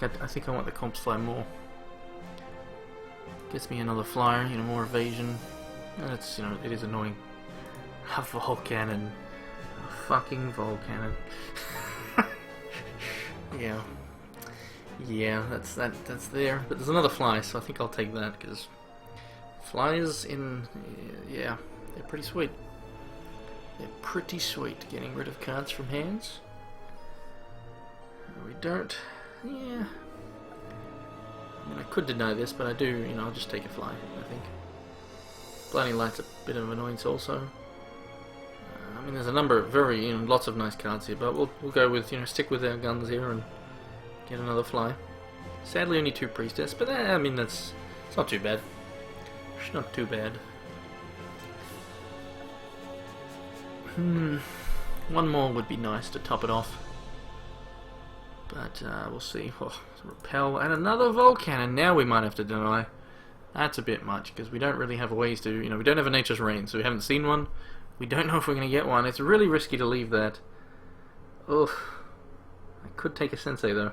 I think I want the comps fly more. Gets me another flyer, you know, more evasion. And it's, you know, it is annoying. A vol cannon. A fucking vol cannon. Yeah. Yeah, that's there. But there's another fly, so I think I'll take that, because flyers in... yeah, they're pretty sweet. They're pretty sweet, getting rid of cards from hands. We don't... yeah... I mean, I could deny this, but I do, you know, I'll just take a fly, I think. Blinding Light's a bit of an annoyance also. I mean, there's a number of very, you know, lots of nice cards here, but we'll go with, you know, stick with our guns here and get another fly. Sadly, only 2 Priestess, but I mean, it's not too bad. It's not too bad. One more would be nice to top it off. But we'll see. Oh, repel and another Volcan, now we might have to deny. That's a bit much, because we don't really have ways to, you know, we don't have a Nature's Rain, so we haven't seen one. We don't know if we're going to get one. It's really risky to leave that. Ugh. I could take a Sensei, though.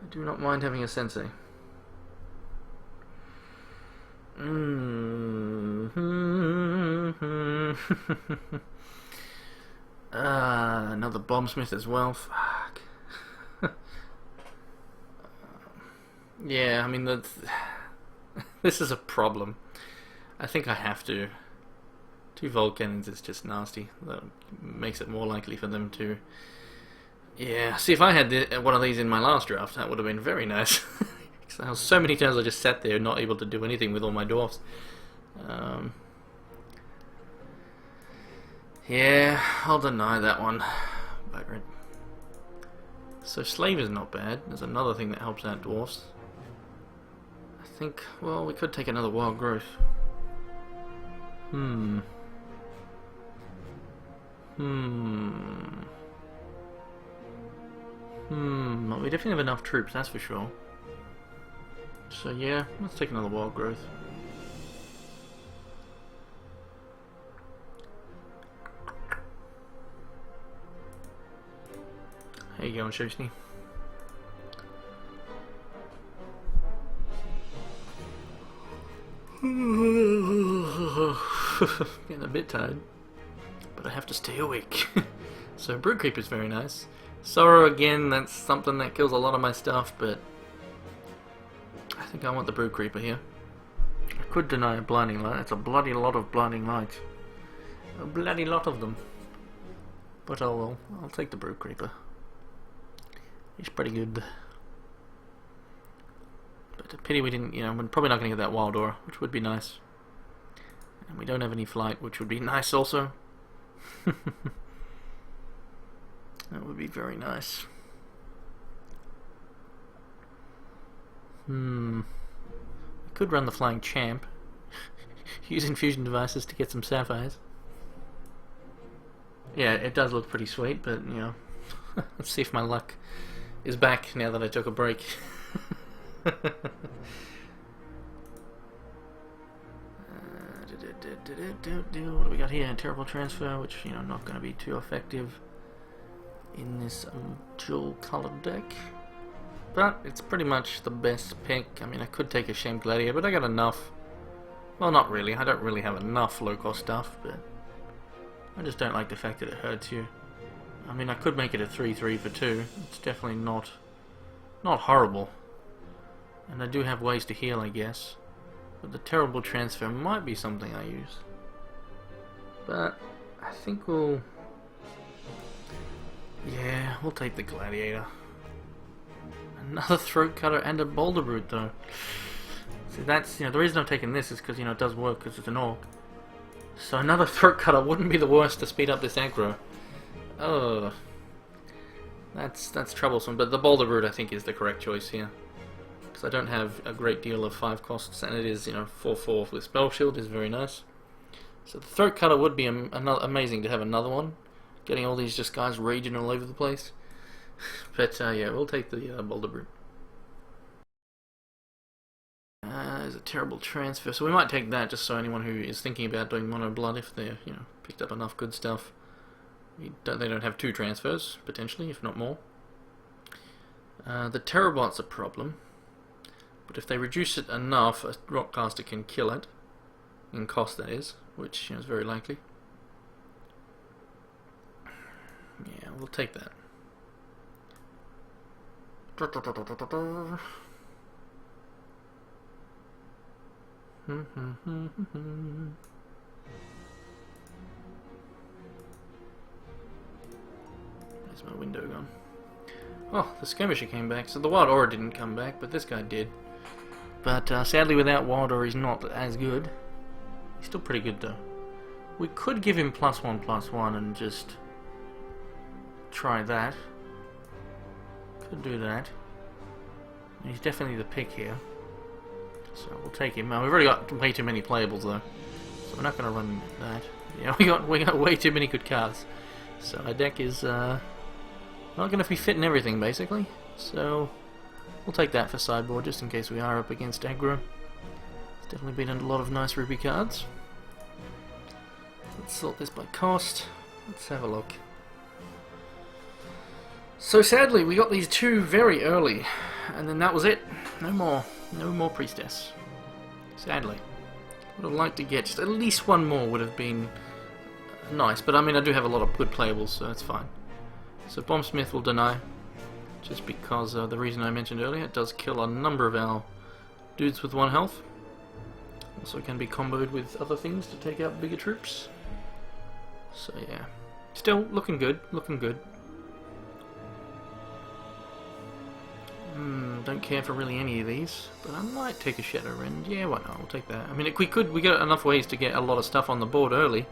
I do not mind having a Sensei. Another Bombsmith as well. Fuck. Yeah, I mean, this is a problem. I think I have to. 2 Volcans is just nasty. That makes it more likely for them to... yeah, see, if I had one of these in my last draft, that would have been very nice. Because so many times I just sat there not able to do anything with all my dwarfs. Yeah, I'll deny that one. Bugger it. So Slave is not bad. There's another thing that helps out dwarfs. I think, well, we could take another Wild Growth. Well, we definitely have enough troops, that's for sure. So yeah, let's take another Wild Growth. How you going, Shosny? Getting a bit tired, but I have to stay awake. So Broodcreeper is very nice. Sorrow again, that's something that kills a lot of my stuff, but I think I want the Broodcreeper here. I could deny a Blinding Light. It's a bloody lot of Blinding Lights. A bloody lot of them. But oh well, I'll take the Broodcreeper. He's pretty good. But a pity we didn't, you know, we're probably not going to get that Wild Aura, which would be nice. And we don't have any flight, which would be nice also. That would be very nice. I could run the Flying Champ. Use infusion devices to get some sapphires. Yeah, it does look pretty sweet, but, you know, let's see if my luck is back now that I took a break. What do we got here? Terrible Transfer, which, you know, not going to be too effective in this dual colored deck. But it's pretty much the best pick. I mean, I could take a Shame Gladiator, but I got enough. Well, not really. I don't really have enough low-cost stuff, but I just don't like the fact that it hurts you. I mean, I could make it a 3-3 for 2. It's definitely not horrible. And I do have ways to heal, I guess. But the Terrible Transfer might be something I use. But I think we'll... yeah, we'll take the Gladiator. Another Throat Cutter and a Boulder Brute, though. See, that's, you know, the reason I'm taking this is because, you know, it does work because it's an Orc. So another Throat Cutter wouldn't be the worst to speed up this aggro. Oh, that's troublesome. But the Boulder Brute, I think, is the correct choice here. Because I don't have a great deal of 5 costs, and it is, you know, 4/4 with Spell Shield is very nice. So the Throat Cutter would be amazing to have another one. Getting all these just guys raging all over the place. But yeah, we'll take the Boulder Brute. There's a Terrible Transfer, so we might take that just so anyone who is thinking about doing Mono Blood, if they're, you know, picked up enough good stuff, they don't have 2 transfers, potentially, if not more. The Terrabot's a problem, but if they reduce it enough, a Rockcaster can kill it, in cost that is, which is very likely. Yeah, we'll take that. Where's my window gone? Oh, the skirmisher came back. So the Wild Aura didn't come back, but this guy did. But sadly without Wild Aura he's not as good. He's still pretty good though. We could give him +1/+1 and just try that. Could do that. He's definitely the pick here. So we'll take him. We've already got way too many playables though. So we're not going to run that. Yeah, we got way too many good cards. So our deck is not going to be fitting everything basically. So we'll take that for sideboard just in case we are up against aggro. It's definitely been a lot of nice Ruby cards. Let's sort this by cost. Let's have a look. So sadly we got these two very early, and then that was it. No more Priestess. Sadly. Would have liked to get just at least one more would have been nice, but I mean I do have a lot of good playables, so that's fine. So Bombsmith will deny, just because the reason I mentioned earlier, it does kill a number of our dudes with 1 health. Also can be comboed with other things to take out bigger troops. So yeah, still looking good, looking good. Don't care for really any of these, but I might take a Shadow Rend. Yeah, why not? We'll take that. I mean, if we got enough ways to get a lot of stuff on the board early.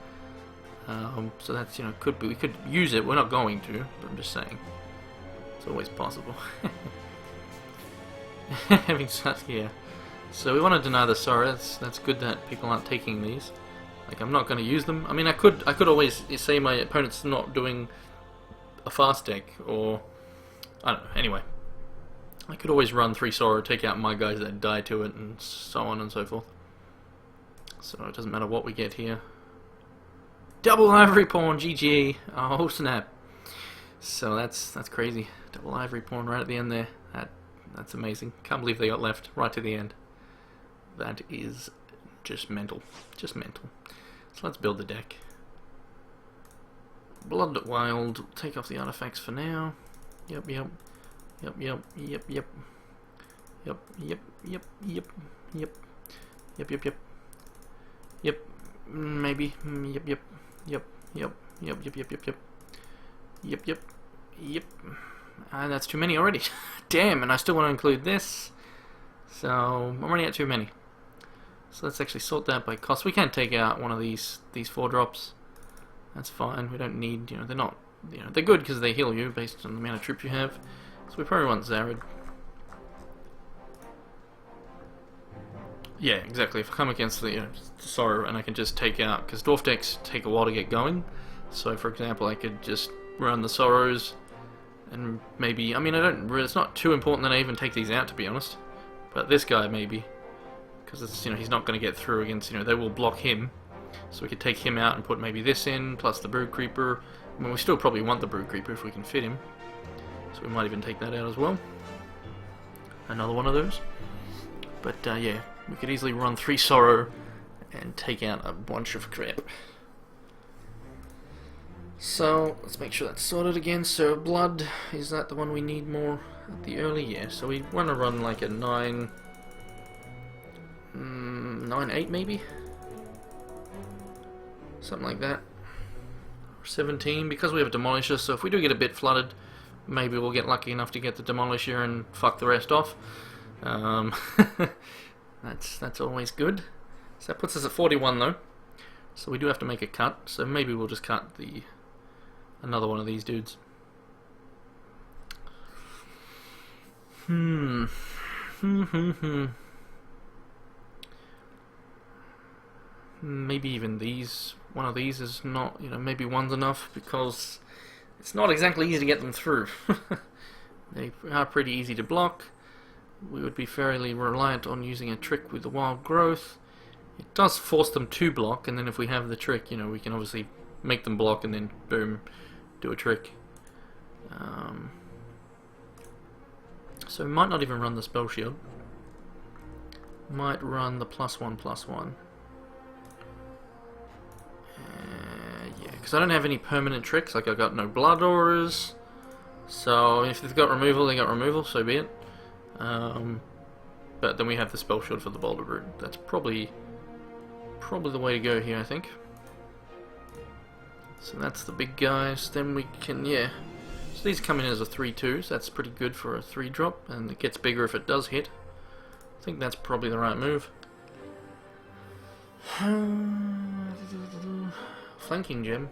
So that's, we could use it. We're not going to, but I'm just saying. It's always possible. Having said, yeah. So we want to deny the Sorrow. That's good that people aren't taking these. Like, I'm not going to use them. I mean, I could always say my opponent's not doing a fast deck, or I don't know. Anyway, I could always run 3 Sorrow, take out my guys that die to it, and so on and so forth. So it doesn't matter what we get here. Double Ivory Pawn, GG. Oh snap! So that's crazy. Double Ivory Pawn right at the end there. That's amazing. Can't believe they got left right to the end. That is just mental. Just mental. So let's build the deck. Blood Wild. Take off the artifacts for now. Yep. Maybe. Yep. And that's too many already. Damn, and I still want to include this. So I'm running out too many. So let's actually sort that by cost. We can take out one of these 4 drops. That's fine. We don't need, they're not, they're good because they heal you based on the amount of troops you have. So we probably want Zared. Yeah, exactly. If I come against the Sorrow and I can just take out, because Dwarf decks take a while to get going. So for example, I could just run the Sorrows, and maybe, I mean, it's not too important that I even take these out, to be honest. But this guy maybe, because it's, he's not going to get through against, they will block him. So we could take him out and put maybe this in, plus the Brood Creeper. I mean, we still probably want the Brood Creeper if we can fit him. So we might even take that out as well. Another one of those. But yeah, we could easily run 3 Sorrow and take out a bunch of crap. So let's make sure that's sorted again. So Blood, is that the one we need more at the early? Yeah, so we want to run like a 9-8 maybe? Something like that. 17, because we have a Demolisher, so if we do get a bit flooded, maybe we'll get lucky enough to get the Demolisher and fuck the rest off. That's always good. So that puts us at 41 though. So we do have to make a cut, so maybe we'll just cut another one of these dudes. Maybe even one of these is not, maybe one's enough, because it's not exactly easy to get them through. They are pretty easy to block. We would be fairly reliant on using a trick with the Wild Growth. It does force them to block, and then if we have the trick, we can obviously make them block and then boom, do a trick. So we might not even run the spell shield. Might run the +1/+1. Yeah, because I don't have any permanent tricks. Like, I got no blood auras. So if they've got removal, they got removal. So be it. But then we have the spell shield for the Boulder Root. That's probably the way to go here, I think. So that's the big guys. Then we can, yeah. So these come in as a 3/2, so that's pretty good for a 3-drop, and it gets bigger if it does hit. I think that's probably the right move. Flanking gem.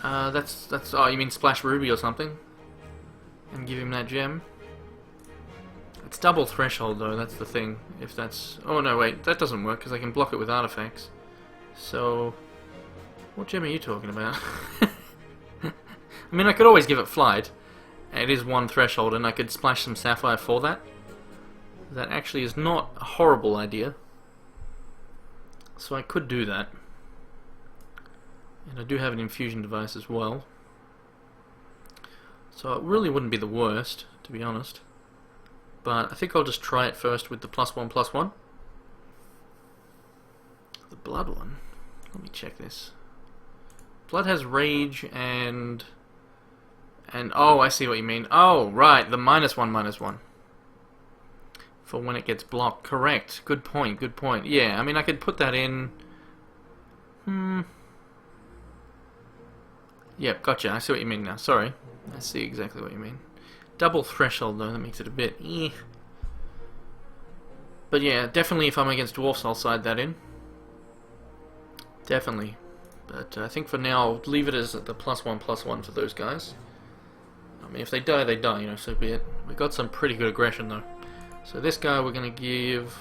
That's oh, you mean Splash Ruby or something? And give him that gem. It's double threshold though, that's the thing. If that's... Oh no, wait, that doesn't work because I can block it with artifacts. So... What gem are you talking about? I mean, I could always give it Flight. It is 1 threshold and I could splash some Sapphire for that. That actually is not a horrible idea. So I could do that. And I do have an infusion device as well. So it really wouldn't be the worst, to be honest. But I think I'll just try it first with the +1/+1. The blood one. Let me check this. Blood has rage and oh, I see what you mean. Oh, right, the -1/-1. For when it gets blocked. Correct. Good point, good point. Yeah, I mean, I could put that in. Yep, gotcha. I see what you mean now. Sorry. I see exactly what you mean. Double threshold, though, that makes it a bit But yeah, definitely if I'm against dwarfs, I'll side that in. Definitely. But I think for now, I'll leave it as the +1/+1 for those guys. I mean, if they die, they die, you know, so be it. We got some pretty good aggression, though. So this guy we're going to give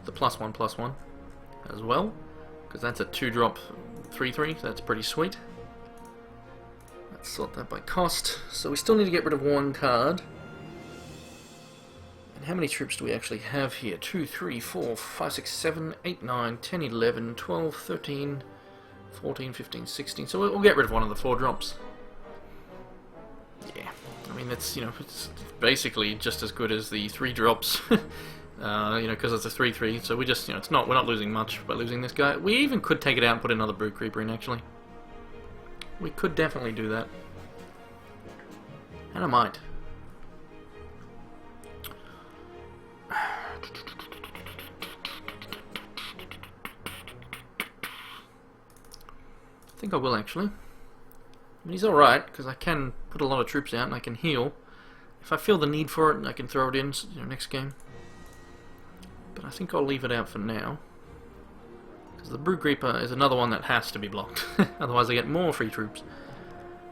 the +1/+1 as well, because that's a 2-drop 3/3, so that's pretty sweet. Let's sort that by cost. So we still need to get rid of 1 card. And how many troops do we actually have here? 2, 3, 4, 5, 6, 7, 8, 9, 10, 11, 12, 13, 14, 15, 16. So we'll get rid of one of the 4 drops. Yeah. I mean, that's, you know, it's basically just as good as the 3 drops, you know, because it's a 3/3. So we just, you know, we're not losing much by losing this guy. We even could take it out and put another Brood Creeper in, actually. We could definitely do that. And I might. I think I will, actually. I mean, he's alright, because I can put a lot of troops out and I can heal. If I feel the need for it, I can throw it in, you know, next game. But I think I'll leave it out for now. Because the Brood Creeper is another one that has to be blocked. Otherwise I get more free troops.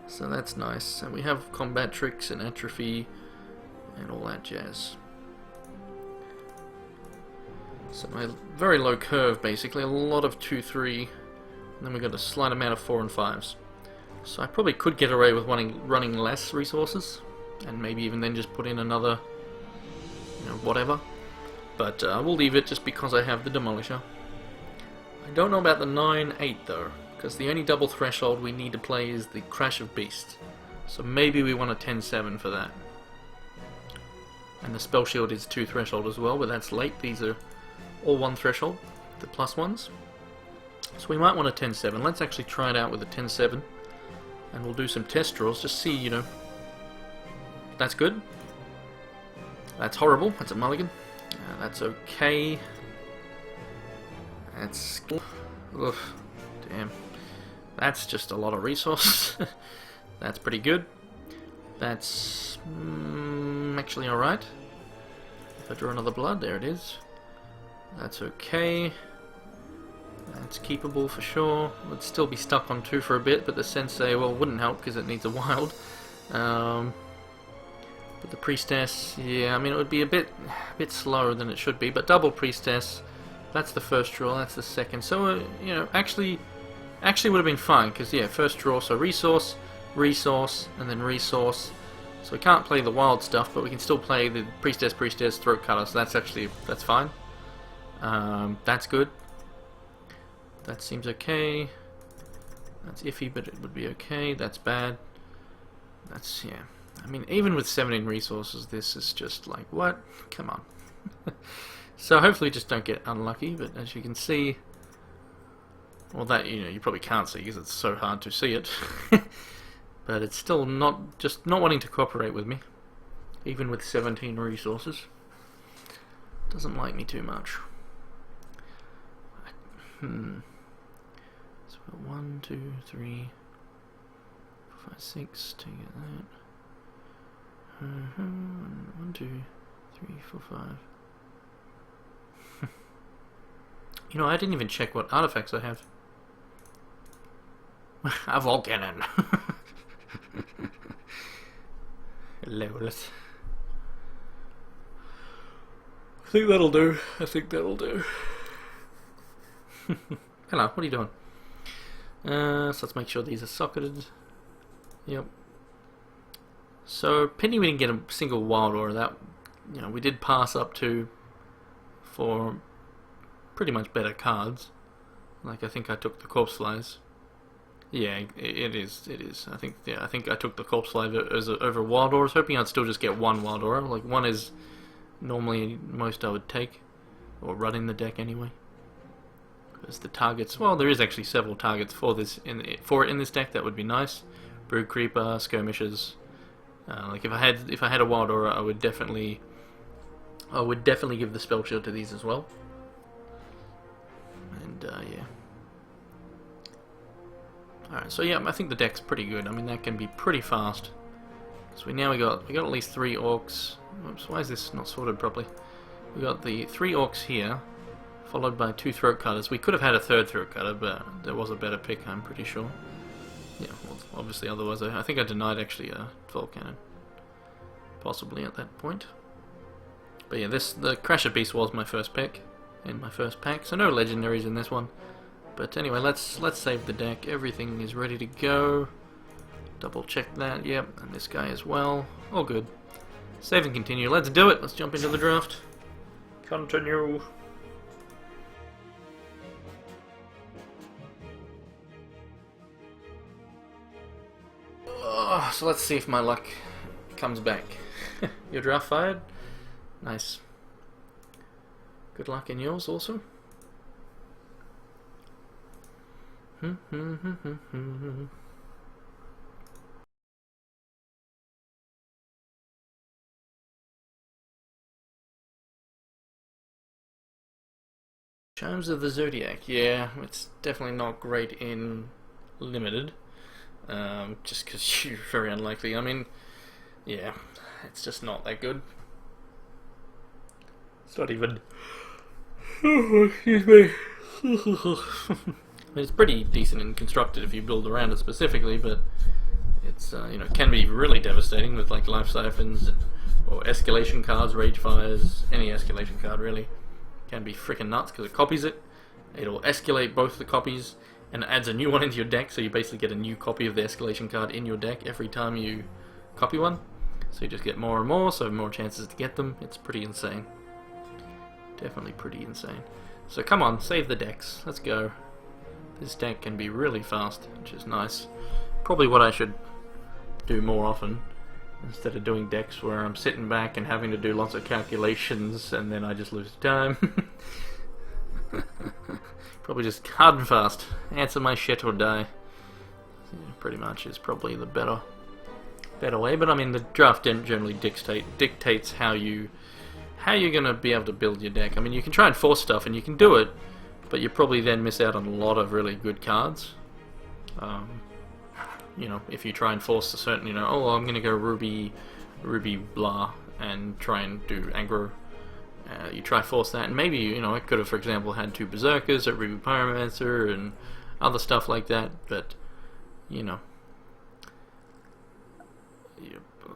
So that's nice. And we have combat tricks and atrophy and all that jazz. So my very low curve, basically. A lot of 2, 3. And then we've got a slight amount of 4 and 5s. So I probably could get away with running less resources, and maybe even then just put in another, you know, whatever. But we'll leave it just because I have the Demolisher. I don't know about the 9/8 though, because the only double threshold we need to play is the Crash of Beasts. So maybe we want a 10/7 for that. And the Spell Shield is 2 threshold as well, but that's late. These are all 1 threshold, the +1s. So we might want a 10/7. Let's actually try it out with a 10/7. And we'll do some test draws, just see, you know. That's good. That's horrible. That's a mulligan. That's okay. That's... Ugh, damn. That's just a lot of resources. That's pretty good. That's actually alright. If I draw another blood, there it is. That's okay. That's keepable for sure. Would still be stuck on 2 for a bit, but the Sensei, well, wouldn't help because it needs a wild. But the Priestess, yeah, I mean, it would be a bit slower than it should be. But double Priestess, that's the first draw, that's the second. So, you know, actually would have been fine because, yeah, first draw, so resource, and then resource. So we can't play the wild stuff, but we can still play the Priestess, Throat Cutter. So that's fine. That's good. That seems okay. That's iffy, but it would be okay. That's bad. That's, yeah. I mean, even with 17 resources, this is just like, what? Come on. So hopefully just don't get unlucky, but as you can see, well, that, you know, you probably can't see because it's so hard to see it. But it's still not wanting to cooperate with me, even with 17 resources. Doesn't like me too much. So 1, 2, 3, 4, 5, 6 to get that. 1, 2, 3, 4, 5. You know, I didn't even check what artifacts I have. A Volcanon. Levels. I think that'll do. Hello, what are you doing? So let's make sure these are socketed. Yep. So pity we didn't get a single wild ore. That, you know, we did pass up to for pretty much better cards. Like, I think I took the corpse flies. Yeah, it is. I think I took the corpse fly over wild ore. I was hoping I'd still just get one wild ore. Like, one is normally most I would take, or run in the deck anyway. Because the targets, well, there is actually several targets for this in this deck. That would be nice. Brood Creeper, skirmishers. Like if I had a wild aura, I would definitely give the spell shield to these as well. And yeah. Alright, so yeah, I think the deck's pretty good. I mean, that can be pretty fast. So we got at least 3 orcs. Oops, why is this not sorted properly? We got the 3 orcs here, followed by 2 throat cutters. We could have had a 3rd throat cutter, but there was a better pick, I'm pretty sure. Yeah, well, obviously, otherwise I think I denied actually a Volcanon. Possibly at that point. But yeah, the Crasher Beast was my first pick in my first pack, so no legendaries in this one. But anyway, let's save the deck. Everything is ready to go. Double check that, yep, and this guy as well. All good. Save and continue. Let's do it. Let's jump into the draft. Continue. So let's see if my luck comes back. Your draft fired? Nice. Good luck in yours also. Chimes of the Zodiac. Yeah, it's definitely not great in limited. Just because you're very unlikely. I mean, yeah, it's just not that good. It's not even... Oh, excuse me. I mean, it's pretty decent and constructed if you build around it specifically, but it's, you know, can be really devastating with like life siphons or escalation cards, rage fires, any escalation card really. Can be freaking nuts because it copies it. It'll escalate both the copies and adds a new one into your deck, so you basically get a new copy of the escalation card in your deck every time you copy one. So you just get more and more, so more chances to get them. It's pretty insane. Definitely pretty insane. So come on, save the decks. Let's go. This deck can be really fast, which is nice. Probably what I should do more often, instead of doing decks where I'm sitting back and having to do lots of calculations and then I just lose time. Probably just hard and fast. Answer my shit or die. Yeah, pretty much is probably the better way. But I mean, the draft generally dictates how you're gonna be able to build your deck. I mean, you can try and force stuff and you can do it, but you probably then miss out on a lot of really good cards. You know, if you try and force a certain, you know, oh, I'm gonna go Ruby blah and try and do aggro. You try force that, and maybe, you know, it could have, for example, had 2 Berserkers, a Ruby Pyromancer, and other stuff like that, but, you know,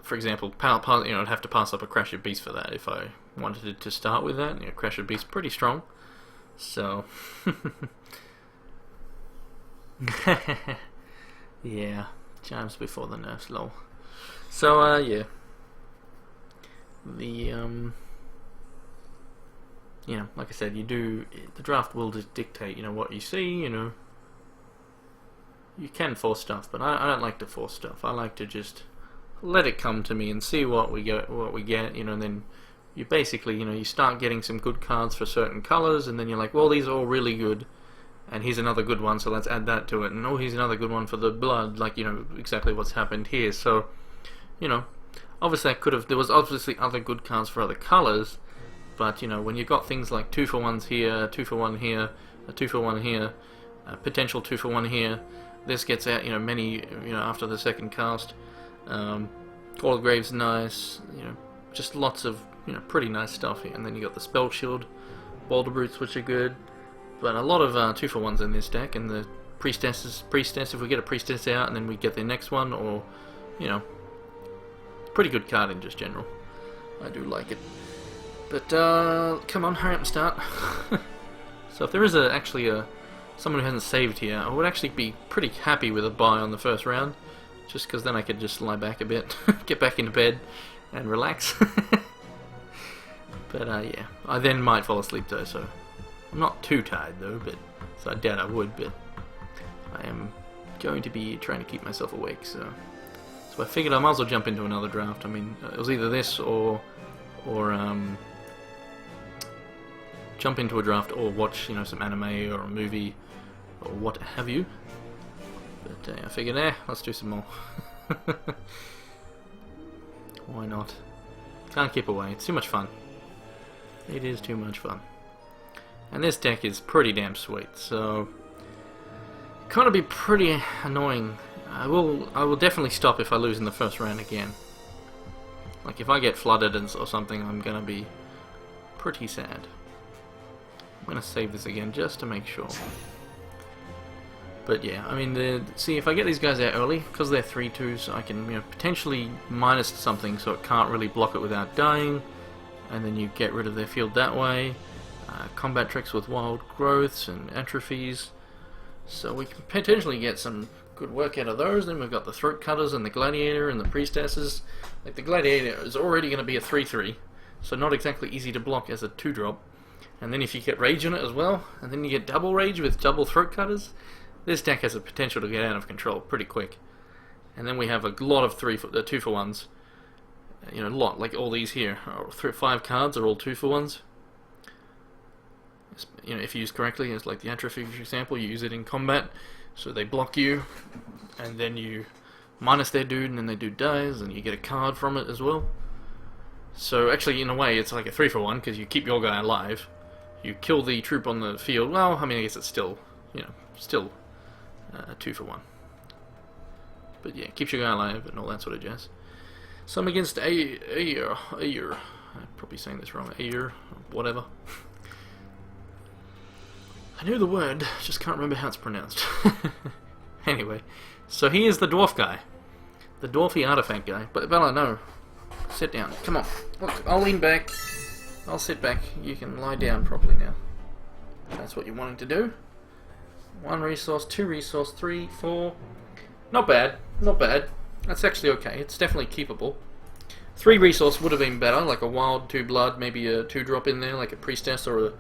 for example, you know, I'd have to pass up a Crasher Beast for that if I wanted it to start with that. You know, Crasher Beast pretty strong, so yeah, chimes before the nerfs, lol. So yeah, the you know, like I said, the draft will just dictate, you know, what you see. You know, you can force stuff, but I don't like to force stuff. I like to just let it come to me and see what we get, you know, and then you basically, you know, you start getting some good cards for certain colors, and then you're like, well, these are all really good, and here's another good one, so let's add that to it, and oh, here's another good one for the blood, like, you know, exactly what's happened here. So, you know, obviously there was obviously other good cards for other colors, but, you know, when you've got things like 2-for-1s here, 2-for-1 here, a 2-for-1 here, a potential 2-for-1 here, this gets out, you know, many, you know, after the second cast. Call of Grave's nice, you know, just lots of, you know, pretty nice stuff here. And then you got the Spell Shield, Boulder Brutes, which are good, but a lot of 2-for-1s in this deck, and the Priestess, if we get a Priestess out and then we get the next one, or, you know, pretty good card in just general. I do like it. But, come on, hurry up and start. So if there is actually someone who hasn't saved here, I would actually be pretty happy with a buy on the first round, just because then I could just lie back a bit, get back into bed, and relax. But yeah, I then might fall asleep though, so I'm not too tired though, but so I doubt I would, but I am going to be trying to keep myself awake, so I figured I might as well jump into another draft. I mean, it was either this or jump into a draft or watch, you know, some anime or a movie or what have you. But I figured, let's do some more. Why not? Can't keep away. It's too much fun. It is too much fun. And this deck is pretty damn sweet, so kind of be pretty annoying. I will definitely stop if I lose in the first round again. Like if I get flooded or something, I'm gonna be pretty sad. I'm gonna save this again just to make sure. But yeah, I mean, see, if I get these guys out early, because they're 3/2s, I can, you know, potentially minus something so it can't really block it without dying, and then you get rid of their field that way. Combat tricks with wild growths and atrophies, so we can potentially get some good work out of those. Then we've got the throat cutters and the gladiator and the priestesses. Like the gladiator is already going to be a 3/3, so not exactly easy to block as a 2-drop. And then if you get rage on it as well, and then you get double rage with double throat cutters, this deck has the potential to get out of control pretty quick. And then we have a lot of 2-for-1s. You know, a lot, like all these here. 5 cards are all 2-for-1s. You know, if used correctly, it's like the atrophy, for example, you use it in combat, so they block you, and then you minus their dude, and then their dude dies, and you get a card from it as well. So actually, in a way, it's like a 3-for-1, because you keep your guy alive. You kill the troop on the field. Well, I mean, I guess it's still, you know, still 2-for-1. But yeah, keeps your guy alive and all that sort of jazz. So I'm against Ayer. I'm probably saying this wrong. Ayer, whatever. I knew the word, just can't remember how it's pronounced. Anyway, so he is the dwarf guy. The dwarfy artifact guy. But Bella, no. Sit down. Come on. Look, I'll lean back. I'll sit back. You can lie down properly now. That's what you're wanting to do. 1 resource, 2 resource, 3, 4. Not bad. Not bad. That's actually okay. It's definitely keepable. 3 resource would have been better, like a wild 2 blood, maybe a 2-drop in there, like a priestess or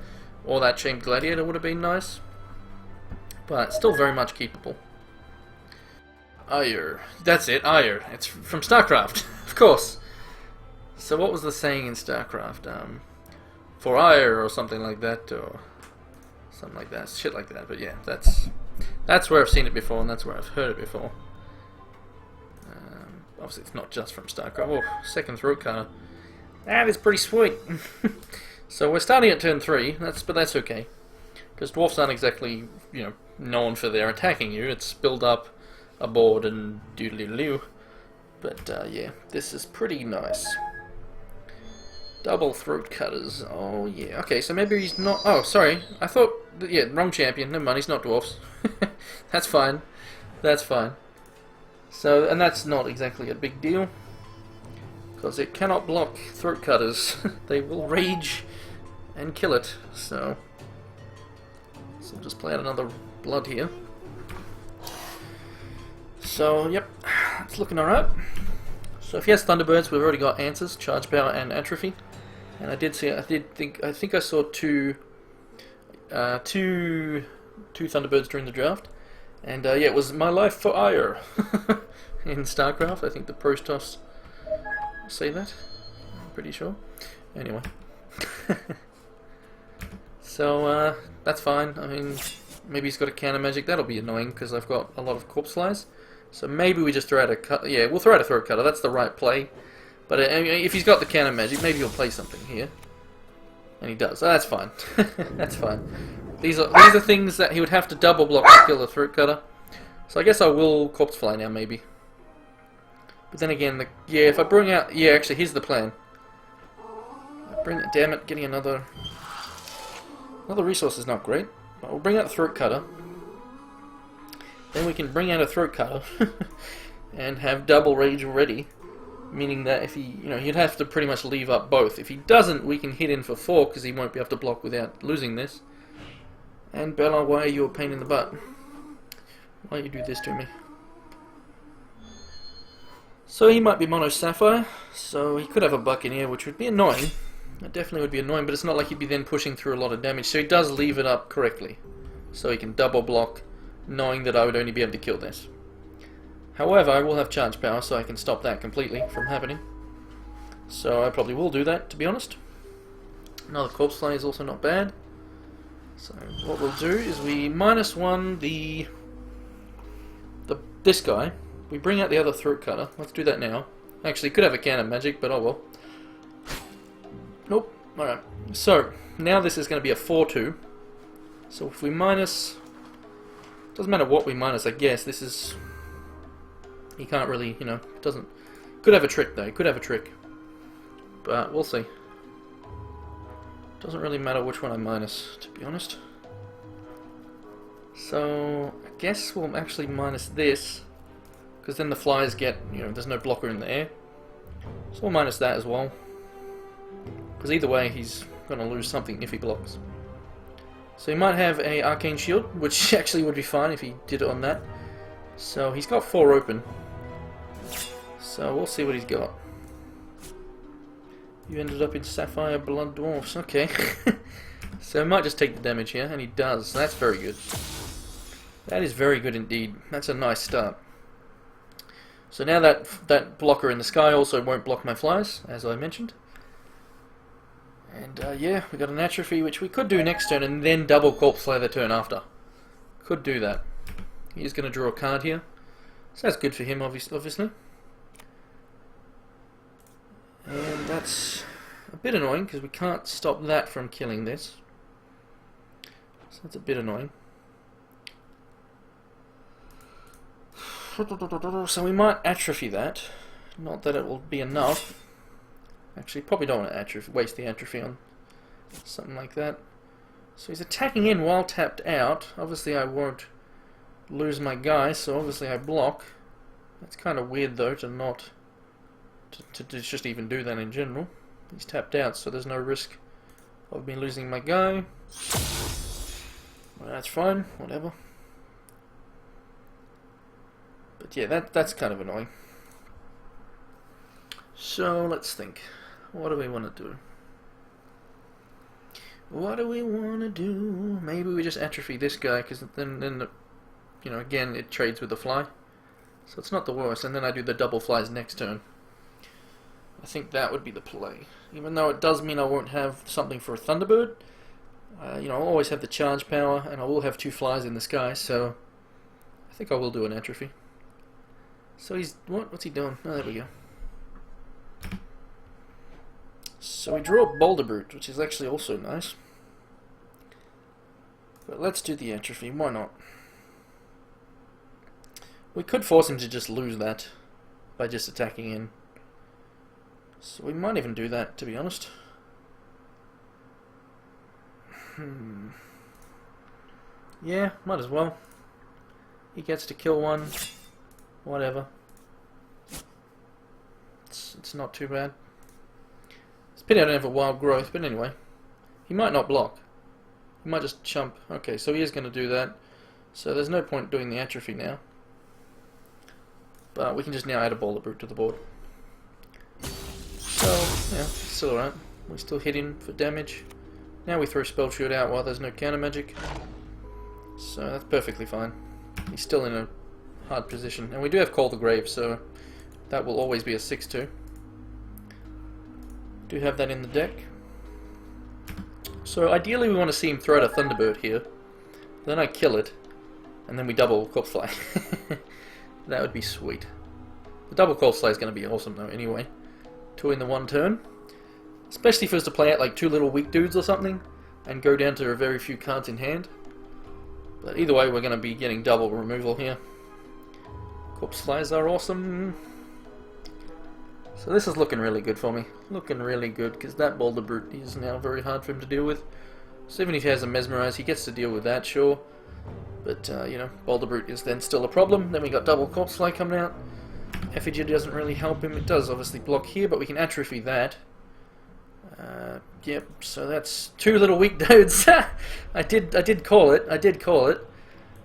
that shamed gladiator would have been nice. But still very much keepable. Ayer. That's it, Ayer. It's from StarCraft, of course. So what was the saying in StarCraft? For Ayer or something like that, or something like that, shit like that. But yeah, that's where I've seen it before, and that's where I've heard it before. Obviously, it's not just from StarCraft. Oh, second throat cutter. That is pretty sweet. So we're starting at turn 3. But that's okay, because dwarfs aren't exactly, you know, known for their attacking you. It's build up a board and doodly-doo. But yeah, this is pretty nice. Double throat cutters. Oh yeah. Okay, so maybe he's not. Oh, sorry. I thought. Yeah, wrong champion. Never mind. He's not dwarfs. That's fine. That's fine. So, and that's not exactly a big deal, because it cannot block throat cutters. They will rage and kill it. So we'll just play out another blood here. So, yep, it's looking alright. So if he has Thunderbirds, we've already got answers, Charge Power and Atrophy. And I think I saw two Thunderbirds during the draft. And yeah, it was My Life for Ire in StarCraft. I think the Prostos say that. I'm pretty sure. Anyway. So, that's fine. I mean, maybe he's got a counter magic. That'll be annoying because I've got a lot of corpse flies. So maybe we just throw out a cut. Yeah, we'll throw out a throat cutter. That's the right play. But if he's got the counter magic, maybe he'll play something here. And he does. Oh, that's fine. That's fine. These are things that he would have to double block to kill the throat cutter. So I guess I will corpse fly now, maybe. But then again, yeah, if I bring out... Yeah, actually, here's the plan. Damn it, getting another resource is not great. But we'll bring out the throat cutter. Then we can bring out a throat cutter and have double rage already. Meaning that if he, he'd have to pretty much leave up both. If he doesn't, we can hit in for 4 because he won't be able to block without losing this. And Bella, why are you a pain in the butt? Why you do this to me? So he might be mono sapphire, so he could have a buck in here, which would be annoying. It definitely would be annoying, but it's not like he'd be then pushing through a lot of damage. So he does leave it up correctly, so he can double block, knowing that I would only be able to kill this. However, I will have charge power, so I can stop that completely from happening. So I probably will do that, to be honest. Another corpse fly is also not bad. So what we'll do is we -1 this guy. We bring out the other throat cutter. Let's do that now. Actually, could have a counter magic, but oh well. Nope. Alright. So, now this is going to be a 4-2. So if we minus... Doesn't matter what we minus, I guess. This is... He can't really, doesn't... Could have a trick, though. Could have a trick. But we'll see. Doesn't really matter which one I minus, to be honest. So, I guess we'll actually minus this. Because then the flies get, there's no blocker in the air. So we'll minus that as well. Because either way, he's going to lose something if he blocks. So he might have a arcane shield, which actually would be fine if he did it on that. So he's got 4 open. So we'll see what he's got. You ended up in Sapphire Blood Dwarfs. Okay. So he might just take the damage here, and he does. So that's very good. That is very good indeed. That's a nice start. So now that blocker in the sky also won't block my flies, as I mentioned. And yeah, we got an atrophy, which we could do next turn, and then double corpse fly the turn after. Could do that. He's going to draw a card here. So that's good for him, obviously. And that's a bit annoying, because we can't stop that from killing this. So that's a bit annoying. So we might atrophy that. Not that it will be enough. Actually, probably don't want to waste the atrophy on something like that. So he's attacking in while tapped out. Obviously I won't lose my guy, so obviously I block. That's kind of weird though to not... To just even do that in general. He's tapped out, so there's no risk of me losing my guy. Well, that's fine, whatever. But yeah, that's kind of annoying. So let's think. What do we want to do? What do we want to do? Maybe we just atrophy this guy, because then again, it trades with the fly. So it's not the worst, and then I do the double flies next turn. I think that would be the play. Even though it does mean I won't have something for a Thunderbird. I'll always have the charge power, and I will have 2 flies in the sky, so I think I will do an atrophy. So he's... What's he doing? Oh, there we go. So we draw a Boulder Brute, which is actually also nice. But let's do the atrophy, why not? We could force him to just lose that by just attacking in. So we might even do that, to be honest. Yeah, might as well. He gets to kill one. Whatever. It's not too bad. It's a pity I don't have a wild growth, but anyway. He might not block. He might just chump. Okay, so he is going to do that. So there's no point doing the atrophy now. But we can just now add a Boulder Brute to the board. So, yeah, it's still alright. We still hit him for damage. Now we throw Spell Shield out while there's no counter magic. So that's perfectly fine. He's still in a hard position. And we do have Call the Grave, so that will always be a 6-2. Do have that in the deck. So ideally we want to see him throw out a Thunderbird here. Then I kill it, and then we double Corpse Fly. That would be sweet. The double Corpse Fly is going to be awesome though anyway. 2 in the 1 turn. Especially if it was to play out like 2 little weak dudes or something, and go down to a very few cards in hand. But either way we're going to be getting double removal here. Corpse Flies are awesome. So this is looking really good for me. Looking really good, because that Boulder Brute is now very hard for him to deal with. So even if he has a Mesmerize, he gets to deal with that, sure. But, you know, Boulder Brute is then still a problem. Then we got double Corpse Fly coming out. Effigy doesn't really help him. It does obviously block here, but we can atrophy that. Yep, so that's 2 little weak dudes. I did call it. I did call it.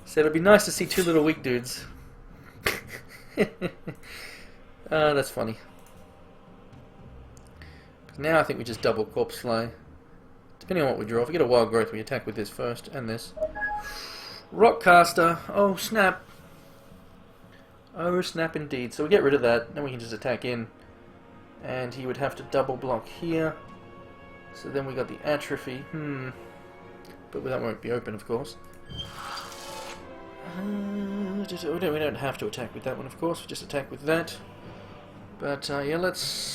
So it'd be nice to see 2 little weak dudes. That's funny. Now I think we just double Corpse Fly. Depending on what we draw. If we get a Wild Growth, we attack with this first, and this. Rockcaster. Oh, snap. Oh, snap indeed. So we get rid of that, then we can just attack in. And he would have to double block here. So then we got the Atrophy. But that won't be open, of course. We don't have to attack with that one, of course. We just attack with that. But yeah,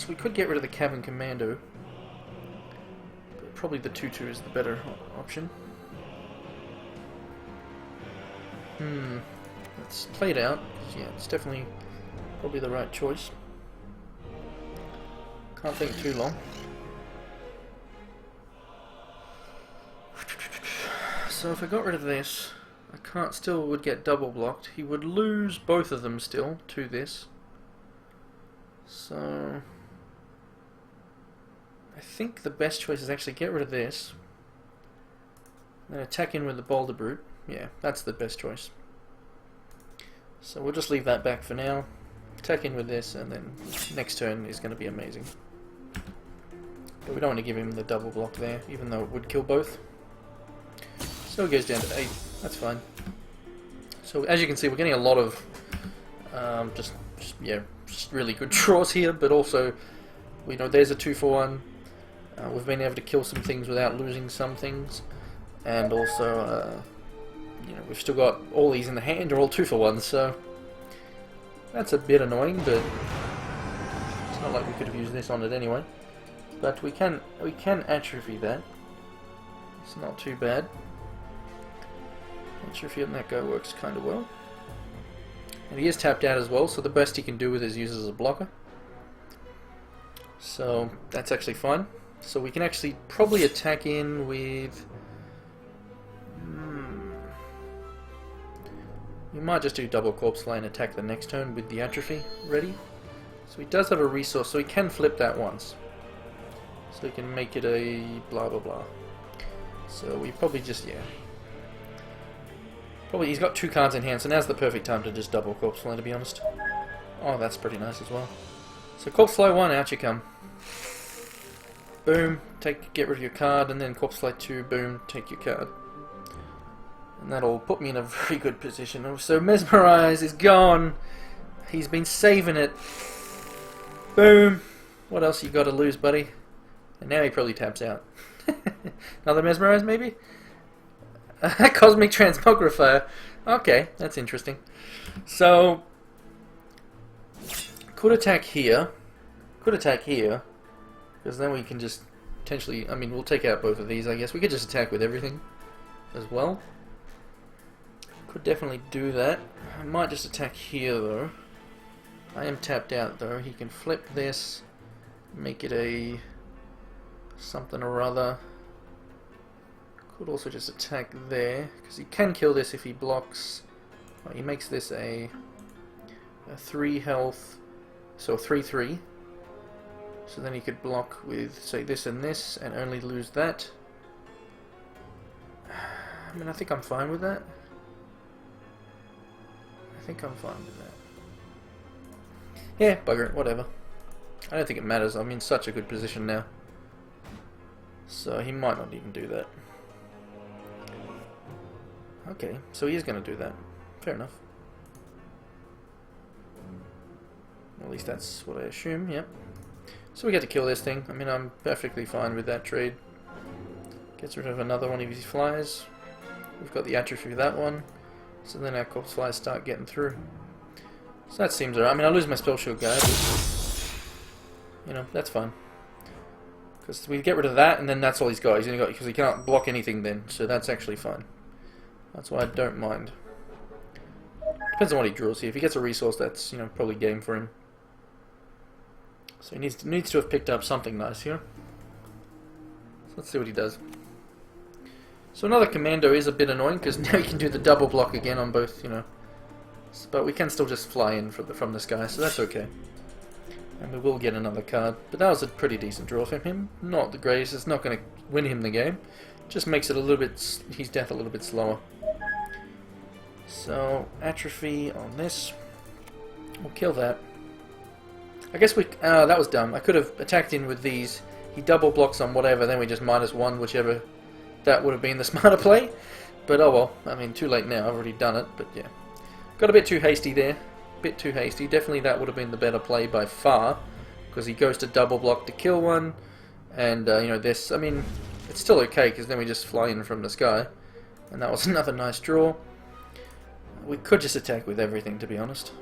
we could get rid of the Cavern Commando. But probably the 2/2 is the better option. Let's play it out. Yeah, it's definitely probably the right choice. Can't think too long. So if I got rid of this, I still would get double blocked. He would lose both of them still to this. So I think the best choice is actually get rid of this. Then attack in with the Boulder Brute. Yeah, that's the best choice. So we'll just leave that back for now. Attack in with this, and then next turn is going to be amazing. But we don't want to give him the double block there, even though it would kill both. So it goes down to 8. That's fine. So as you can see, we're getting a lot of just really good draws here, but also, you know, there's a 2-for-1. We've been able to kill some things without losing some things, and also, you know, we've still got all these in the hand are all 2-for-1s, so that's a bit annoying, but it's not like we could have used this on it anyway. But we can atrophy that. It's not too bad. Atrophy and that guy works kind of well. And he is tapped out as well, so the best he can do with his use as a blocker. So that's actually fine. So we can actually probably attack in with... We might just do double Corpse Fly and attack the next turn with the Atrophy ready. So he does have a resource, so he can flip that once. So he can make it a blah blah blah. So we probably just, yeah. Probably he's got 2 cards in hand, so now's the perfect time to just double Corpse Fly, to be honest. Oh, that's pretty nice as well. So Corpse Fly 1, out you come. Boom, get rid of your card, and then Corpse Fly 2, boom, take your card. And that'll put me in a very good position. So Mesmerize is gone. He's been saving it. Boom. What else you got to lose, buddy? And now he probably taps out. Another Mesmerize, maybe? Cosmic Transmogrifier. Okay, that's interesting. So, could attack here. Could attack here. Because then we can just potentially... I mean, we'll take out both of these, I guess. We could just attack with everything as well. Could definitely do that. I might just attack here, though. I am tapped out, though. He can flip this. Make it a... something or other. Could also just attack there, because he can kill this if he blocks. Well, he makes this a 3 health, so 3/3. So then he could block with, say, this and this, and only lose that. I mean, I think I'm fine with that. I think I'm fine with that. Yeah, bugger it, whatever. I don't think it matters. I'm in such a good position now. So he might not even do that. Okay, so he is going to do that. Fair enough. At least that's what I assume, yep. So we get to kill this thing. I mean, I'm perfectly fine with that trade. Gets rid of another one of his flyers. We've got the atrophy of that one. So then our corpse flyers start getting through. So that seems alright. I mean, I lose my spell shield guy, but, you know, that's fine. Because we get rid of that, and then that's all he's got. He's only got, because he can't block anything then, so that's actually fine. That's why I don't mind. Depends on what he draws here. If he gets a resource, that's, you know, probably game for him. So he needs to have picked up something nice here. So let's see what he does. So another commando is a bit annoying, because now he can do the double block again on both, you know. But we can still just fly in from the sky, so that's okay. And we will get another card. But that was a pretty decent draw from him. Not the greatest. It's not going to win him the game. Just makes it a little bit, his death a little bit slower. So, atrophy on this. We'll kill that. I guess we... that was dumb. I could have attacked in with these. He double blocks on whatever, then we just -1, whichever. That would have been the smarter play. But oh well. I mean, too late now. I've already done it. But yeah. Got a bit too hasty there. Bit too hasty. Definitely that would have been the better play by far. Because he goes to double block to kill one. And, you know, this... I mean, it's still okay, because then we just fly in from the sky. And that was another nice draw. We could just attack with everything, to be honest.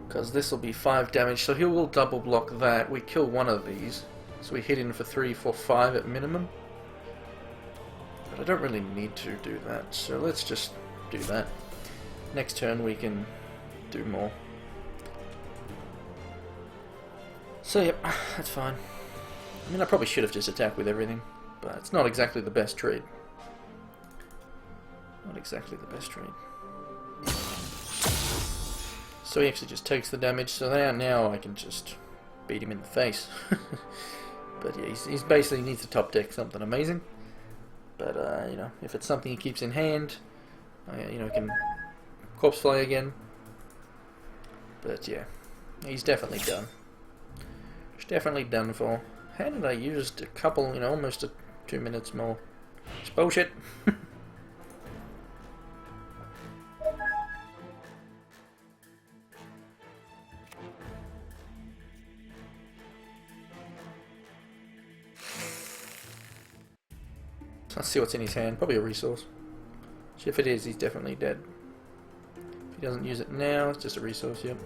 Because this will be 5 damage, so he will double block that. We kill one of these. So we hit in for 3, 4, 5 at minimum. But I don't really need to do that, so let's just do that. Next turn we can do more. So yep, that's fine. I mean, I probably should have just attacked with everything, but it's not exactly the best trade. Not exactly the best trade. So he actually just takes the damage, so now I can just beat him in the face. But yeah, he's basically needs to top deck something amazing. But, you know, if it's something he keeps in hand, you know, can corpse fly again. But yeah, he's definitely done. He's definitely done for. How did I use a couple, you know, almost 2 minutes more? It's bullshit. Let's see what's in his hand. Probably a resource. If it is, he's definitely dead. If he doesn't use it now, it's just a resource, yep.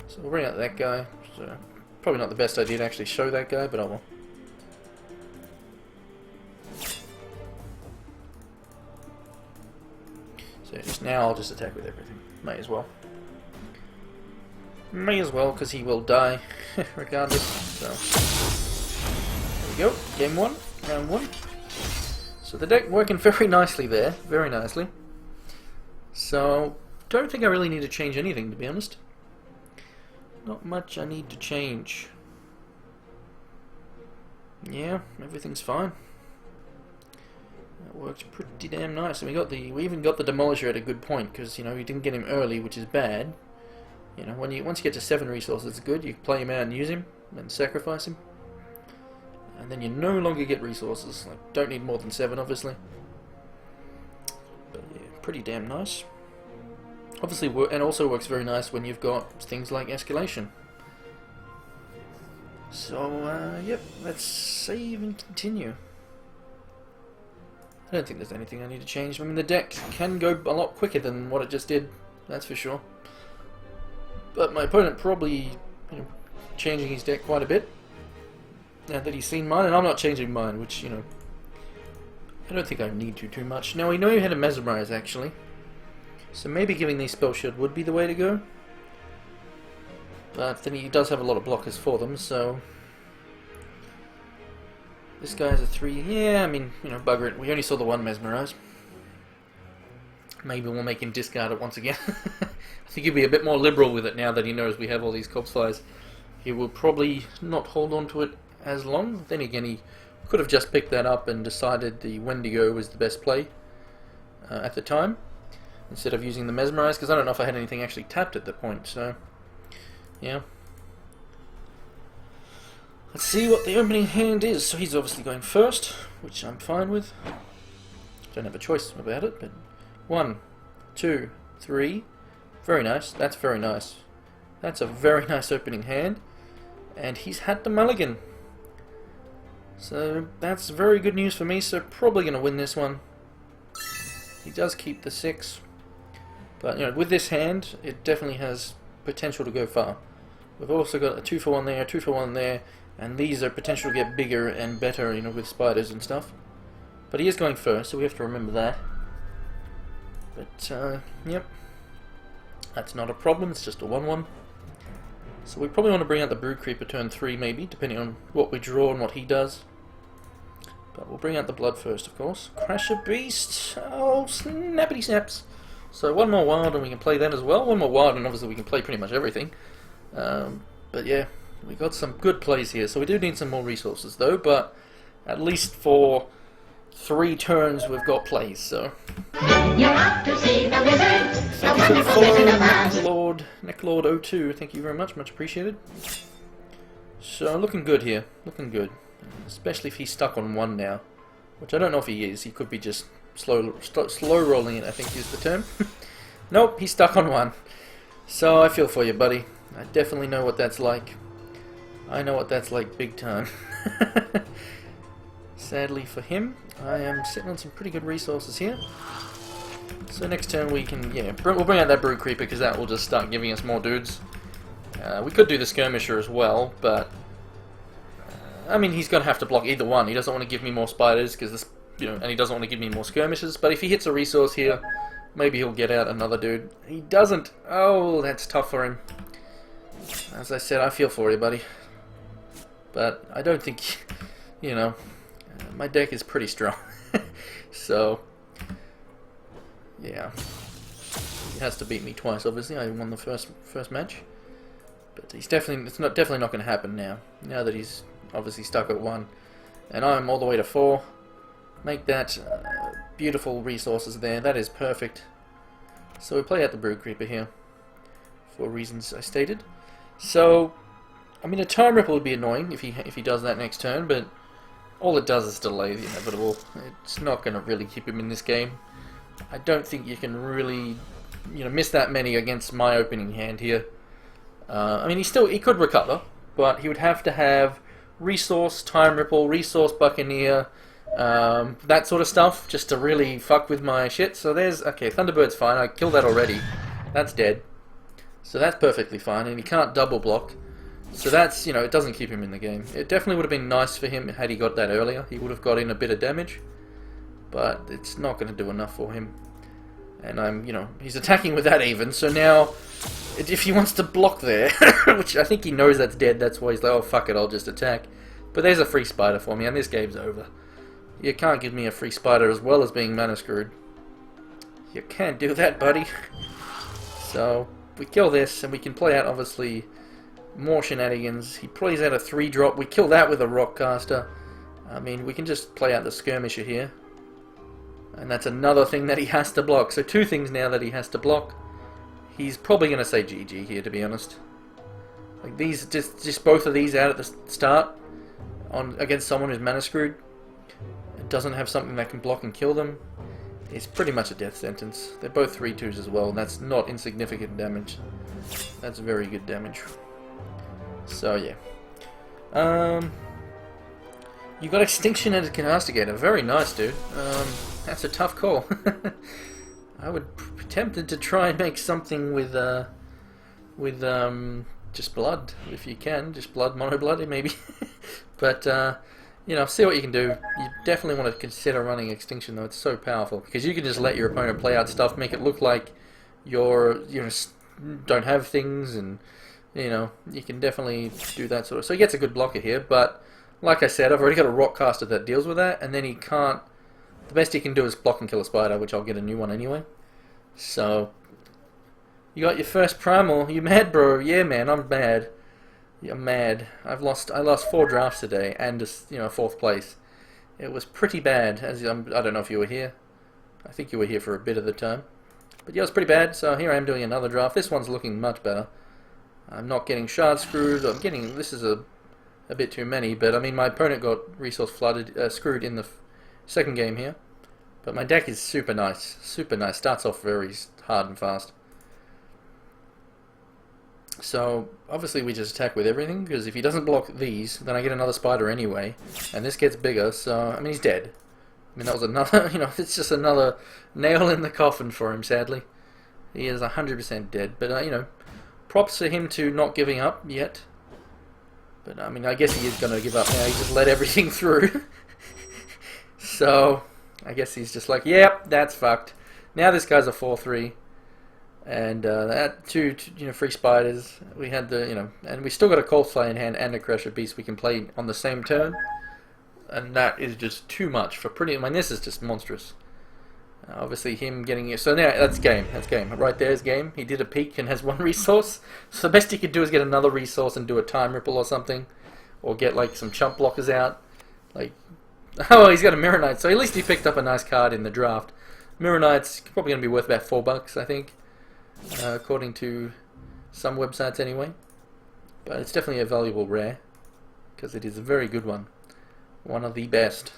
So we'll bring out that guy. So probably not the best idea to actually show that guy, but I will. So just now I'll just attack with everything. May as well. May as well, because he will die regardless. So there we go. Game 1, round 1. So the deck working very nicely there, very nicely. So, don't think I really need to change anything, to be honest. Not much I need to change. Yeah, everything's fine. That worked pretty damn nice. And we even got the Demolisher at a good point, because, you know, we didn't get him early, which is bad. You know, once you get to 7 resources, it's good. You can play him out and use him, and sacrifice him. And then you no longer get resources. Like, don't need more than 7, obviously. But yeah, pretty damn nice. Obviously, and also works very nice when you've got things like escalation. So, yep, let's save and continue. I don't think there's anything I need to change. I mean, the deck can go a lot quicker than what it just did, that's for sure. But my opponent probably, you know, changing his deck quite a bit. Now that he's seen mine, and I'm not changing mine, which, you know, I don't think I need to too much. Now, we know he had a Mesmerize, actually. So maybe giving these Spell Shield would be the way to go. But then he does have a lot of blockers for them, so... This guy's a 3. Yeah, I mean, you know, bugger it. We only saw the one Mesmerize. Maybe we'll make him discard it once again. I think he'll be a bit more liberal with it now that he knows we have all these Corpse Flies. He will probably not hold on to it as long. Then again, he could have just picked that up and decided the Wendigo was the best play at the time, instead of using the Mesmerize, because I don't know if I had anything actually tapped at the point, so yeah. Let's see what the opening hand is. So he's obviously going first, which I'm fine with. Don't have a choice about it, but 1, 2, 3. Very nice. That's very nice. That's a very nice opening hand. And he's had the mulligan. So that's very good news for me, so probably going to win this one. He does keep the 6. But, you know, with this hand, it definitely has potential to go far. We've also got a 2 for 1 there, a 2 for 1 there, and these are potential to get bigger and better, you know, with spiders and stuff. But he is going first, so we have to remember that. But, yep. That's not a problem, it's just a 1-1. So we probably want to bring out the Brood Creeper turn 3, maybe, depending on what we draw and what he does. But we'll bring out the blood first, of course. Crasher Beast! Oh, snappity snaps! So one more wild and we can play that as well. One more wild and obviously we can play pretty much everything. But yeah, we got some good plays here. So we do need some more resources though, but at least for 3 turns we've got plays, so. You're off to see the wizard, the wonderful wizard of Oz. Necklord 02, thank you very much, much appreciated. So looking good here, looking good. Especially if he's stuck on 1 now, which I don't know if he is. He could be just slow rolling it, I think is the term. Nope, he's stuck on 1. So I feel for you, buddy. I definitely know what that's like. I know what that's like big time. Sadly for him, I am sitting on some pretty good resources here. So next turn we can, yeah, we'll bring out that Brood Creeper because that will just start giving us more dudes. We could do the Skirmisher as well, but I mean he's going to have to block either one. He doesn't want to give me more spiders because this, you know, and he doesn't want to give me more skirmishes. But if he hits a resource here, maybe he'll get out another dude. He doesn't. Oh, that's tough for him. As I said, I feel for you, buddy. But I don't think, you know, my deck is pretty strong. So, yeah. He has to beat me twice, obviously. I won the first match. But he's definitely, definitely not going to happen now. Now that he's obviously stuck at 1. And I'm all the way to 4. Make that beautiful resources there. That is perfect. So we play out the Brood Creeper here. For reasons I stated. So, I mean a Time Ripple would be annoying if he does that next turn, but all it does is delay the inevitable. It's not going to really keep him in this game. I don't think you can really, you know, miss that many against my opening hand here. I mean, he could recover, but he would have to have Resource, Time Ripple, Resource Buccaneer, that sort of stuff, just to really fuck with my shit. So there's, okay, Thunderbird's fine, I killed that already. That's dead. So that's perfectly fine, and he can't double block. So that's, you know, it doesn't keep him in the game. It definitely would have been nice for him had he got that earlier. He would have got in a bit of damage, but it's not going to do enough for him. And I'm, you know, he's attacking with that even, so now, if he wants to block there, which I think he knows that's dead, that's why he's like, oh fuck it, I'll just attack. But there's a free spider for me, and this game's over. You can't give me a free spider as well as being mana screwed. You can't do that, buddy. So, we kill this, and we can play out, obviously, more shenanigans. He plays out a 3-drop, we kill that with a Rockcaster. I mean, we can just play out the Skirmisher here. And that's another thing that he has to block. So 2 things now that he has to block. He's probably going to say GG here, to be honest. Like these, just both of these out at the start on against someone who's mana screwed. It doesn't have something that can block and kill them. It's pretty much a death sentence. They're both 3/2s as well, and that's not insignificant damage. That's very good damage. So yeah. You got Extinction and a Castigator. Very nice, dude. That's a tough call. I would be tempted to try and make something with just blood, if you can. Just blood, mono blood, maybe. But, you know, see what you can do. You definitely want to consider running Extinction, though. It's so powerful. Because you can just let your opponent play out stuff, make it look like you don't have things, and, you know, you can definitely do that sort of... So he gets a good blocker here, but... Like I said, I've already got a Rockcaster that deals with that, and then he can't... The best he can do is block and kill a spider, which I'll get a new one anyway. So... You got your first Primal. You mad, bro? Yeah, man, I'm mad. You're mad. I lost 4 drafts today, and just, you know, 4th place. It was pretty bad. I don't know if you were here. I think you were here for a bit of the time. But yeah, it was pretty bad, so here I am doing another draft. This one's looking much better. I'm not getting Shards screwed. I'm getting... This is a bit too many, but I mean my opponent got resource screwed in the second game here. But my deck is super nice. Super nice. Starts off very hard and fast. So obviously we just attack with everything, because if he doesn't block these, then I get another spider anyway, and this gets bigger, so I mean he's dead. I mean that was another, it's just another nail in the coffin for him, sadly. He is 100% dead, but props for him to not giving up yet. But I mean I guess he is going to give up now, he just let everything through. So I guess he's just like, yep, that's fucked. Now this guy's a 4-3. And that two free spiders. We had the and we still got a Corpse Flay in hand and a Crusher Beast we can play on the same turn, and that is just too much for pretty. I mean, this is just monstrous. Obviously, him getting it. So now that's game. That's game. Right there's game. He did a peek and has one resource. So the best he could do is get another resource and do a Time Ripple or something, or get like some chump blockers out. Like, oh, he's got a Mirror Knight. So at least he picked up a nice card in the draft. Mirror Knight's probably going to be worth about $4, I think. According to some websites anyway, but it's definitely a valuable rare because it is a very good one of the best.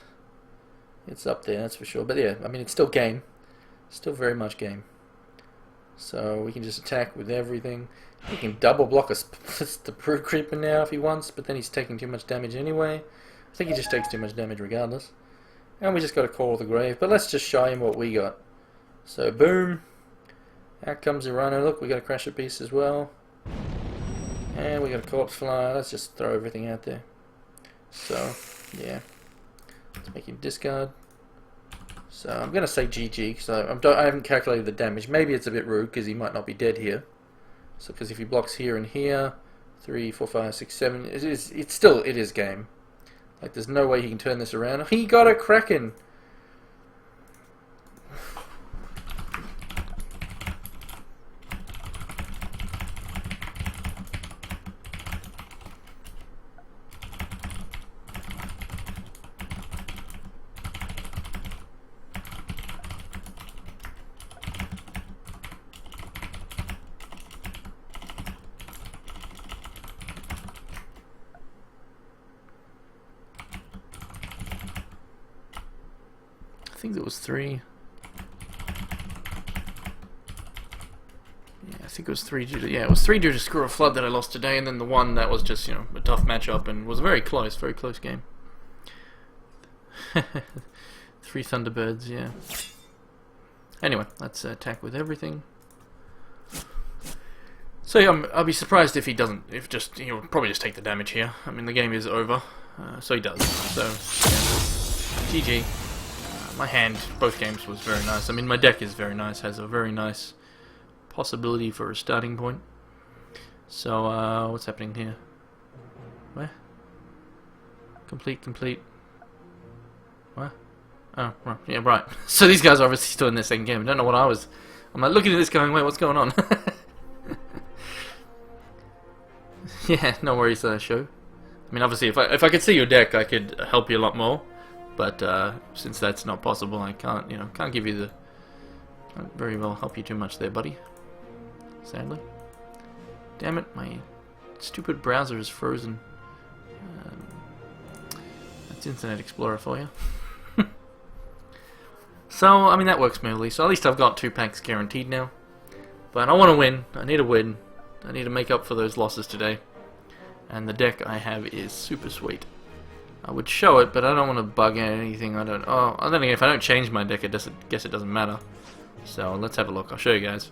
It's up there, that's for sure. But yeah, I mean it's still game, still very much game, so we can just attack with everything. He can double block us the Brood Creeper now if he wants, but then he's taking too much damage anyway. I think he just takes too much damage regardless, and we just got to Call the Grave. But let's just show him what we got. So boom, out comes the Rhino. Look, we got a Crusher Beast as well. And we got a Corpse Flyer. Let's just throw everything out there. So, yeah. Let's make him discard. So, I'm going to say GG, because I haven't calculated the damage. Maybe it's a bit rude, because he might not be dead here. So, because if he blocks here and here, 3, 4, 5, 6, 7, it is game. Like, there's no way he can turn this around. He got a Kraken! I think it was 3. Yeah, I think it was 3 due to, it was 3 due to Screw of Flood that I lost today, and then the one that was just, a tough matchup and was a very close game. 3 Thunderbirds, yeah. Anyway, let's attack with everything. So I'll be surprised if he doesn't, he'll probably just take the damage here. I mean, the game is over, so he does. So, yeah. GG. My hand, both games, was very nice. I mean, my deck is very nice, has a very nice possibility for a starting point. So, what's happening here? Where? Complete. What? Oh, right. Yeah, right. So these guys are obviously still in their second game. I don't know what I'm like looking at this going, wait, what's going on? Yeah, no worries, show. I mean, obviously, if I could see your deck, I could help you a lot more. But since that's not possible, I can't, can't give you the, can't very well help you too much there, buddy. Sadly. Damn it, my stupid browser is frozen. That's Internet Explorer for you. So, I mean, that works smoothly. So at least I've got 2 packs guaranteed now. But I want to win. I need a win. I need to make up for those losses today. And the deck I have is super sweet. I would show it, but I don't want to bug anything. I don't think if I don't change my deck, guess it doesn't matter. So let's have a look. I'll show you guys.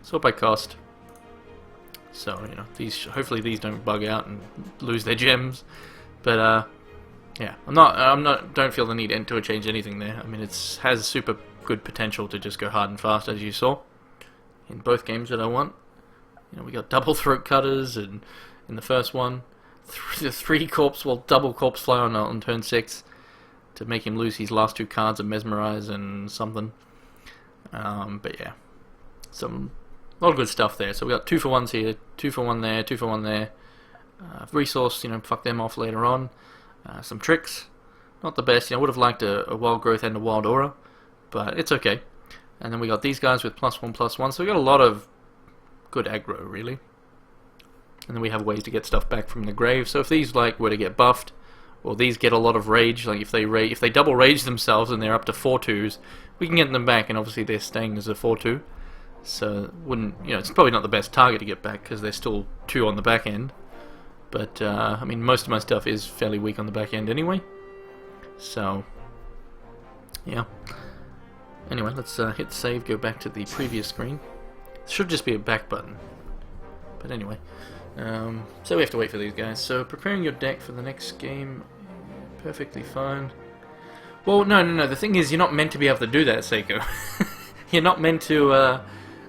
Sort by cost. So hopefully these don't bug out and lose their gems. But yeah, don't feel the need to change anything there. I mean, it has super good potential to just go hard and fast, as you saw in both games that I won. We got double throat cutters, and in the first one. 3 double Corpse Flyer on turn 6 to make him lose his last 2 cards of Mesmerize and something. But yeah, a lot of good stuff there. So we got 2 for 1s here, 2 for 1 there, 2 for 1 there. Resource, fuck them off later on. Some tricks, not the best. I would have liked a Wild Growth and a Wild Aura, but it's okay. And then we got these guys with +1/+1, so we got a lot of good aggro, really. And then we have ways to get stuff back from the grave. So if these were to get buffed, or these get a lot of rage, like if they double rage themselves and they're up to 4/2s, we can get them back, and obviously they're staying as a 4/2. So wouldn't, you know, it's probably not the best target to get back because there's still 2 on the back end. But I mean, most of my stuff is fairly weak on the back end anyway. So yeah. Anyway, let's hit save, go back to the previous screen. It should just be a back button. But anyway, so we have to wait for these guys. So preparing your deck for the next game, perfectly fine. Well, no. The thing is, you're not meant to be able to do that, Seiko. You're not meant to,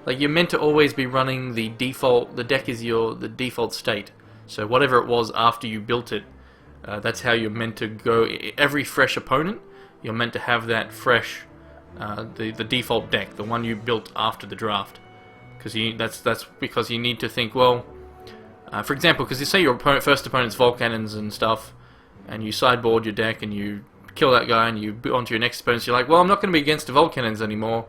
like, you're meant to always be running the default. The deck is the default state. So whatever it was after you built it, that's how you're meant to go. Every fresh opponent, you're meant to have that fresh, the default deck, the one you built after the draft. Because that's because you need to think, well, for example, because you say your first opponent's Volcannons and stuff, and you sideboard your deck and you kill that guy and you onto your next opponent, so you're like, well, I'm not going to be against the Volcannons anymore.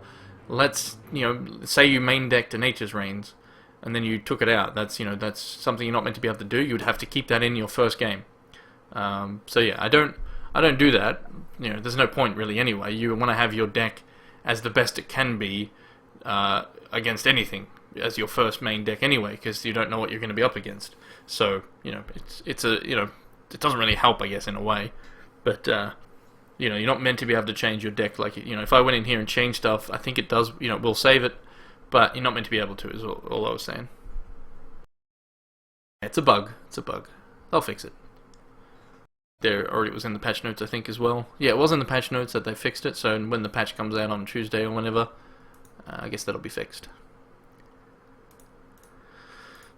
Let's, you know, say you main decked a Nature's Reigns, and then you took it out. That's, you know, that's something you're not meant to be able to do. You'd have to keep that in your first game. So yeah, I don't do that. You know, there's no point really anyway. You want to have your deck as the best it can be against anything as your first main deck anyway, because you don't know what you're going to be up against. So, you know, it's a, you know, it doesn't really help, I guess, in a way. But you know, you're not meant to be able to change your deck. Like, you know, if I went in here and changed stuff, I think it does, you know, we'll save it, but you're not meant to be able to, is all I was saying. It's a bug. It's a bug. They'll fix it. Or it was in the patch notes, I think, as well. Yeah, it was in the patch notes that they fixed it, so when the patch comes out on Tuesday or whenever, I guess that'll be fixed.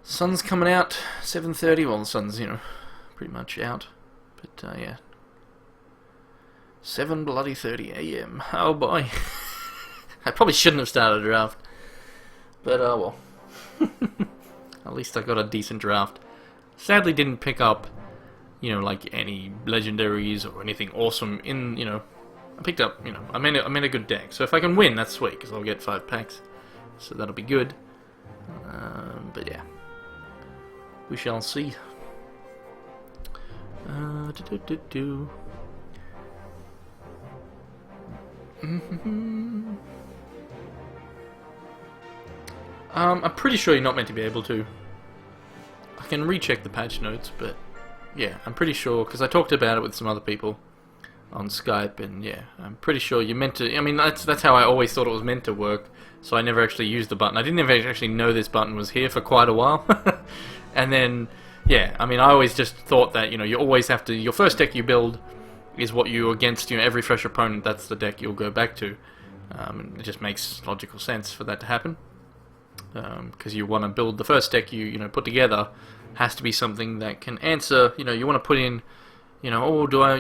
Sun's coming out, 7:30. Well, the sun's, you know, pretty much out. But, yeah. 7:30 a.m. Oh, boy. I probably shouldn't have started a draft. But, well. At least I got a decent draft. Sadly didn't pick up, you know, like any legendaries or anything awesome in, you know, I picked up, you know, I'm in a good deck. So if I can win, that's sweet, because I'll get 5 packs. So that'll be good. But yeah. We shall see. I'm pretty sure you're not meant to be able to. I can recheck the patch notes, but yeah, I'm pretty sure, because I talked about it with some other people on Skype, and yeah, I'm pretty sure you're meant to. I mean, that's how I always thought it was meant to work, so I never actually used the button. I didn't even actually know this button was here for quite a while. And then, yeah, I mean, I always just thought that, you know, you always have to, your first deck you build is what you against, you know, every fresh opponent, that's the deck you'll go back to. It just makes logical sense for that to happen. Because you want to build the first deck you know, put together has to be something that can answer, you know, you want to put in, you know, oh, do I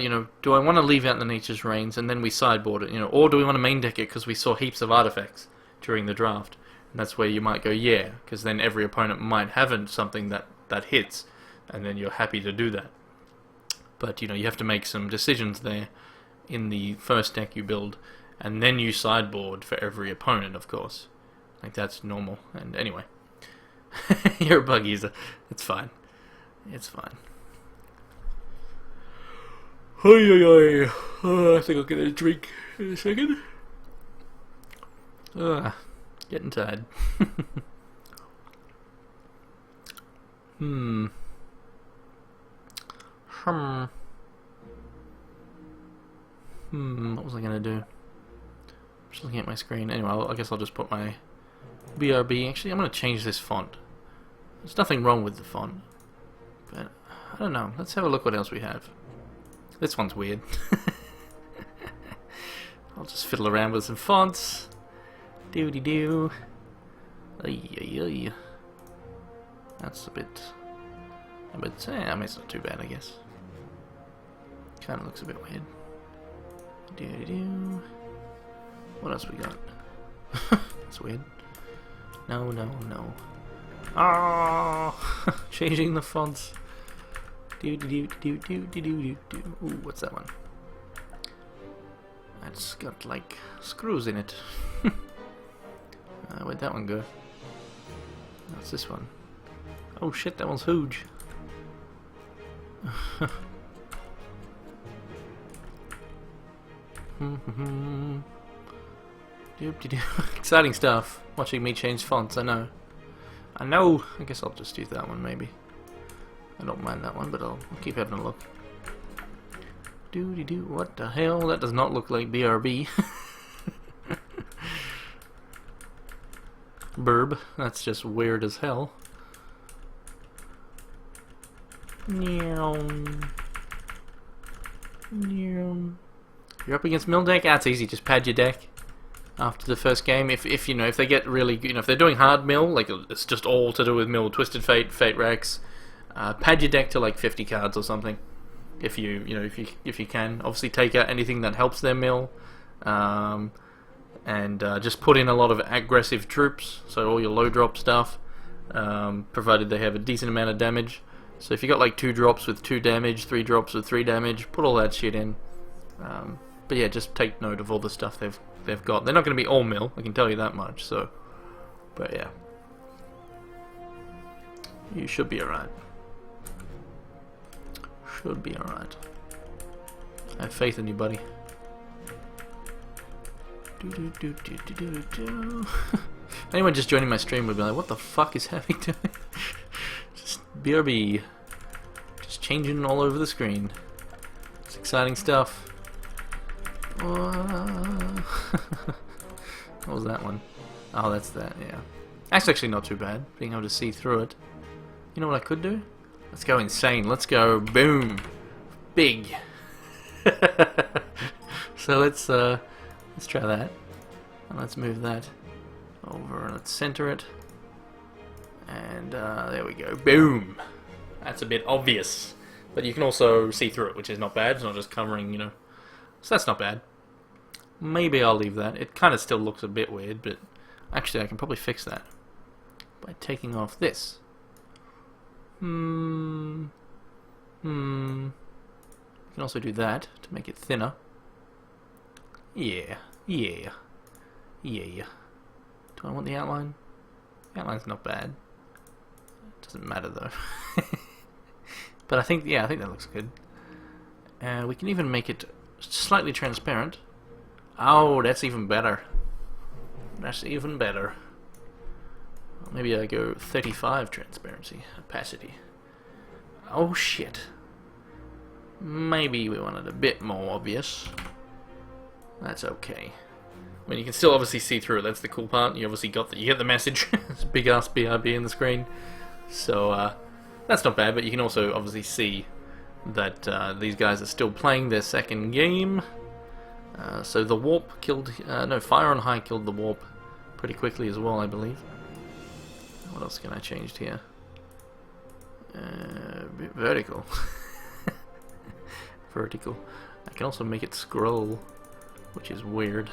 want to leave out the Nature's Reigns and then we sideboard it, you know, or do we want to main deck it because we saw heaps of artifacts during the draft? And that's where you might go, yeah, because then every opponent might have something that hits, and then you're happy to do that. But, you know, you have to make some decisions there in the first deck you build, and then you sideboard for every opponent, of course. Like, that's normal. And anyway, you're a bug user. It's fine. It's fine. I think I'll get a drink in a second. Getting tired. What was I gonna do? Just looking at my screen. Anyway, I guess I'll just put my BRB. Actually, I'm gonna change this font. There's nothing wrong with the font, but I don't know. Let's have a look what else we have. This one's weird. I'll just fiddle around with some fonts. Doo-dee-doo. Ay. That's a bit, I mean, it's not too bad, I guess. Kind of looks a bit weird. Doo-doo-doo. What else we got? That's weird. No. Ah, changing the fonts. Doo-doo-doo-doo-doo-doo-doo-doo. Ooh, what's that one? That's got like screws in it. Where'd that one go? What's this one? Oh shit, that one's huge. Doop-de-doo. Exciting stuff. Watching me change fonts, I know. I know. I guess I'll just use that one, maybe. I don't mind that one, but I'll keep having a look. Doo-de-doo. What the hell? That does not look like BRB. Burb. That's just weird as hell. Meow. Meow. You're up against mill deck? That's easy. Just pad your deck after the first game. If you know, if they get really, you know, if they're doing hard mill, like it's just all to do with mill, Twisted Fate, Fate Rex, pad your deck to like 50 cards or something. If you know, if you can, obviously take out anything that helps their mill, and just put in a lot of aggressive troops. So all your low drop stuff, provided they have a decent amount of damage. So if you got like 2 drops with 2 damage, 3 drops with 3 damage, put all that shit in. But yeah, just take note of all the stuff they've got. They're not going to be all mill, I can tell you that much. So, but yeah, you should be alright. Should be alright. I have faith in you, buddy. Anyone just joining my stream would be like, "What the fuck is happening to me?" Just BRB, just changing all over the screen. It's exciting stuff. What was that one? Oh, that's that, yeah. That's actually not too bad, being able to see through it. You know what I could do? Let's go insane. Let's go boom. Big. So let's try that. And let's move that over. Let's center it. And there we go. Boom. That's a bit obvious. But you can also see through it, which is not bad. It's not just covering, you know. So that's not bad. Maybe I'll leave that. It kind of still looks a bit weird, but actually I can probably fix that by taking off this. You can also do that to make it thinner. Yeah. Do I want the outline? The outline's not bad. It doesn't matter though. But I think that looks good. We can even make it slightly transparent. Oh, that's even better. That's even better. Maybe I go 35 transparency, opacity. Oh shit. Maybe we want it a bit more obvious. That's okay. I mean, you can still obviously see through it. That's the cool part. You obviously you get the message. It's a big ass BRB in the screen. So that's not bad. But you can also obviously see that these guys are still playing their second game. So the warp killed. No, Fire on High killed the warp pretty quickly as well, I believe. What else can I change here? Vertical. Vertical. I can also make it scroll, which is weird.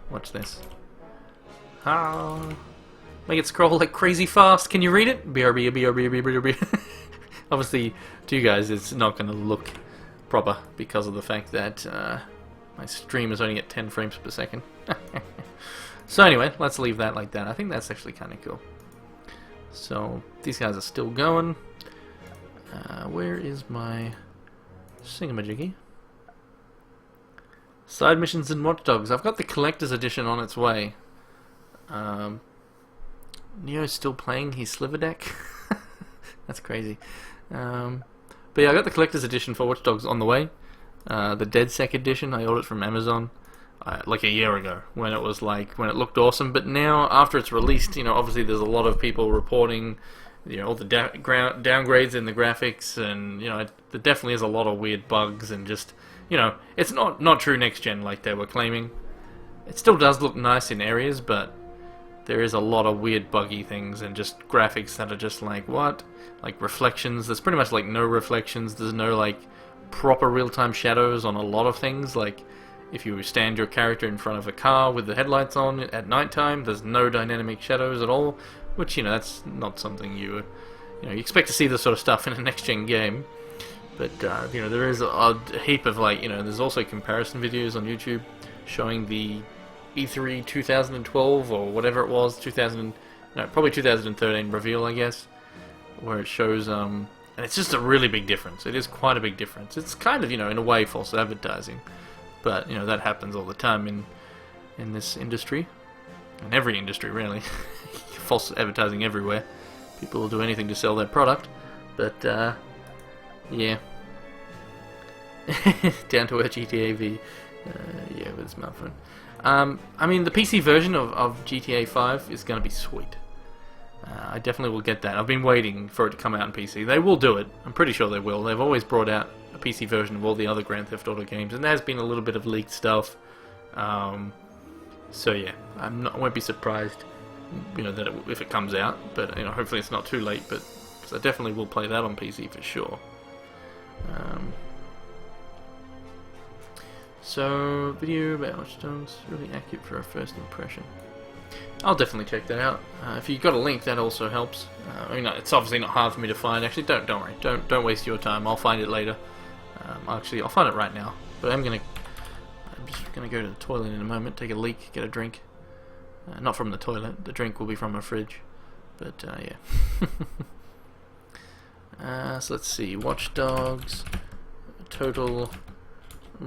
Watch this. Make it scroll like crazy fast. Can you read it? BRB. Obviously, to you guys, it's not going to look proper because of the fact that my stream is only at 10 frames per second. So anyway, let's leave that like that. I think that's actually kind of cool. So these guys are still going. Where is my singamajiggy? Side missions and Watch Dogs. I've got the collector's edition on its way. Neo's still playing his sliver deck. That's crazy. But yeah, I got the collector's edition for Watch Dogs on the way. The DeadSec edition, I ordered from Amazon like a year ago when it looked awesome. But now, after it's released, you know, obviously there's a lot of people reporting, you know, all the downgrades in the graphics, and you know, there definitely is a lot of weird bugs, and just, you know, it's not true next gen like they were claiming. It still does look nice in areas, but there is a lot of weird buggy things and just graphics that are just like, what? Like reflections. There's pretty much like no reflections. There's no like proper real-time shadows on a lot of things. Like if you stand your character in front of a car with the headlights on at nighttime, there's no dynamic shadows at all, which, you know, that's not something you expect to see this sort of stuff in a next-gen game. But you know, there is a heap of, like, you know, there's also comparison videos on YouTube showing the E3 2012 or whatever it was, probably 2013 reveal, I guess, where it shows and it's just a really big difference. It is quite a big difference. It's kind of, you know, in a way false advertising, but you know, that happens all the time in this industry. in every industry really. False advertising everywhere. People will do anything to sell their product, but yeah. Down to a GTA V. Yeah, with a smartphone. I mean, the PC version of GTA 5 is going to be sweet. I definitely will get that. I've been waiting for it to come out on PC. They will do it. I'm pretty sure they will. They've always brought out a PC version of all the other Grand Theft Auto games, and there's been a little bit of leaked stuff. So yeah, I won't be surprised, that if it comes out. But hopefully it's not too late. But cause I definitely will play that on PC for sure. So, video about Watch Dogs, really accurate for a first impression. I'll definitely check that out. If you've got a link, that also helps. It's obviously not hard for me to find. Actually, don't worry. Don't waste your time. I'll find it later. I'll find it right now. But I'm just gonna go to the toilet in a moment, take a leak, get a drink. Not from the toilet. The drink will be from a fridge. But yeah. So let's see. Watch Dogs. Total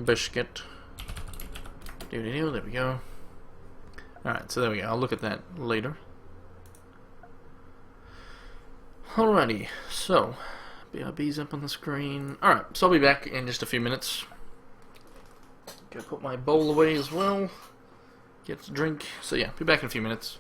biscuit. There we go. Alright, so there we go. I'll look at that later. Alrighty, so BRB's up on the screen. Alright, so I'll be back in just a few minutes. Go put my bowl away as well. Get a drink. So yeah, be back in a few minutes.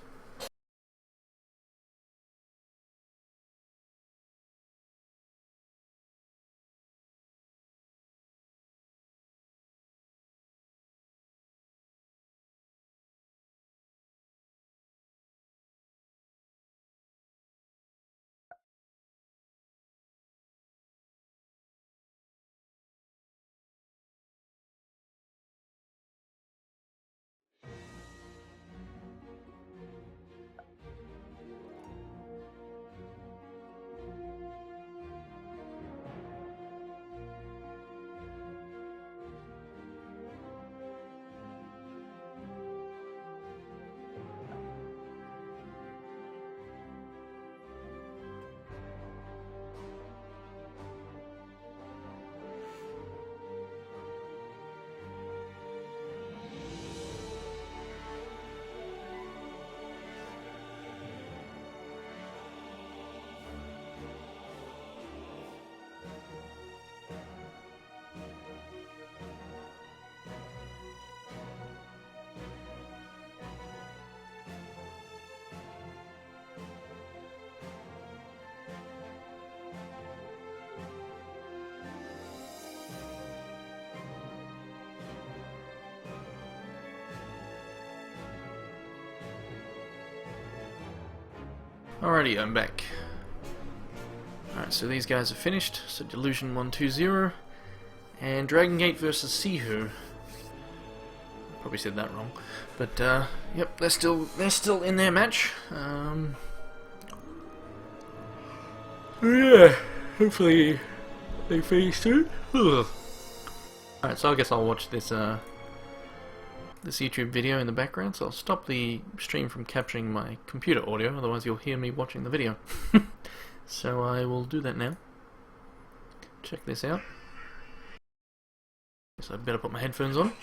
Alrighty, I'm back. Alright, so these guys are finished. So Delusion 120 and Dragon Gate versus Sihu. Probably said that wrong, but yep, they're still in their match. Yeah, hopefully they finish soon. Alright, so I guess I'll watch this this YouTube video in the background, so I'll stop the stream from capturing my computer audio, otherwise you'll hear me watching the video. So I will do that now. Check this out. So I better put my headphones on.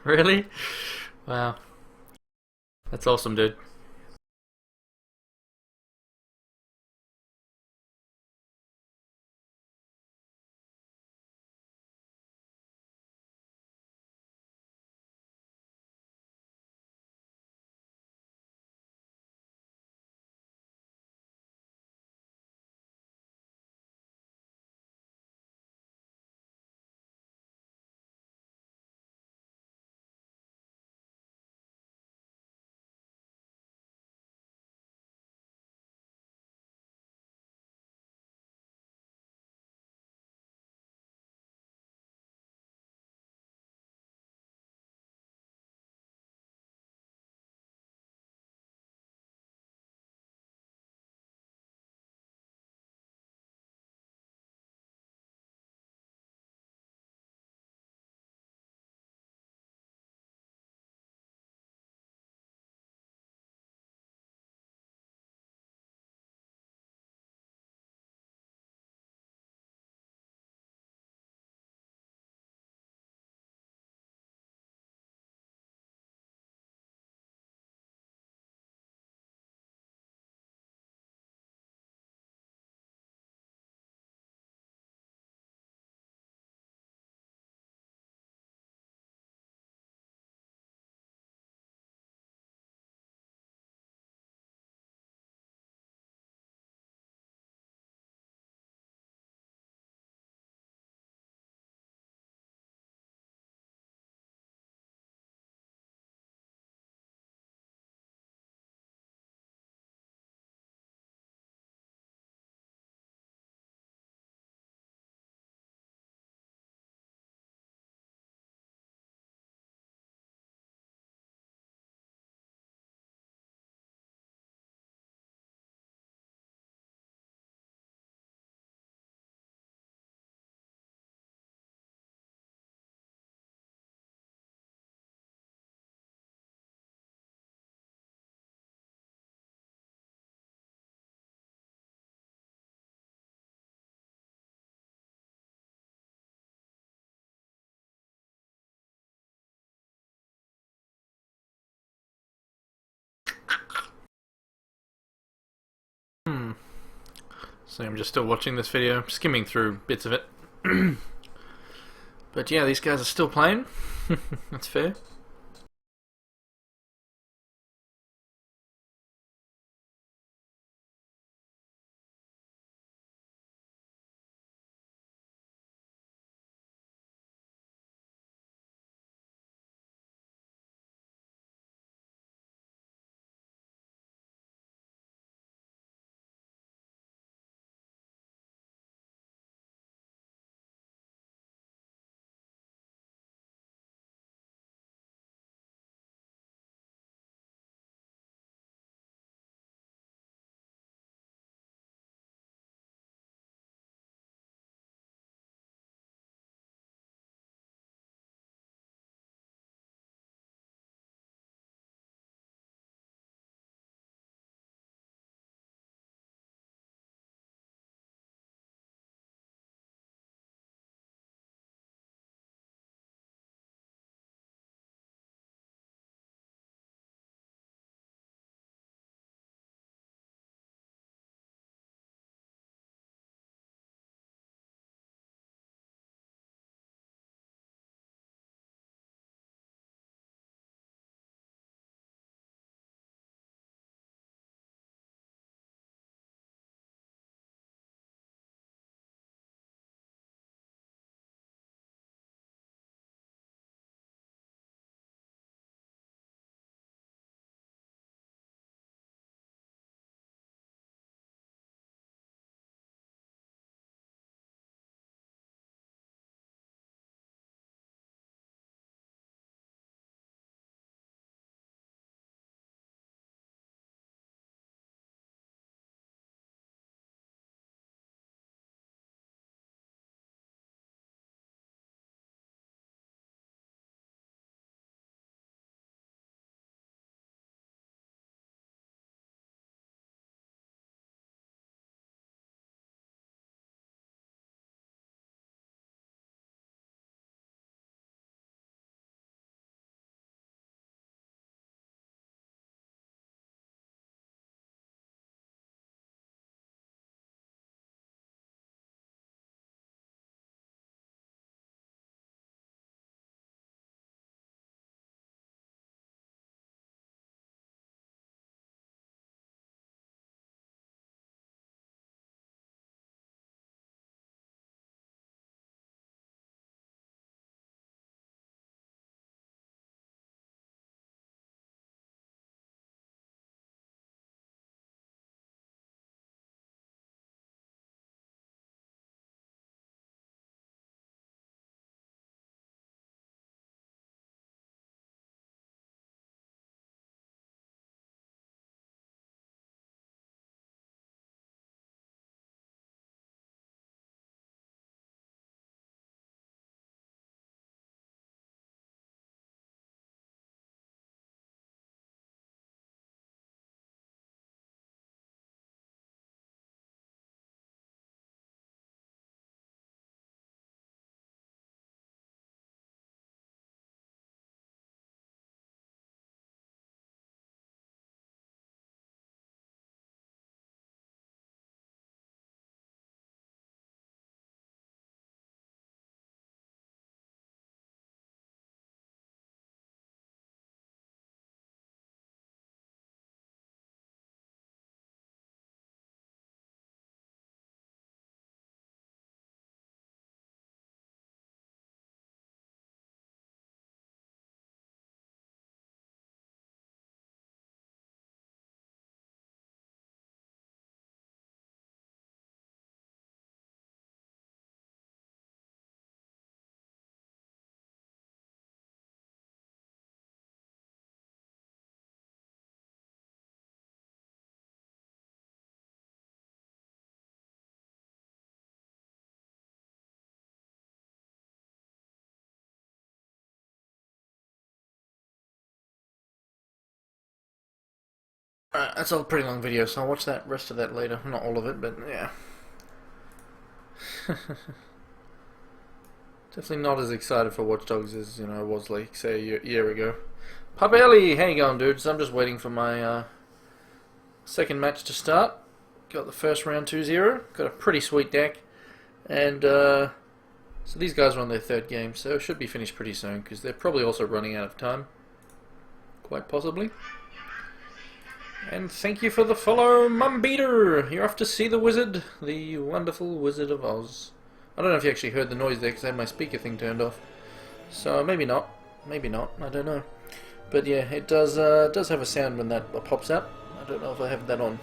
Really? Wow. That's awesome, dude. So I'm just still watching this video, skimming through bits of it. But yeah, these guys are still playing. That's fair. Alright, that's a pretty long video, so I'll watch that rest of that later. Not all of it, but yeah. Definitely not as excited for Watch Dogs as I was, like, say, a year ago. Pop Ellie, how you going, dude? So I'm just waiting for my second match to start. Got the first round 2-0. Got a pretty sweet deck. And so these guys are on their third game, so it should be finished pretty soon, because they're probably also running out of time. Quite possibly. And thank you for the follow, Mumbeater! You're off to see the wizard, the wonderful Wizard of Oz. I don't know if you actually heard the noise there, because I had my speaker thing turned off. So maybe not. Maybe not. I don't know. But yeah, it does have a sound when that pops up. I don't know if I have that on.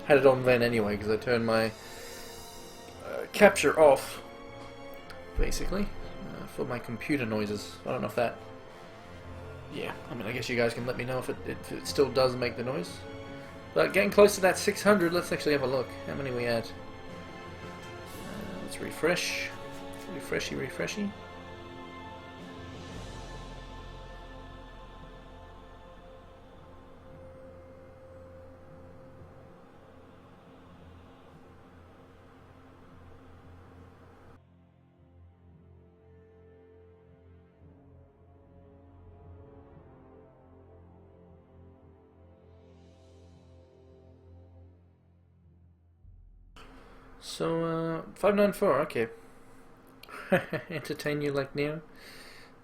Had it on then anyway, because I turned my capture off, basically, for my computer noises. I don't know if that... Yeah, I mean, I guess you guys can let me know if it still does make the noise. But getting close to that 600, let's actually have a look. How many we had? Let's refresh. Refreshy. So, 594, okay. Entertain you like Neo.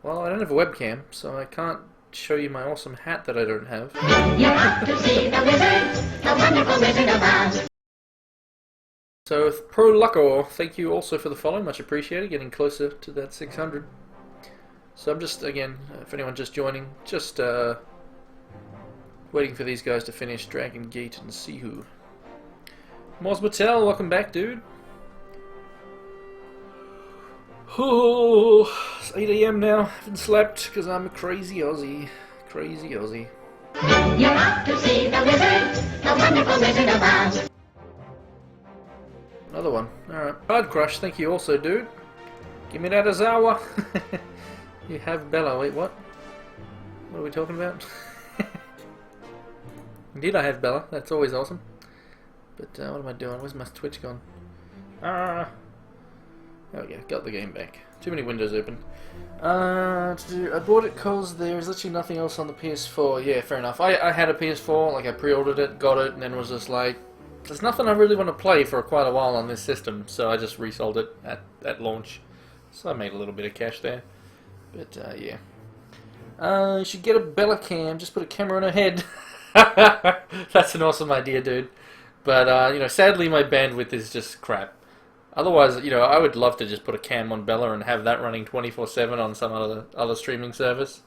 Well, I don't have a webcam, so I can't show you my awesome hat that I don't have. You're off to see the wizard, the wonderful Wizard of Oz. So, Pro Lucko, thank you also for the follow, much appreciated, getting closer to that 600. So I'm just, again, if anyone's just joining, just waiting for these guys to finish Dragon Gate and Sihu. Moz Mattel, welcome back, dude. Oh, it's 8 AM now. Haven't slept because I'm a crazy Aussie. Crazy Aussie. You're off to see the wizard, the wonderful Wizard of Oz. Another one. Alright. Card Crush, thank you also, dude. Give me that Azawa. You have Bella. Wait, what? What are we talking about? Indeed, I have Bella. That's always awesome. But what am I doing? Where's my Twitch gone? There we go. Got the game back. Too many windows open. I bought it because there's literally nothing else on the PS4. Yeah, fair enough. I had a PS4, like I pre-ordered it, got it, and then was just like, there's nothing I really want to play for quite a while on this system, so I just resold it at launch. So I made a little bit of cash there. But yeah. You should get a Bella cam, just put a camera on her head. That's an awesome idea, dude. But, you know, sadly my bandwidth is just crap. Otherwise, you know, I would love to just put a cam on Bella and have that running 24/7 on some other streaming service.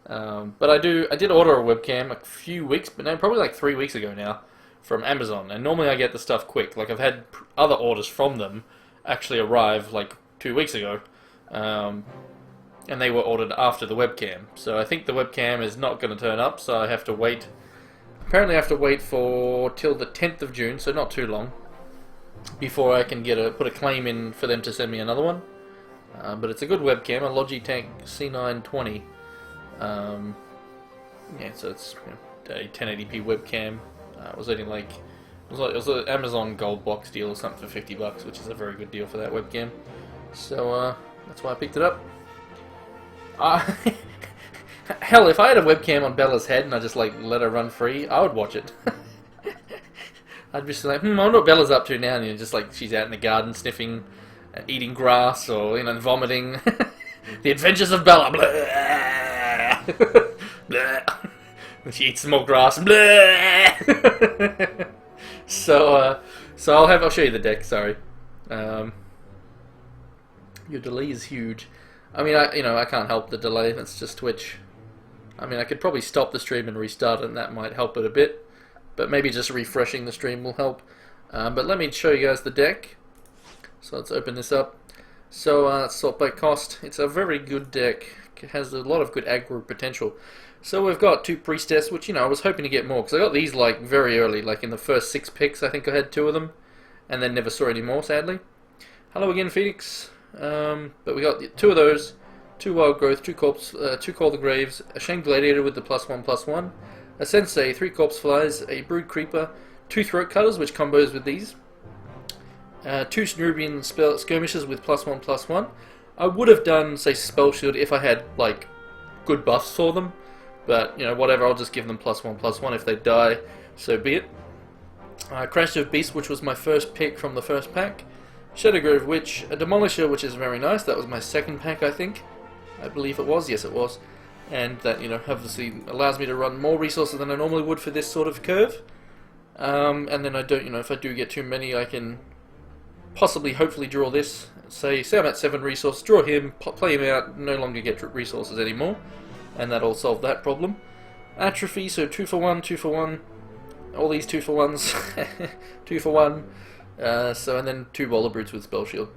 But I did order a webcam a few weeks, but no, probably like 3 weeks ago now, from Amazon. And normally I get the stuff quick. Like, I've had other orders from them actually arrive like 2 weeks ago. And they were ordered after the webcam. So I think the webcam is not going to turn up, so I have to wait. Apparently I have to wait for till the 10th of June, so not too long, before I can put a claim in for them to send me another one. But it's a good webcam, a Logitech C920. Yeah, so it's, you know, a 1080p webcam. It was only like it was an Amazon Gold Box deal or something for $50, which is a very good deal for that webcam. So that's why I picked it up. Hell, if I had a webcam on Bella's head and I just like let her run free, I would watch it. I'd be just like, I wonder what Bella's up to now, and you know, just like she's out in the garden sniffing, eating grass, or you know, vomiting. The Adventures of Bella. Blah. Blah. She eats some more grass. Blah. So I'll show you the deck. Sorry, your delay is huge. I mean, I can't help the delay. That's just Twitch. I mean, I could probably stop the stream and restart it, and that might help it a bit. But maybe just refreshing the stream will help. But let me show you guys the deck. So let's open this up. So let's sort by cost. It's a very good deck. It has a lot of good aggro potential. So we've got 2 Priestess, which, you know, I was hoping to get more, because I got these like very early, like in the first 6 picks. I think I had 2 of them, and then never saw any more, sadly. Hello again, Phoenix. But we got 2 of those, 2 Wild Growth, 2 Corpse, 2 Call the Graves, a Shamed Gladiator with the +1/+1, a Sensei, 3 Corpse Flies, a Brood Creeper, 2 Throat Cutters, which combos with these, 2 Snubian Skirmishers with +1/+1. I would have done, say, Spell Shield if I had, like, good buffs for them, but, you know, whatever, I'll just give them +1/+1. If they die, so be it. Crash of Beast, which was my first pick from the first pack. Shadowgrove Witch, a Demolisher, which is very nice. That was my second pack, I think. I believe it was. Yes, it was. And that, you know, obviously allows me to run more resources than I normally would for this sort of curve. And then I don't, you know, if I do get too many, I can possibly, hopefully draw this. Say I'm at 7 resources, draw him, play him out, no longer get resources anymore. And that'll solve that problem. Atrophy, so 2 for 1, 2 for 1. All these 2 for 1s. 2 for 1. And then 2 Boulder Brutes with Spell Shield.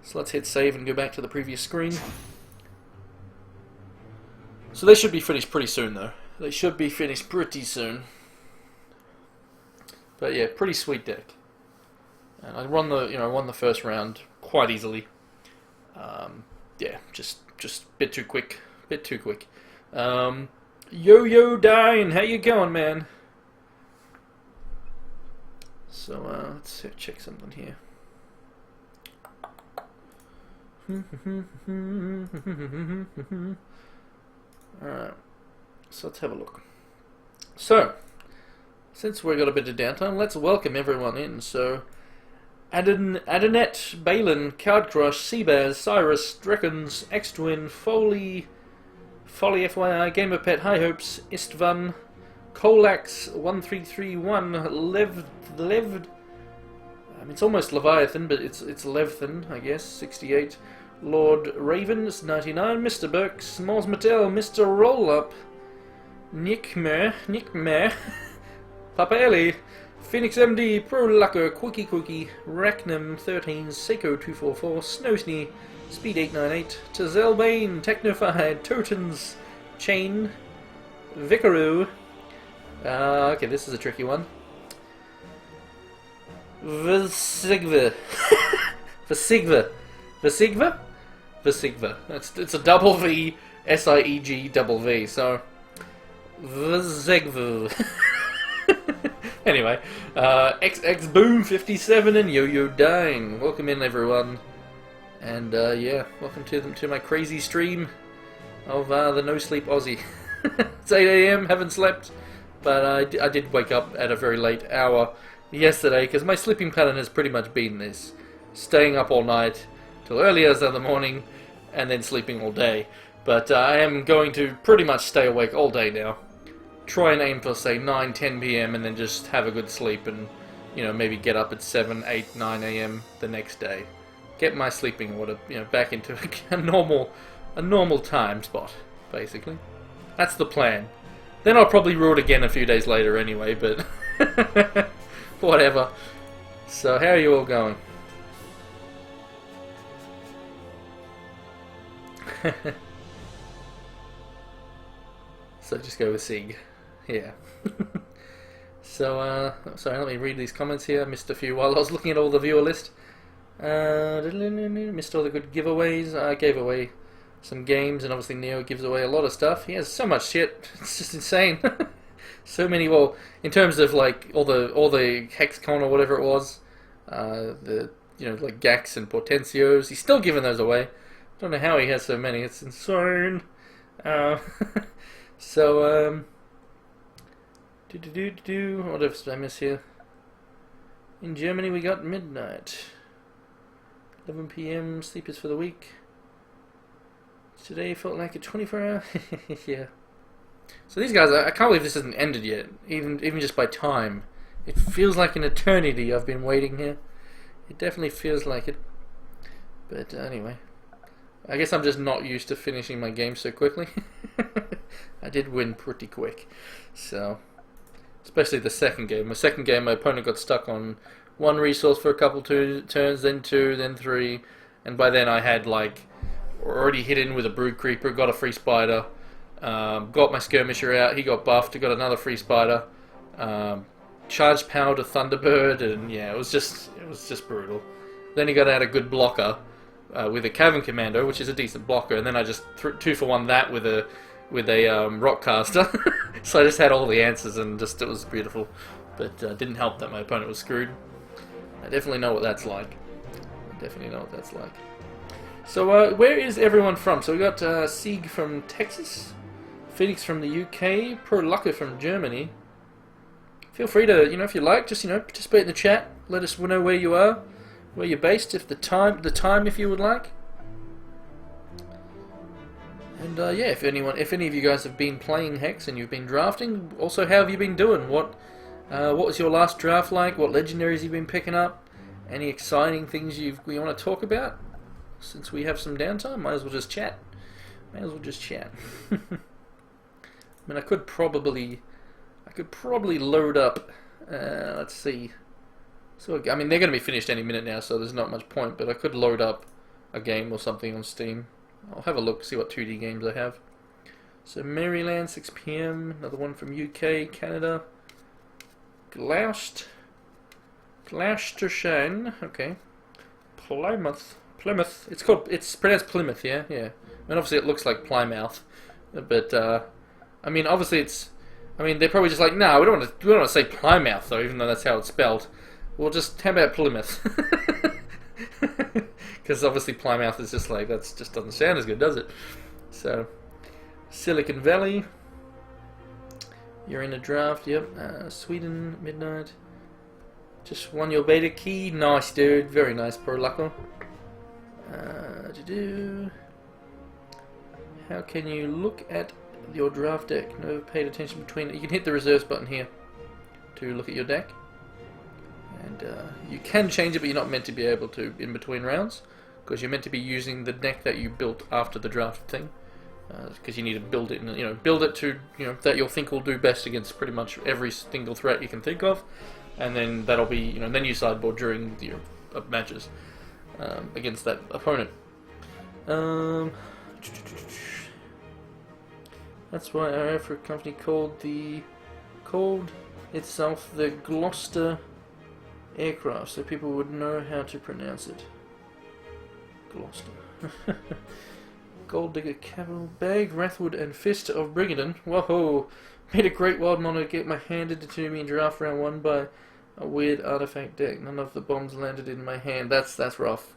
So let's hit save and go back to the previous screen. So they should be finished pretty soon, though. They should be finished pretty soon. But yeah, pretty sweet deck. And I won the first round quite easily. Yeah, just a bit too quick, Yo Dine, how you going, man? So let's check something here. Alright, so let's have a look. So, since we've got a bit of downtime, let's welcome everyone in. So, Adonet, Balin, Cardcrush, Seabaz, Cyrus, Dreckens, X-Twin, Foley FYI, Gamerpet, High Hopes, Istvan, Kolax, 1331, Lev, I mean, it's almost Leviathan, but it's Levthan, I guess, 68. Lord Ravens, 99. Mr. Burks, Mars Mattel, Mr. Rollup, Nick Mer, Papa Ellie, Phoenix MD, Pro Lucker, Quickie, Rachnum, 13, Seiko 244, Snowsney, Speed 898, Tazel Bane, Technofied, Totens, Chain, Vicaroo. Okay, this is a tricky one. Vasigva. It's a double V, S-I-E-G double V, so Vasigva. Anyway, XX Boom 57 and Yo-Yo Dying. Welcome in, everyone. And yeah, welcome to my crazy stream of the No Sleep Aussie. It's 8 AM, haven't slept, but I did wake up at a very late hour yesterday because my sleeping pattern has pretty much been this: staying up all night till early as in the morning and then sleeping all day. But I am going to pretty much stay awake all day now. Try and aim for, say, 9, 10 PM and then just have a good sleep and, you know, maybe get up at 7, 8, 9 AM the next day. Get my sleeping order, you know, back into a normal time spot, basically. That's the plan. Then I'll probably rule it again a few days later anyway, but whatever. So, how are you all going? So just go with Sig. Yeah. So, sorry, let me read these comments here. I missed a few while I was looking at all the viewer list. Missed all the good giveaways. I gave away some games, and obviously Neo gives away a lot of stuff. He has so much shit. It's just insane. So many. Well, in terms of like all the HEXCon or whatever it was, the like Gax and Potencios, he's still giving those away. Don't know how he has so many. It's insane. So what else did I miss here? In Germany we got midnight. 11 PM, sleep is for the week. Today felt like a 24-hour. Yeah. So these guys, I can't believe this hasn't ended yet. Even just by time, it feels like an eternity. I've been waiting here. It definitely feels like it. But anyway, I guess I'm just not used to finishing my game so quickly. I did win pretty quick, so especially the second game. My second game, my opponent got stuck on 1 resource for a couple turns, then 2, then 3, and by then I had like already hit in with a Brood Creeper, got a free spider, got my Skirmisher out. He got buffed. He got another free spider, charged power to Thunderbird, and yeah, it was just brutal. Then he got out a good blocker with a Cavern Commando, which is a decent blocker, and then I just 2 for 1 that with a Rockcaster. So I just had all the answers, and it was beautiful. But didn't help that my opponent was screwed. I definitely know what that's like. So where is everyone from? So we got Sieg from Texas, Phoenix from the UK, Pro Lucker from Germany, feel free to, if you like, just participate in the chat. Let us know where you are, where you're based, if the time if you would like. And yeah, if any of you guys have been playing Hex and you've been drafting, also how have you been doing? What was your last draft like? What legendaries you've been picking up? Any exciting things we want to talk about? Since we have some downtime, might as well just chat. I mean, I could probably load up. Let's see. So I mean, they're going to be finished any minute now, so there's not much point. But I could load up a game or something on Steam. I'll have a look, see what 2D games I have. So Maryland, 6 PM. Another one from UK, Canada. Gloucestershire. Okay. Plymouth. It's pronounced Plymouth. Yeah. I mean, obviously it looks like Plymouth, but I mean, obviously they're probably just like, no, we don't want to say Plymouth though, even though that's how it's spelled. We'll just, how about Plymouth? Because obviously Plymouth is just like, that just doesn't sound as good, does it? So, Silicon Valley. You're in a draft, yep. Sweden, Midnight. Just won your beta key. Nice, dude. Very nice, Pro Lucker. How can you look at your draft deck? Never paid attention between. You can hit the reserves button here to look at your deck. And you can change it, but you're not meant to be able to in between rounds, because you're meant to be using the deck that you built after the draft thing. Because you need to build it, build it to, that you'll think will do best against pretty much every single threat you can think of, and then that'll be, then you sideboard during your matches against that opponent. That's why I have for a company called itself the Gloucester Aircraft, so people would know how to pronounce it. Gloucester. Gold Digger Capital Bag, Wrathwood, and Fist of Brigadon. Whoa! Made a great wild mono get my handed to me in draft round 1 by a weird artifact deck. None of the bombs landed in my hand. That's rough.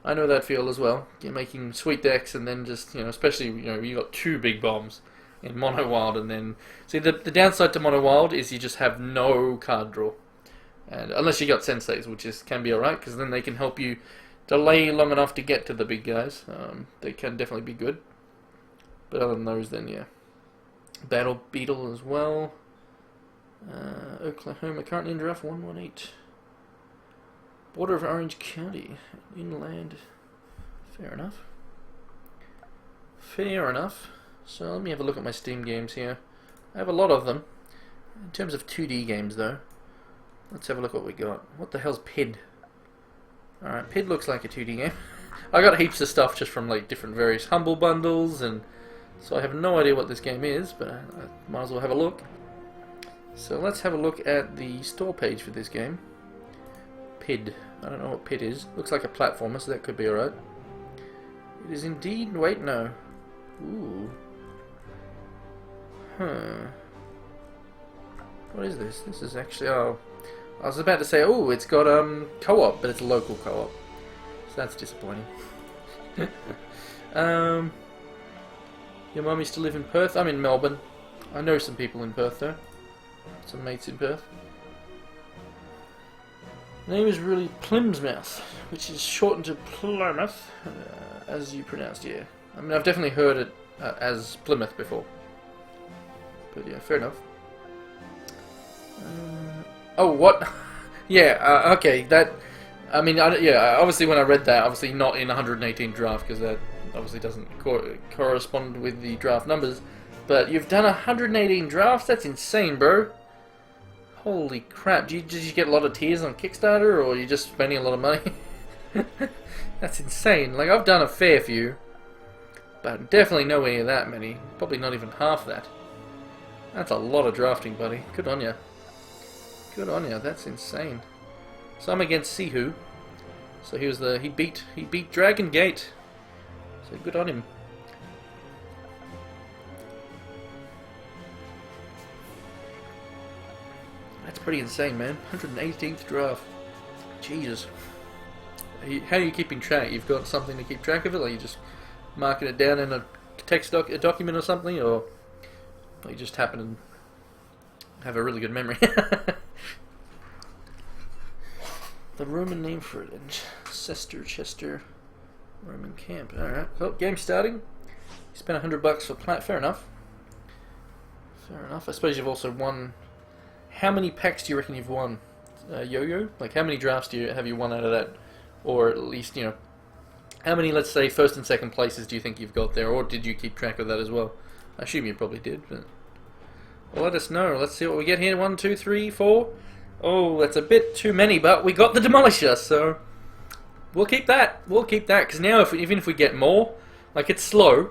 I know that feel as well. You're making sweet decks and then just, especially, you got 2 big bombs in Mono Wild, and then... See, the downside to Mono Wild is you just have no card draw. And unless you got Senseis, which can be alright, because then they can help you delay long enough to get to the big guys. They can definitely be good. But other than those, then yeah. Battle Beetle as well. Oklahoma, currently in draft 118. Border of Orange County. Inland. Fair enough. So let me have a look at my Steam games here. I have a lot of them. In terms of 2D games though. Let's have a look what we got. What the hell's PID? Alright, PID looks like a 2D game. I got heaps of stuff just from like different various Humble Bundles, and so I have no idea what this game is, but I might as well have a look. So let's have a look at the store page for this game. PID. I don't know what PID is. Looks like a platformer, so that could be alright. It is indeed... Wait, no. Ooh. Huh. What is this? This is actually... Oh. I was about to say, oh, it's got co-op, but it's a local co-op. So that's disappointing. Your mum used to live in Perth? I'm in Melbourne. I know some people in Perth though. Some mates in Perth. Name is really Plymsmouth, which is shortened to Plymouth, as you pronounced, yeah. I mean, I've definitely heard it as Plymouth before. But yeah, fair enough. Oh, what? Yeah, okay, that... I mean, yeah, obviously when I read that, obviously not in 118 draft, because that obviously doesn't correspond with the draft numbers, but you've done 118 drafts? That's insane, bro. Holy crap, did you get a lot of tiers on Kickstarter, or are you just spending a lot of money? That's insane. Like, I've done a fair few, but definitely nowhere near that many. Probably not even half that. That's a lot of drafting, buddy. Good on ya. Good on ya, that's insane. So I'm against Sihu. So he beat Dragon Gate. So good on him. That's pretty insane, man. 118th draft. Jesus. How are you keeping track? You've got something to keep track of it? Like you just marking it down in a text document or something? Or you just happen have a really good memory. The Roman name for it, Chester, Roman camp. Alright, well, game starting. You spent $100 for plant, fair enough. Fair enough. I suppose you've also won. How many packs do you reckon you've won? Yo-yo? Like, how many drafts have you won out of that? Or at least, you know, how many, let's say, first and second places do you think you've got there? Or did you keep track of that as well? I assume you probably did, but... Well, let us know. Let's see what we get here. 1, 2, 3, 4. Oh, that's a bit too many, but we got the Demolisher, so... We'll keep that. We'll keep that, because now, even if we get more, like, it's slow.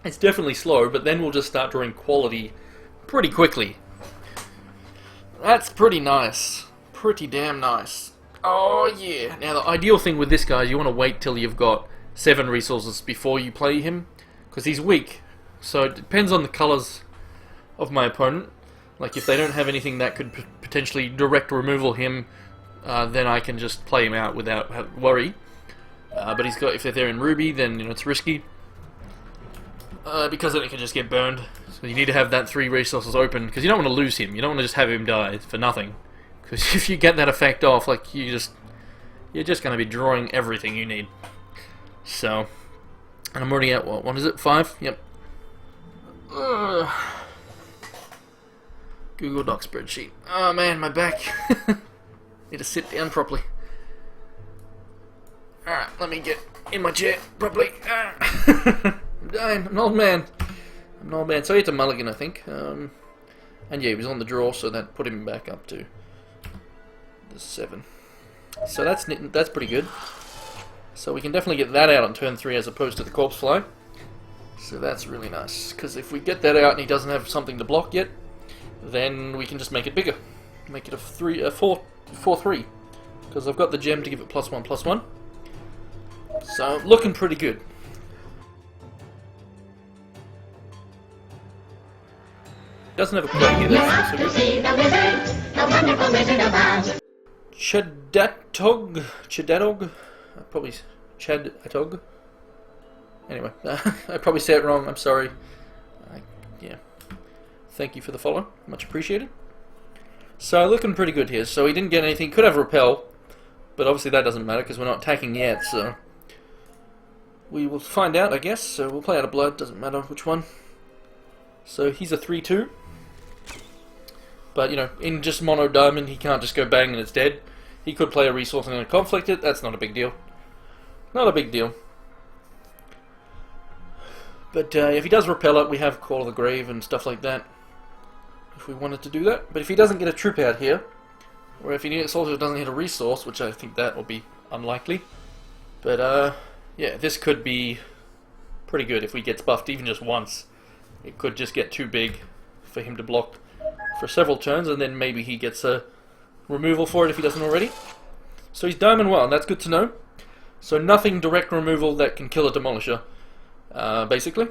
It's definitely slow, but then we'll just start drawing quality pretty quickly. That's pretty nice. Pretty damn nice. Oh, yeah. Now, the ideal thing with this guy is you want to wait till you've got 7 resources before you play him, because he's weak. So it depends on the colours of my opponent. Like, if they don't have anything that could potentially direct removal him, then I can just play him out without worry. But if they're in Ruby, then, you know, it's risky. Because then it can just get burned. So you need to have that 3 resources open, because you don't want to lose him. You don't want to just have him die for nothing. Because if you get that effect off, like, you're just going to be drawing everything you need. So, and I'm already at, what is it, 5? Yep. Google Doc spreadsheet. Oh man, my back. Need to sit down properly. Alright, let me get in my chair properly. I'm dying. I'm an old man. I'm an old man. So he had to mulligan, I think. And yeah, he was on the draw, so that put him back up to the 7. So that's pretty good. So we can definitely get that out on turn 3 as opposed to the Corpse Fly. So that's really nice. Because if we get that out and he doesn't have something to block yet, then we can just make it bigger. Make it a 4/3. Because I've got the gem to give it +1/+1. So, looking pretty good. Doesn't have a play here, You have to see the wizard, the wonderful Wizard of Oz. Chadadog? Probably Chadatog. Anyway, I probably say it wrong, I'm sorry. Yeah. Thank you for the follow, much appreciated. So, looking pretty good here. So, he didn't get anything, could have Repel, but obviously that doesn't matter because we're not attacking yet, so... We will find out, I guess. So, we'll play out of blood, doesn't matter which one. So, he's a 3/2. But, you know, in just mono diamond, he can't just go bang and it's dead. He could play a resource and then conflict it, that's not a big deal. Not a big deal. But if he does repel it, we have Call of the Grave and stuff like that. If we wanted to do that. But if he doesn't get a troop out here, or if he also doesn't hit a resource, which I think that will be unlikely. But yeah, this could be pretty good if he gets buffed even just once. It could just get too big for him to block for several turns, and then maybe he gets a removal for it if he doesn't already. So he's diamond 1, that's good to know. So nothing direct removal that can kill a Demolisher, basically.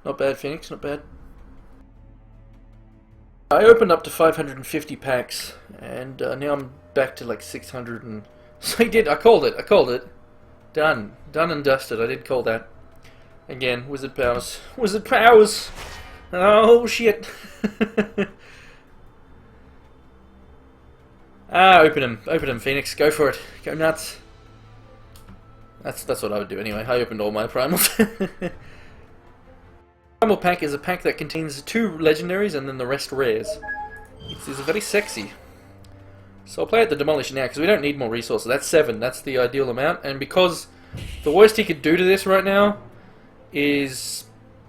Not bad, Phoenix, not bad. I opened up to 550 packs, and now I'm back to like 600 and... So I did, I called it. Done and dusted, I did call that. Again, Wizard Powers. Wizard Powers! Oh, shit. Open him, Phoenix, go for it. Go nuts. That's what I would do anyway, I opened all my primals. Primal pack is a pack that contains 2 legendaries and then the rest rares. It's very sexy. So I'll play at the Demolish now because we don't need more resources. That's 7, that's the ideal amount. And because the worst he could do to this right now is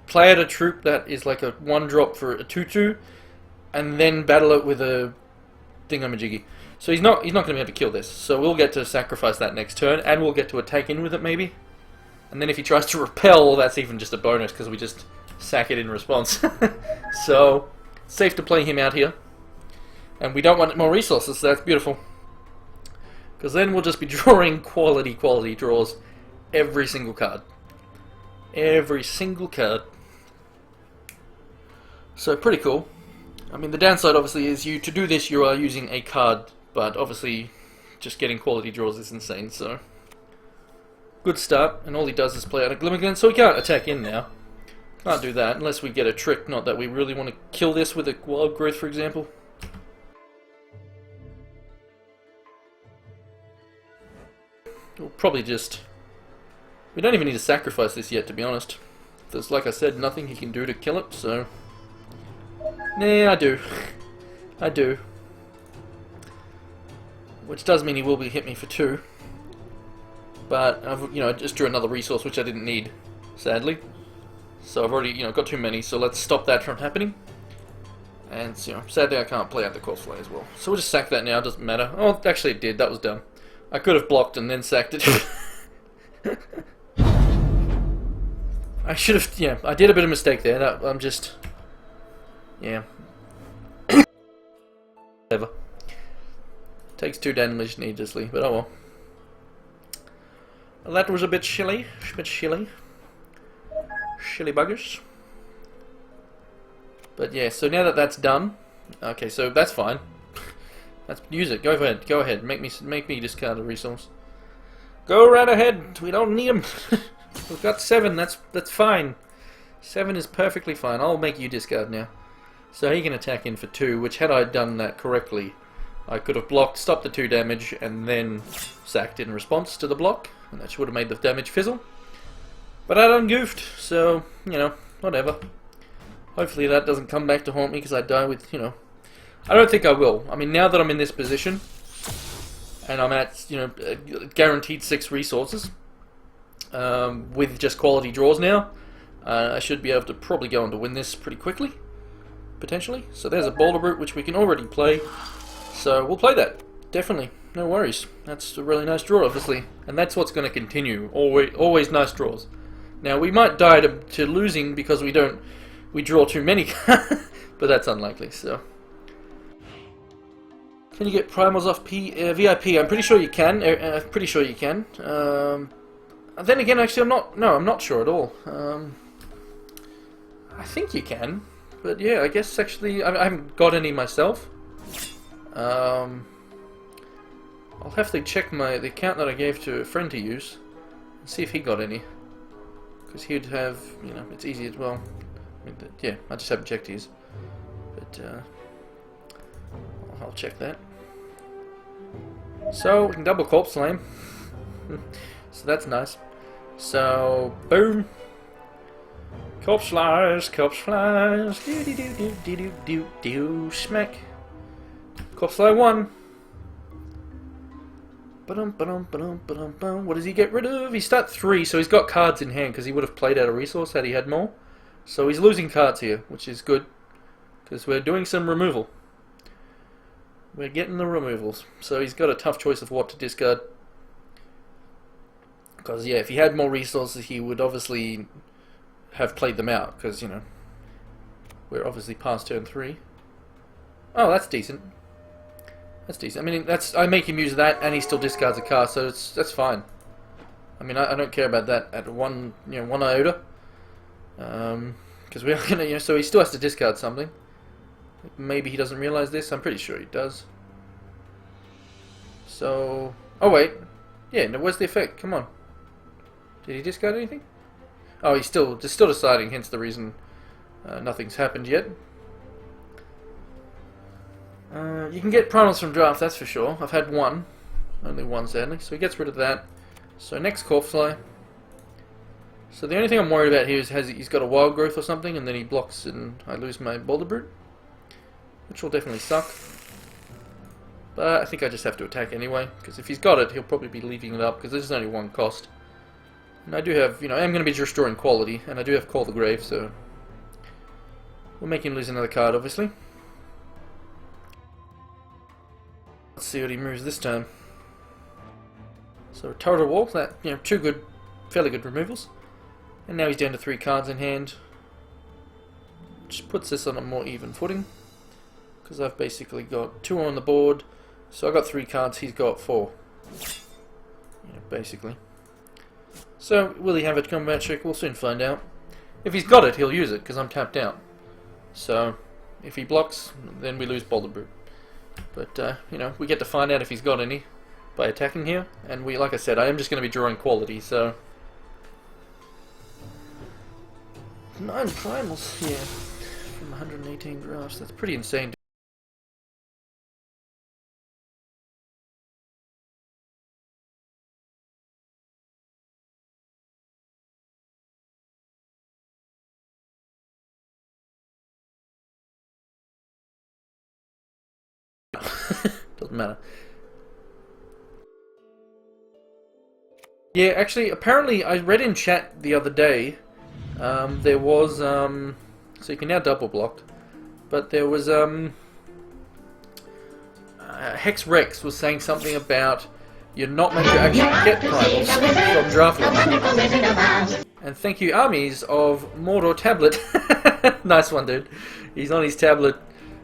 play at a troop that is like a 1-drop for a 2/2 and then battle it with a thingamajiggy. So he's not going to be able to kill this. So we'll get to sacrifice that next turn and we'll get to attack in with it maybe. And then if he tries to repel, well, that's even just a bonus because we just sack it in response. So, safe to play him out here. And we don't want more resources, so that's beautiful. Because then we'll just be drawing quality draws every single card. Every single card. So, pretty cool. I mean, the downside obviously is to do this you are using a card, but obviously just getting quality draws is insane, so... Good start, and all he does is play out a Glimmergun, so he can't attack in now. Can't do that, unless we get a trick, not that we really want to kill this with a Wild Growth, for example. We'll probably just... We don't even need to sacrifice this yet, to be honest. There's, like I said, nothing he can do to kill it, so... Nah, I do. I do. Which does mean he will be hit me for 2. But, I just drew another resource, which I didn't need, sadly. So I've already, got too many, so let's stop that from happening. And, sadly I can't play out the Corpse Flay as well. So we'll just sack that now, doesn't matter. Oh, actually it did, that was dumb. I could have blocked and then sacked it. I should have, I did a bit of mistake there. I'm just, whatever. Takes 2 damage needlessly, but oh well. That was a bit shilly. Shilly buggers. But yeah, so now that that's done, okay, so that's fine. Use it. Go ahead. Make me discard a resource. Go right ahead. We don't need them. We've got 7. That's fine. 7 is perfectly fine. I'll make you discard now. So he can attack in for 2, which had I done that correctly, I could have blocked, stopped the 2 damage, and then sacked in response to the block, and that would have made the damage fizzle. But I done goofed, so, whatever. Hopefully that doesn't come back to haunt me because I die with, I don't think I will. I mean, now that I'm in this position, and I'm at, guaranteed 6 resources, with just quality draws now, I should be able to probably go on to win this pretty quickly, potentially. So there's a Boulder Brute, which we can already play. So we'll play that, definitely, no worries. That's a really nice draw, obviously, and that's what's going to continue. Always nice draws. Now we might die to losing because we draw too many, but that's unlikely. So can you get primals off VIP? I'm pretty sure you can. Pretty sure you can. Then again, actually, I'm not sure at all. I think you can, but yeah, I guess actually I haven't got any myself. I'll have to check the account that I gave to a friend to use and see if he got any, because he'd have, it's easy as well. I just haven't checked his, but I'll check that. So we can double Corpse Flame, so that's nice. So boom, Corpse flies, do smack. Corpse Flay 1. What does he get rid of? He's at 3, so he's got cards in hand because he would have played out a resource had he had more. So he's losing cards here, which is good because we're doing some removal. We're getting the removals. So he's got a tough choice of what to discard. Because, if he had more resources, he would obviously have played them out because, we're obviously past turn 3. Oh, that's decent. That's decent. I mean, I make him use that, and he still discards a card, so that's fine. I mean, I don't care about that at one iota, because we are gonna, so he still has to discard something. Maybe he doesn't realize this. I'm pretty sure he does. So, oh wait, yeah. Now where's the effect? Come on. Did he discard anything? Oh, he's still deciding. Hence the reason nothing's happened yet. You can get primals from draft, that's for sure. I've had one. Only one, sadly. So he gets rid of that. So next Corpse Flay. So the only thing I'm worried about here is he's got a Wild Growth or something, and then he blocks and I lose my Boulder Brute, which will definitely suck. But I think I just have to attack anyway, because if he's got it, he'll probably be leaving it up, because this is only 1 cost. And I do have, I am going to be restoring quality, and I do have Call the Grave, so we'll make him lose another card, obviously. Let's see what he moves this time. So Total Walk, that 2 fairly good removals, and now he's down to 3 cards in hand, which puts this on a more even footing, because I've basically got 2 on the board, so I've got 3 cards, he's got 4, basically. So will he have a combat trick? We'll soon find out. If he's got it, he'll use it, because I'm tapped out. So if he blocks, then we lose Boulder Brute. But, we get to find out if he's got any. by attacking here. And like I said, I am just going to be drawing quality, so 9 primals here from 118 drafts. That's pretty insane. Doesn't matter. Yeah, actually, apparently, I read in chat the other day, there was, so you can now double block, but there was, Hex Rex was saying something about you're not meant to actually get primals from draft list. And thank you, armies of Mordor tablet. Nice one, dude. He's on his tablet.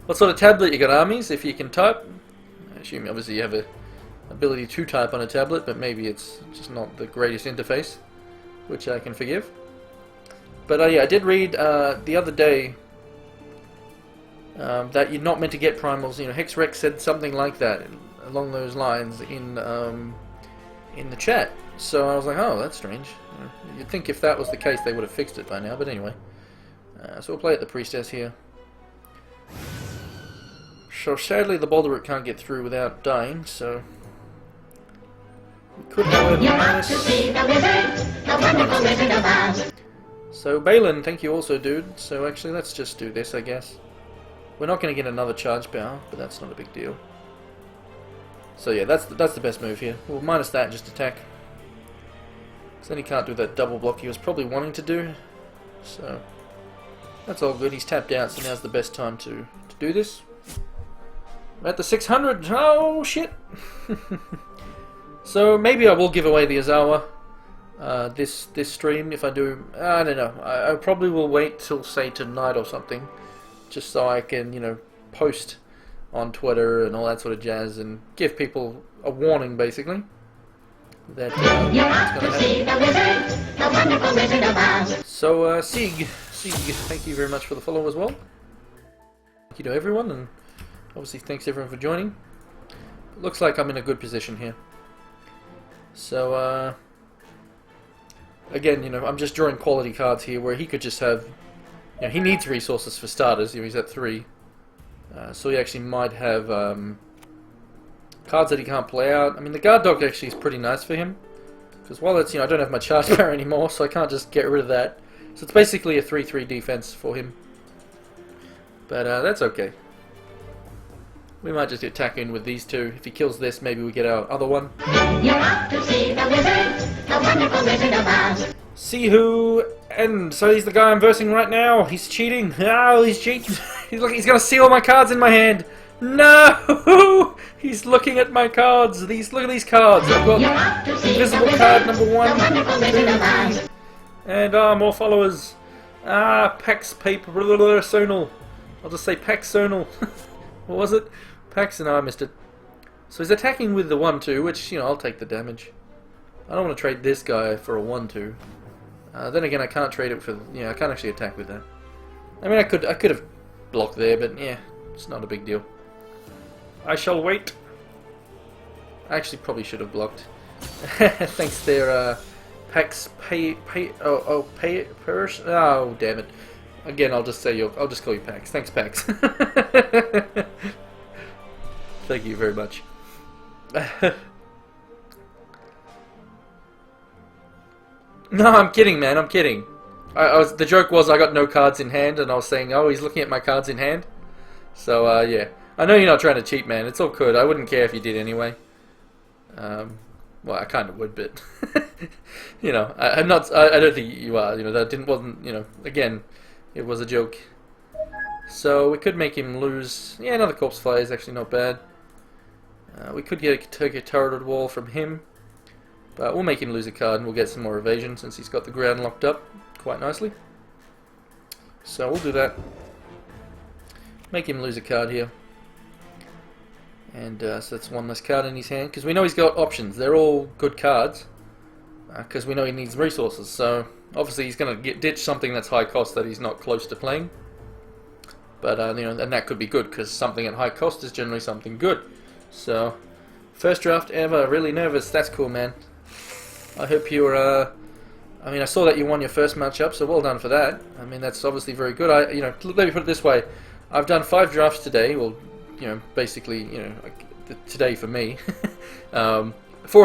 What sort of tablet you got, armies? If you can type, I assume obviously you have a ability to type on a tablet, but maybe it's just not the greatest interface, which I can forgive. But yeah, I did read the other day that you're not meant to get primals. You know, Hex Rex said something like that along those lines in the chat. So I was like, oh, that's strange. You'd think if that was the case, they would have fixed it by now. But anyway, so we'll play at the priestess here. So sadly, the boulder root can't get through without dying. So we could, however, So Balin, thank you also, dude. So actually, let's just do this, I guess. We're not going to get another charge power, but that's not a big deal. So yeah, that's the best move here. We'll minus that and just attack. Because then he can't do that double block he was probably wanting to do. So that's all good. He's tapped out, so now's the best time to do this. We're at the 600. Oh shit! So maybe I will give away the Azawa this stream if I do. I don't know. I probably will wait till say tonight or something, just so I can, you know, post on Twitter and all that sort of jazz and give people a warning, basically. That You're off to see the wizard, the wonderful Wizard of Oz. So Sieg, thank you very much for the follow as well. Thank you to everyone, and obviously thanks everyone for joining. It looks like I'm in a good position here. So again, you know, I'm just drawing quality cards here where he could just have, you know, he needs resources for starters. You know, he's at 3, so he actually might have cards that he can't play out. I mean, the guard dog actually is pretty nice for him, because while it's, you know, I don't have my charge power anymore, so I can't just get rid of that. So it's basically a 3/3 defense for him. But that's okay. We might just attack in with these two. If he kills this, maybe we get our other one. You're off to see the wizard, the wonderful Wizard of Oz. See who, and so he's the guy I'm versing right now. He's cheating. Oh, he's cheating. He's gonna see all my cards in my hand. No! He's looking at my cards. Look at these cards. I've got invisible card number 1, 2, 3, and more followers. Pax Paper Sonal. I'll just say Pax Sonal. What was it? Pax, no, I missed it. So he's attacking with the 1/2, which, you know, I'll take the damage. I don't want to trade this guy for a 1/2. Then again, I can't trade it for, you know, I can't actually attack with that. I mean, I could have blocked there, but yeah, it's not a big deal. I shall wait. I actually probably should have blocked. Thanks there, Pax oh, damn it. Again, I'll just call you Pax. Thanks, Pax. Thank you very much. No, I'm kidding, man. I'm kidding. The joke was I got no cards in hand, and I was saying, oh, he's looking at my cards in hand. So, yeah. I know you're not trying to cheat, man. It's all good. I wouldn't care if you did anyway. Well, I kind of would, but you know, I'm not. I don't think you are. You know, wasn't. You know, again, it was a joke. So we could make him lose. Yeah, another corpse fire is actually not bad. We could take a turreted wall from him, but we'll make him lose a card and we'll get some more evasion since he's got the ground locked up quite nicely. So we'll do that. Make him lose a card here. And so that's one less card in his hand, because we know he's got options. They're all good cards, because we know he needs resources. So obviously he's going to ditch something that's high cost that he's not close to playing. But you know, and that could be good, because something at high cost is generally something good. So First draft ever. Really nervous. That's cool, man. I hope you're. I mean, I saw that you won your first matchup, so well done for that. I mean, that's obviously very good. Let me put it this way: I've done 5 drafts today. Well, basically, today for me. 4 of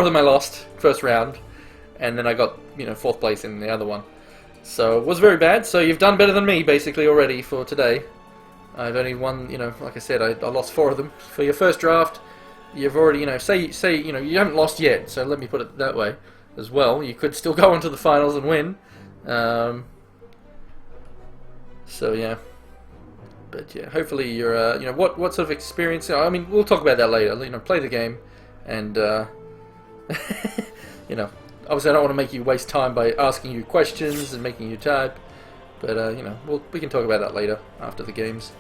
them I lost first round, and then I got 4th place in the other one. So it was very bad. So you've done better than me basically already for today. I've only won. Like I said, I lost 4 of them for your first draft. You've already, say you haven't lost yet. So let me put it that way. As well, you could still go into the finals and win. So yeah, but yeah, hopefully you're, what sort of experience? I mean, we'll talk about that later. Play the game, and obviously I don't want to make you waste time by asking you questions and making you type. But we can talk about that later after the games.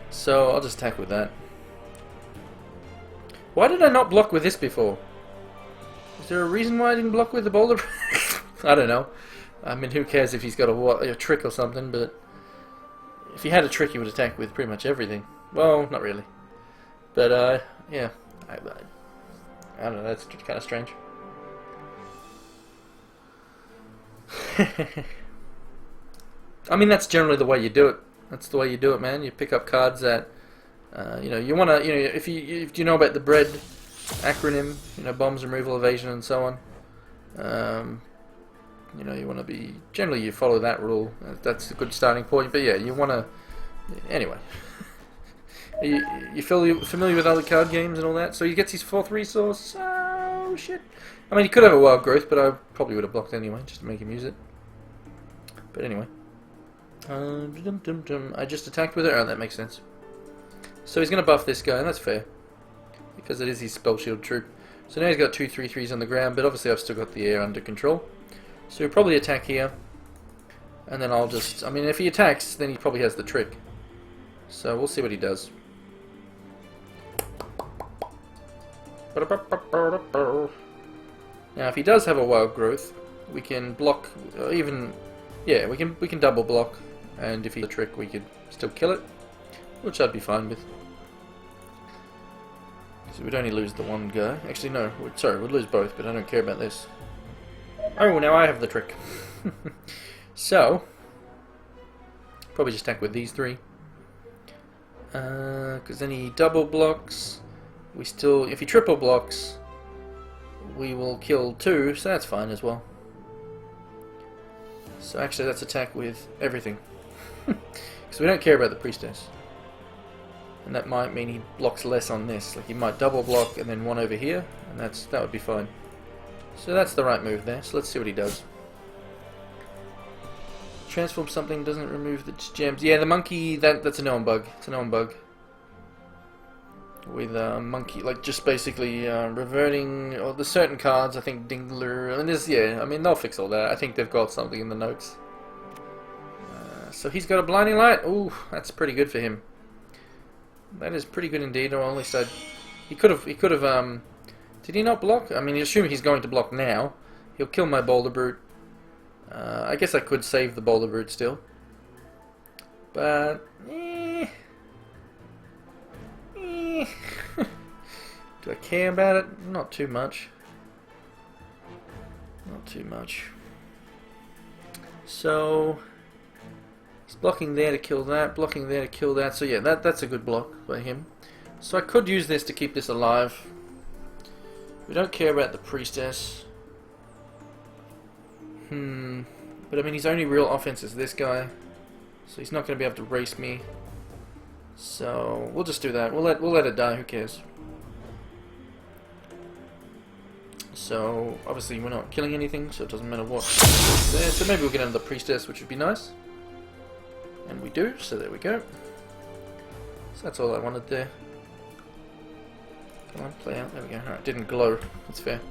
So I'll just attack with that. Why did I not block with this before? Is there a reason why I didn't block with the boulder? I don't know. I mean, who cares if he's got a trick or something, but if he had a trick, he would attack with pretty much everything. Well, not really. But, yeah. I don't know, that's kind of strange. I mean, that's generally the way you do it. That's the way you do it, man. You pick up cards that, you want to, if you know about the bread acronym, bombs, removal, evasion, and so on. You want to be, generally you follow that rule. That's a good starting point. But yeah, you want to, anyway. You familiar with other card games and all that? So he gets his 4th resource. Oh shit! I mean, he could have a wild growth, but I probably would have blocked anyway, just to make him use it. But anyway, I just attacked with it. Oh, that makes sense. So he's going to buff this guy, and that's fair, because it is his spell shield troop. So now he's got 2 3/3s on the ground, but obviously I've still got the air under control. So he'll probably attack here, and then I'll just, I mean, if he attacks, then he probably has the trick. So we'll see what he does. Now if he does have a wild growth, we can block, we can double block, and if he has a trick we could still kill it, which I'd be fine with. So we'd only lose the one guy. Actually no, we'd lose both, but I don't care about this. Oh, now I have the trick. So, probably just attack with these 3. Because then he double blocks. If he triple blocks, we will kill 2, so that's fine as well. So actually let's attack with everything. Because we don't care about the priestess. And that might mean he blocks less on this. Like he might double block and then 1 over here, and that would be fine. So that's the right move there. So let's see what he does. Transform something doesn't remove the gems. Yeah, the monkey, that's a known bug. It's a known bug. With monkey, like just basically reverting, or the certain cards, I think Dingler, and there's, I mean, they'll fix all that. I think they've got something in the notes. So he's got a blinding light. Ooh, that's pretty good for him. That is pretty good indeed, or at least he could have, did he not block? I mean, assuming he's going to block now, he'll kill my Boulder Brute. I guess I could save the Boulder Brute still. But, do I care about it? Not too much. Not too much. So, he's blocking there to kill that, blocking there to kill that. So yeah, that's a good block by him. So I could use this to keep this alive. We don't care about the priestess. But I mean, his only real offense is this guy, so he's not going to be able to race me. So we'll just do that. We'll let it die. Who cares? So obviously we're not killing anything, so it doesn't matter what is there. So maybe we'll get another priestess, which would be nice. And we do. So there we go. So that's all I wanted there. Come on, play out. There we go. Alright, didn't glow. That's fair.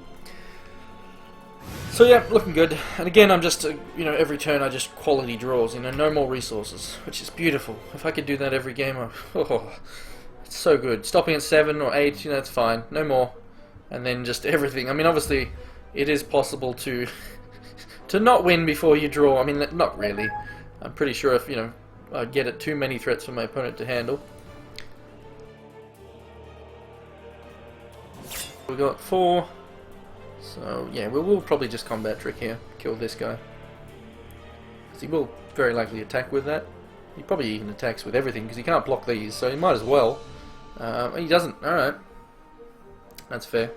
So yeah, looking good. And again, I'm just, every turn I just quality draws, no more resources, which is beautiful. If I could do that every game, it's so good. Stopping at 7 or 8, it's fine. No more. And then just everything. I mean, obviously, it is possible to to not win before you draw. I mean, not really. I'm pretty sure if, I'd get it too many threats for my opponent to handle. We got 4. So yeah, we will probably just combat trick here. Kill this guy. Because he will very likely attack with that. He probably even attacks with everything because he can't block these, so he might as well. He doesn't. Alright. That's fair.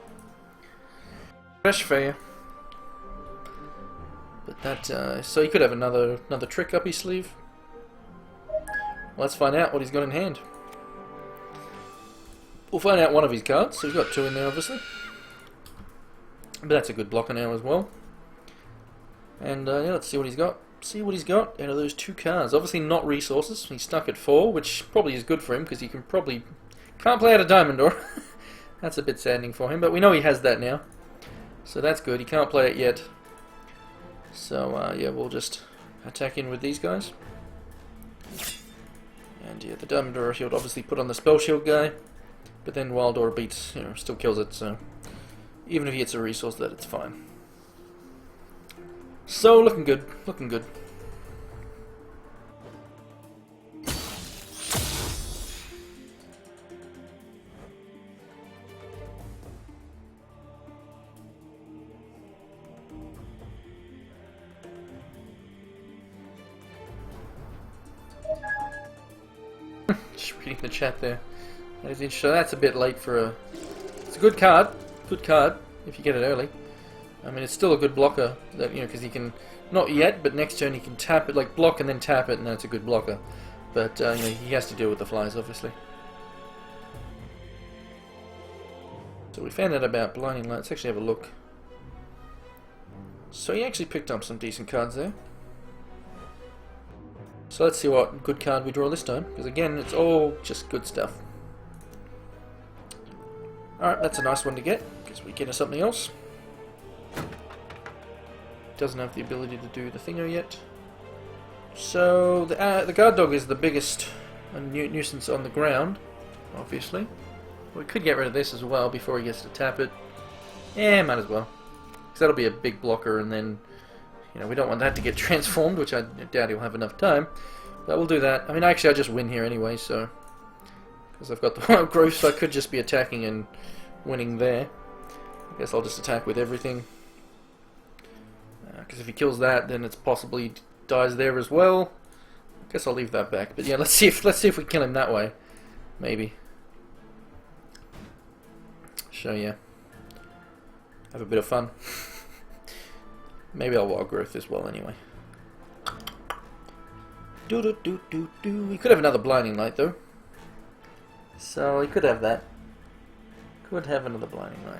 Fresh fair. But that, so he could have another trick up his sleeve. Let's find out what he's got in hand. We'll find out one of his cards. So he's got 2 in there, obviously. But that's a good blocker now as well. And yeah, let's see what he's got. See what he's got out of those 2 cards. Obviously not resources. He's stuck at 4, which probably is good for him because he can probably can't play out a diamond door. That's a bit saddening for him, but we know he has that now, so that's good. He can't play it yet. So yeah, we'll just attack in with these guys. And yeah, the diamond door he'll obviously put on the spell shield guy, but then wild door beats, you know, still kills it. So even if he gets a resource, that it's fine. So looking good, looking good. Just reading the chat there. So that's a bit late for a... It's a good card. Good card, if you get it early. I mean, it's still a good blocker, that, you know, because he can... Not yet, but next turn he can tap it, like block and then tap it, and that's a good blocker. But, you know, he has to deal with the flies, obviously. So we found out about Blinding Light. Let's actually have a look. So he actually picked up some decent cards there. So let's see what good card we draw this time, because again, it's all just good stuff. Alright, that's a nice one to get, because we get us something else. Doesn't have the ability to do the thinger yet. So, the guard dog is the biggest nuisance on the ground, obviously. We could get rid of this as well before he gets to tap it. Yeah, might as well. Because that'll be a big blocker, and then... You know, we don't want that to get transformed, which I doubt he'll have enough time. But we'll do that. I mean, actually, I just win here anyway, so... Because I've got the growth, so I could just be attacking and winning there. I guess I'll just attack with everything. Because if he kills that, then it's possibly dies there as well. I guess I'll leave that back. But yeah, let's see if we kill him that way. Maybe. So yeah. Have a bit of fun. Maybe I'll wild growth as well anyway. We could have another Blinding Light though. So he could have that. Could have another Blinding Light.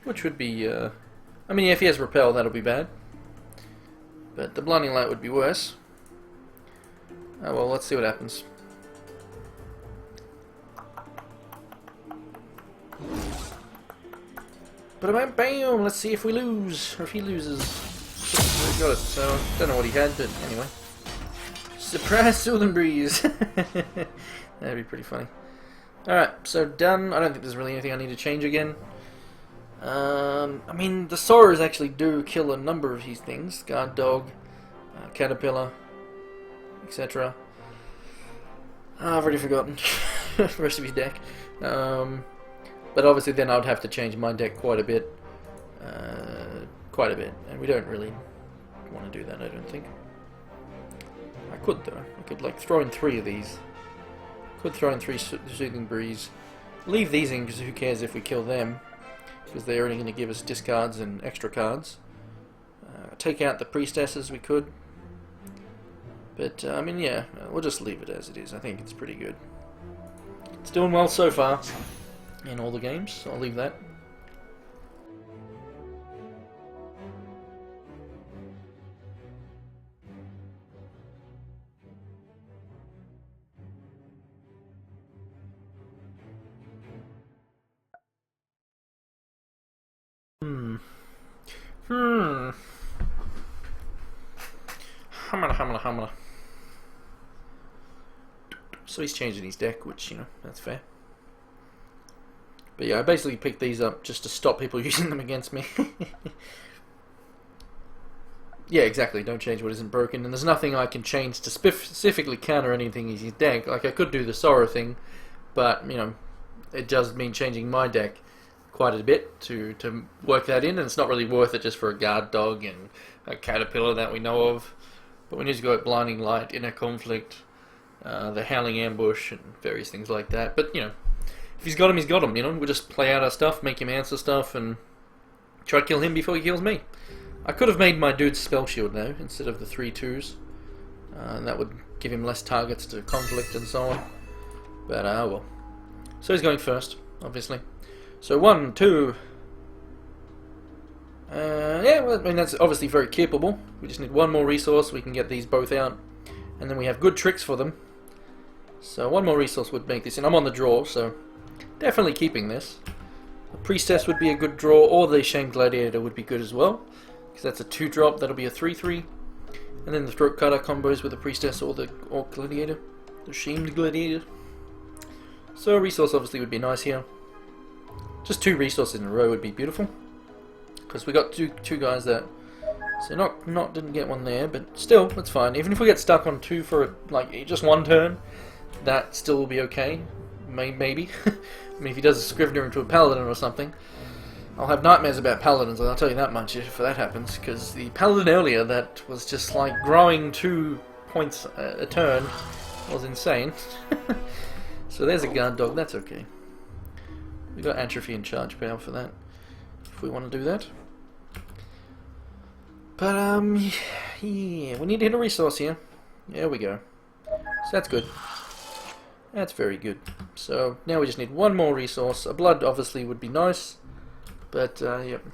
Which would be, I mean, if he has Repel, that'll be bad. But the Blinding Light would be worse. Oh well, let's see what happens. But bam! Let's see if we lose, or if he loses. We got it, so don't know what he had, but anyway. Surprise Soothing Breeze! That'd be pretty funny. Alright, so done. I don't think there's really anything I need to change again. I mean, the Sorrows actually do kill a number of these things. Guard Dog, Caterpillar, etc. I've already forgotten the rest of his deck. But obviously then I'd have to change my deck quite a bit. And we don't really want to do that, I don't think. I could though. I could like throw in 3 of these. Could throw in 3 Soothing Breeze. Leave these in because who cares if we kill them. Because they're only going to give us discards and extra cards. Take out the Priestesses we could. But I mean yeah, we'll just leave it as it is. I think it's pretty good. It's doing well so far. In all the games, so I'll leave that. Hamala. So he's changing his deck, which, you know, that's fair. But yeah, I basically picked these up just to stop people using them against me. Yeah, exactly, don't change what isn't broken. And there's nothing I can change to specifically counter anything in his deck. Like, I could do the Sorrow thing, but, you know, it does mean changing my deck. quite a bit to work that in, and it's not really worth it just for a guard dog and a caterpillar that we know of. But we need to go at Blinding Light, Inner Conflict, the Howling Ambush, and various things like that. But, you know, if he's got him, he's got him, you know. We'll just play out our stuff, make him answer stuff, and try to kill him before he kills me. I could have made my dude's spell shield now, instead of the 3/2s. And that would give him less targets to conflict and so on. But, well. So he's going first, obviously. So 1, 2... yeah, well, I mean, that's obviously very capable. We just need one more resource, we can get these both out. And then we have good tricks for them. So one more resource would make this, and I'm on the draw, so definitely keeping this. The Priestess would be a good draw, or the Shamed Gladiator would be good as well. Because that's a 2-drop, that'll be a 3/3. And then the Throat Cutter combos with the Priestess or the Orc Gladiator. The Shamed Gladiator. So a resource obviously would be nice here. Just 2 resources in a row would be beautiful. Because we got two guys that... So didn't get one there, but still, that's fine. Even if we get stuck on 2 for like just 1 turn, that still will be okay. Maybe. I mean, if he does a Scrivener into a Paladin or something, I'll have nightmares about Paladins, I'll tell you that much if that happens, because the Paladin earlier that was just like growing 2 points a turn was insane. So there's a guard dog, that's okay. We got Atrophy and Charge Power for that, if we want to do that. But, yeah, we need to hit a resource here. There we go. So that's good. That's very good. So now we just need one more resource. A blood obviously would be nice. But, yep.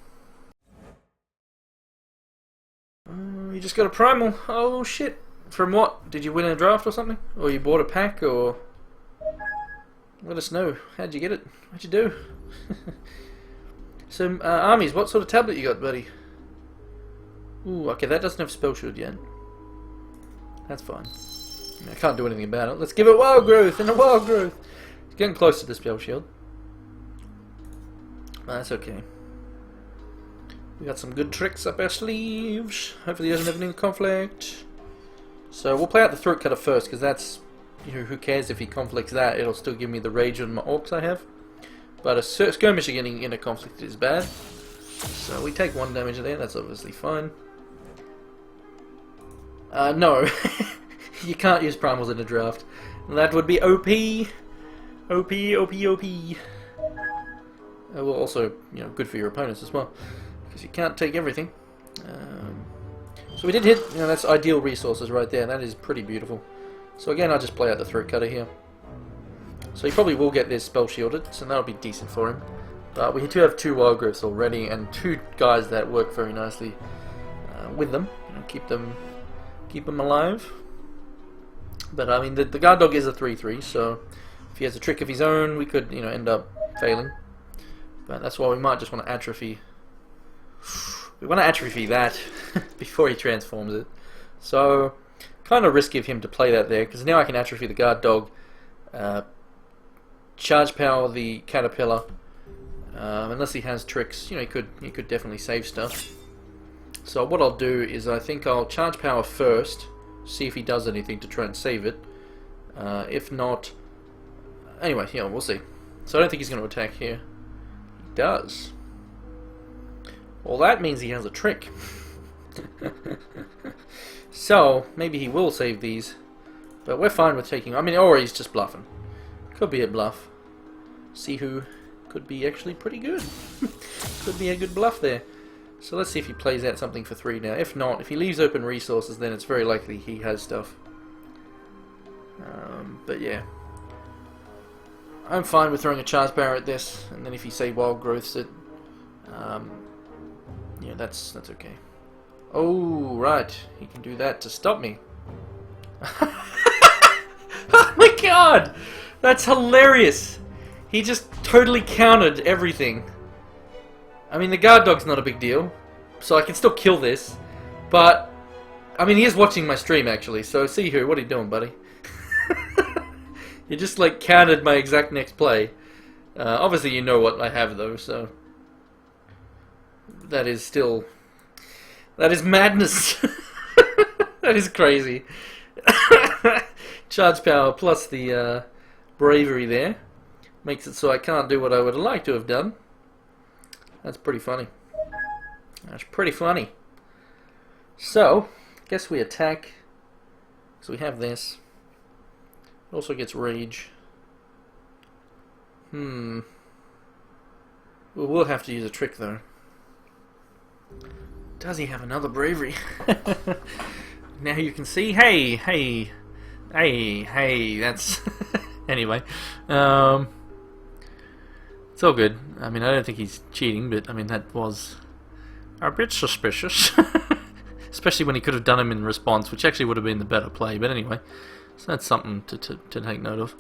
You just got a primal. Oh, shit. From what? Did you win a draft or something? Or you bought a pack, or... Let us know. How'd you get it? What'd you do? So, armies, what sort of tablet you got, buddy? Ooh, okay, that doesn't have spell shield yet. That's fine. I mean, I can't do anything about it. Let's give it wild growth and a wild growth. It's getting close to the spell shield. That's okay. We got some good tricks up our sleeves. Hopefully he doesn't have any conflict. So we'll play out the Throat Cutter first, because that's, you know, who cares if he conflicts that? It'll still give me the rage on my orcs I have. But a skirmish getting in a conflict is bad. So we take 1 damage there. That's obviously fine. No, you can't use primals in a draft. That would be OP. OP, OP, OP. Well, also, you know, good for your opponents as well, because you can't take everything. So we did hit, you know, that's ideal resources right there. That is pretty beautiful. So again, I'll just play out the Throat Cutter here. So he probably will get this spell shielded, so that'll be decent for him. But we do have 2 wild growths already, and 2 guys that work very nicely with them. You know, keep them alive. But I mean, the guard dog is a 3/3, so if he has a trick of his own, we could, you know, end up failing. But that's why we might just want to atrophy. We want to atrophy that before he transforms it. So kind of risky of him to play that there, because now I can atrophy the guard dog, charge power the caterpillar. Unless he has tricks, you know, he could definitely save stuff. So what I'll do is I think I'll charge power first, see if he does anything to try and save it. If not, anyway, yeah, we'll see. So I don't think he's going to attack here. He does. Well, that means he has a trick. So maybe he will save these, but we're fine with taking. I mean, or he's just bluffing. Could be a bluff. See who. Could be actually pretty good. Could be a good bluff there. So let's see if he plays out something for 3 now. If not, if he leaves open resources, then it's very likely he has stuff. But yeah. I'm fine with throwing a charge power at this, and then if you say wild growths it, yeah, that's okay. Oh, right. He can do that to stop me. Oh my god! That's hilarious! He just totally countered everything. I mean, the guard dog's not a big deal, so I can still kill this. But, I mean, he is watching my stream, actually, so see who, what are you doing, buddy? You just, like, countered my exact next play. Obviously, you know what I have, though, so... That is still... That is madness! That is crazy. Charge power plus the bravery there. Makes it so I can't do what I would like to have done. That's pretty funny. That's pretty funny. So, guess we attack. So we have this. It also gets rage. We'll have to use a trick though. Does he have another bravery? Now you can see. Hey, that's... Anyway. It's all good. I mean, I don't think he's cheating, but I mean, that was a bit suspicious. Especially when he could have done him in response, which actually would have been the better play. But anyway, so that's something to take note of.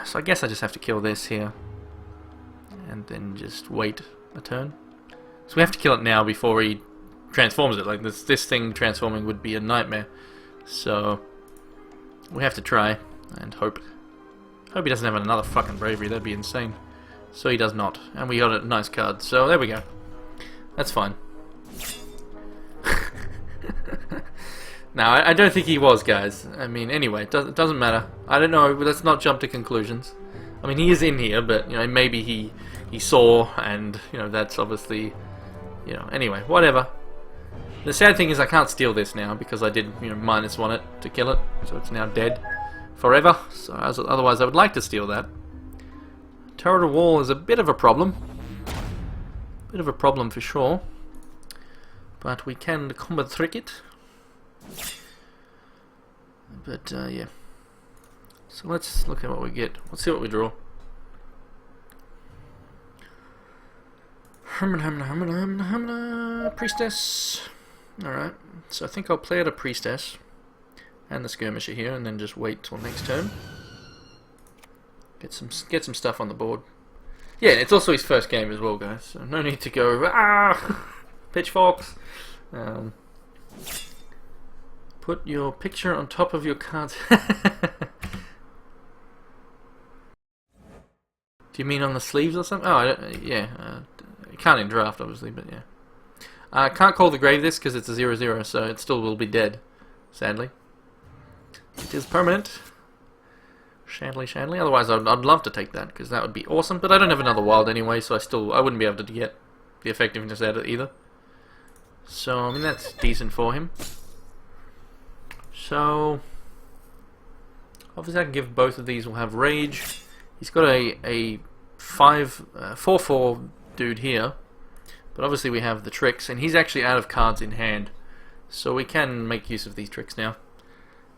So I guess I just have to kill this here. And then just wait a turn. So we have to kill it now before he transforms it. Like this thing transforming would be a nightmare. So we have to try and hope. Hope he doesn't have another fucking bravery. That'd be insane. So he does not. And we got a nice card. So there we go. That's fine. No, I don't think he was, guys. I mean, anyway, it doesn't matter. I don't know, but let's not jump to conclusions. I mean, he is in here, but, you know, maybe he saw, and, you know, that's obviously, you know, anyway, whatever. The sad thing is I can't steal this now, because I did, you know, -1 it to kill it, so it's now dead forever. So otherwise I would like to steal that. Turret wall is a bit of a problem. Bit of a problem for sure. But we can combat trick it. But yeah. So let's look at what we get. Let's see what we draw. Priestess. Alright. So I think I'll play out a priestess and the skirmisher here, and then just wait till next turn. Get some stuff on the board. Yeah, it's also his first game as well, guys. So no need to go pitchforks. Put your picture on top of your cards. Do you mean on the sleeves or something? Oh, yeah. You can't in draft, obviously, but yeah. I can't call the grave this because it's a 0/0, so it still will be dead, sadly. It is permanent. Shandly. Otherwise, I'd love to take that because that would be awesome. But I don't have another wild anyway, so I wouldn't be able to get the effectiveness out of it either. So I mean that's decent for him. So obviously I can give both of these. Will have rage. He's got a 4/4 dude here, but obviously we have the tricks, and he's actually out of cards in hand, so we can make use of these tricks now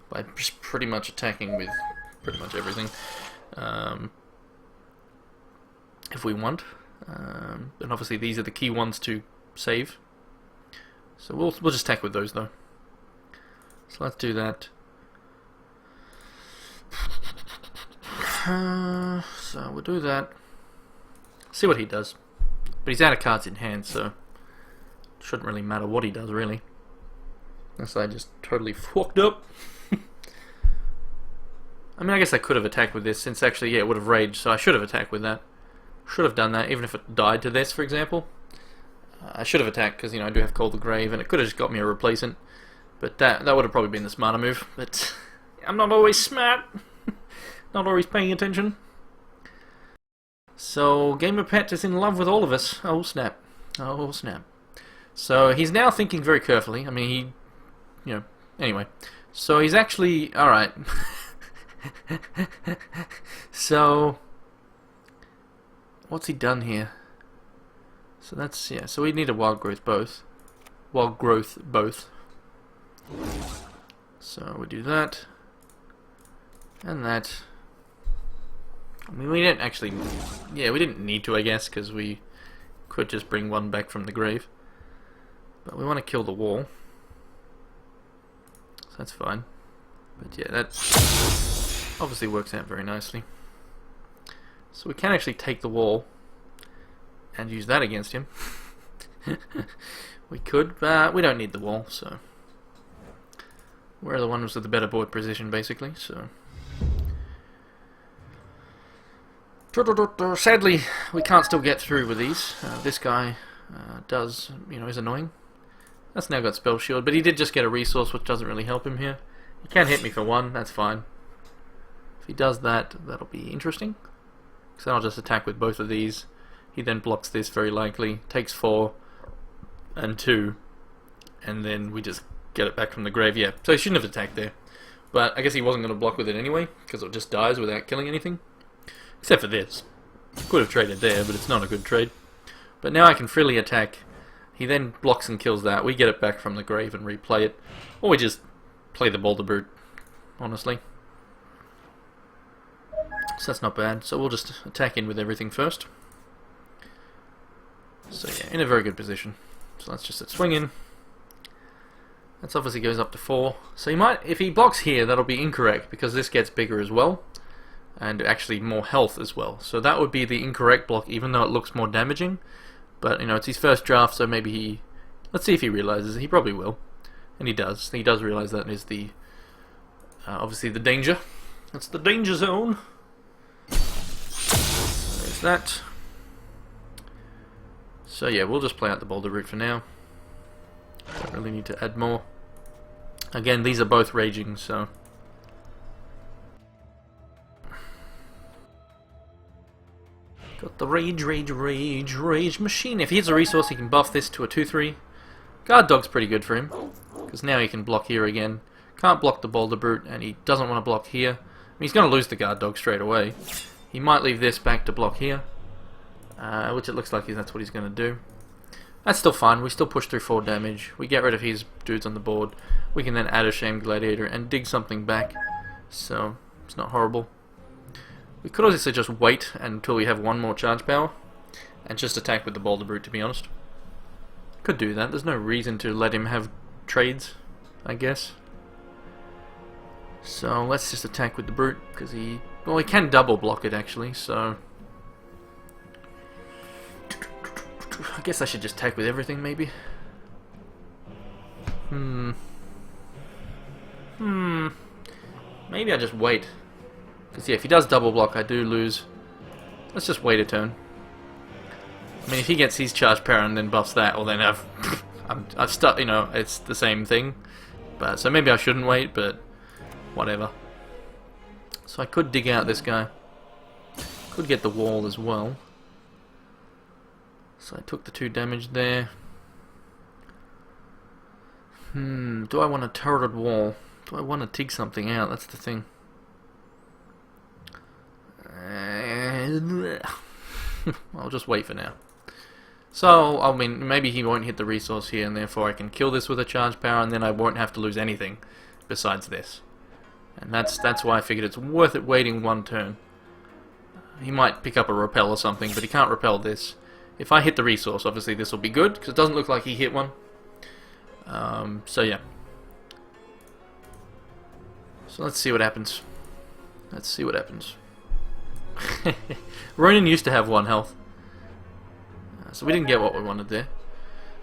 by just pretty much attacking with pretty much everything, if we want. And obviously these are the key ones to save. So we'll just attack with those though. So let's do that. So we'll do that. See what he does. But he's out of cards in hand, so it shouldn't really matter what he does, really. Unless I just totally fucked up. I mean, I guess I could have attacked with this, since actually, yeah, it would have raged, so I should have attacked with that. Should have done that, even if it died to this, for example. I should have attacked, because, you know, I do have Call the Grave, and it could have just got me a replacement. But that would have probably been the smarter move. But I'm not always smart. Not always paying attention. So, Gamer Pet is in love with all of us. Oh, snap. Oh, snap. So, he's now thinking very carefully. I mean, he... You know, anyway. So, he's actually... Alright. So... What's he done here? So that's... Yeah, so we need a Wild Growth both. Wild Growth both. So, we do that. And that... I mean, we didn't actually... Yeah, we didn't need to, I guess, because we could just bring one back from the grave. But we want to kill the wall. So that's fine. But yeah, that obviously works out very nicely. So we can actually take the wall and use that against him. We could, but we don't need the wall, so... We're the ones with the better board position, basically, so... Sadly, we can't still get through with these. This guy does, you know, is annoying. That's now got Spell Shield, but he did just get a resource, which doesn't really help him here. He can hit me for one, that's fine. If he does that, that'll be interesting. So I'll just attack with both of these. He then blocks this very likely, takes 4 and 2, and then we just get it back from the grave. Yeah, so he shouldn't have attacked there. But I guess he wasn't going to block with it anyway, because it just dies without killing anything. Except for this. Could have traded there, but it's not a good trade. But now I can freely attack. He then blocks and kills that. We get it back from the grave and replay it. Or we just play the Boulder Brute, honestly. So that's not bad. So we'll just attack in with everything first. So yeah, in a very good position. So that's just a swing in. That's obviously goes up to 4. So he might, if he blocks here, that'll be incorrect because this gets bigger as well. And actually more health as well. So that would be the incorrect block, even though it looks more damaging. But, you know, it's his first draft, so maybe he... Let's see if he realizes. He probably will. And he does. He does realize that is the... obviously the danger. That's the danger zone. There's that. So yeah, we'll just play out the Boulder Route for now. Don't really need to add more. Again, these are both raging, so... Got the rage machine. If he has a resource, he can buff this to a 2-3. Guard Dog's pretty good for him, because now he can block here again. Can't block the Boulder Brute, and he doesn't want to block here. I mean, he's going to lose the Guard Dog straight away. He might leave this back to block here, which it looks like that's what he's going to do. That's still fine. We still push through 4 damage. We get rid of his dudes on the board. We can then add a Shame Gladiator and dig something back, so it's not horrible. We could also just wait until we have 1 more charge power and just attack with the Boulder Brute, to be honest. Could do that. There's no reason to let him have trades, I guess. So let's just attack with the Brute, because he... Well, he can double block it, actually, so... I guess I should just attack with everything, maybe. Maybe I just wait. Because yeah, if he does double block, I do lose. Let's just wait a turn. I mean, if he gets his charge power and then buffs that, well then I've stuck. You know, it's the same thing. But so maybe I shouldn't wait, but whatever. So I could dig out this guy. Could get the wall as well. So I took the 2 damage there. Do I want a turreted wall? Do I want to dig something out? That's the thing. I'll just wait for now. So, I mean, maybe he won't hit the resource here, and therefore I can kill this with a charge power, and then I won't have to lose anything besides this. And that's why I figured it's worth it waiting 1 turn. He might pick up a repel or something, but he can't repel this. If I hit the resource, obviously this will be good, because it doesn't look like he hit one. So yeah. So let's see what happens. Let's see what happens. Ronin used to have 1 health. So we didn't get what we wanted there.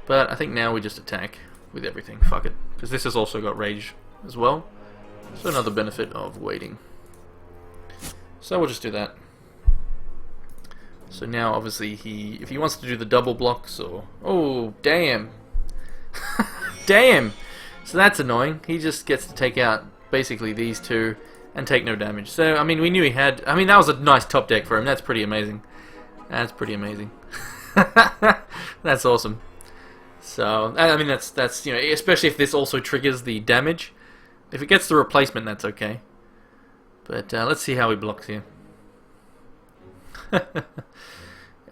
But I think now we just attack with everything. Fuck it. Because this has also got rage as well. So another benefit of waiting. So we'll just do that. So now obviously if he wants to do the double blocks or... Oh, damn. Damn! So that's annoying. He just gets to take out basically these 2 and take no damage. So, I mean, we knew he had... I mean, that was a nice top deck for him. That's pretty amazing. That's pretty amazing. That's awesome. So, I mean, that's you know, especially if this also triggers the damage. If it gets the replacement, that's okay. But let's see how he blocks here.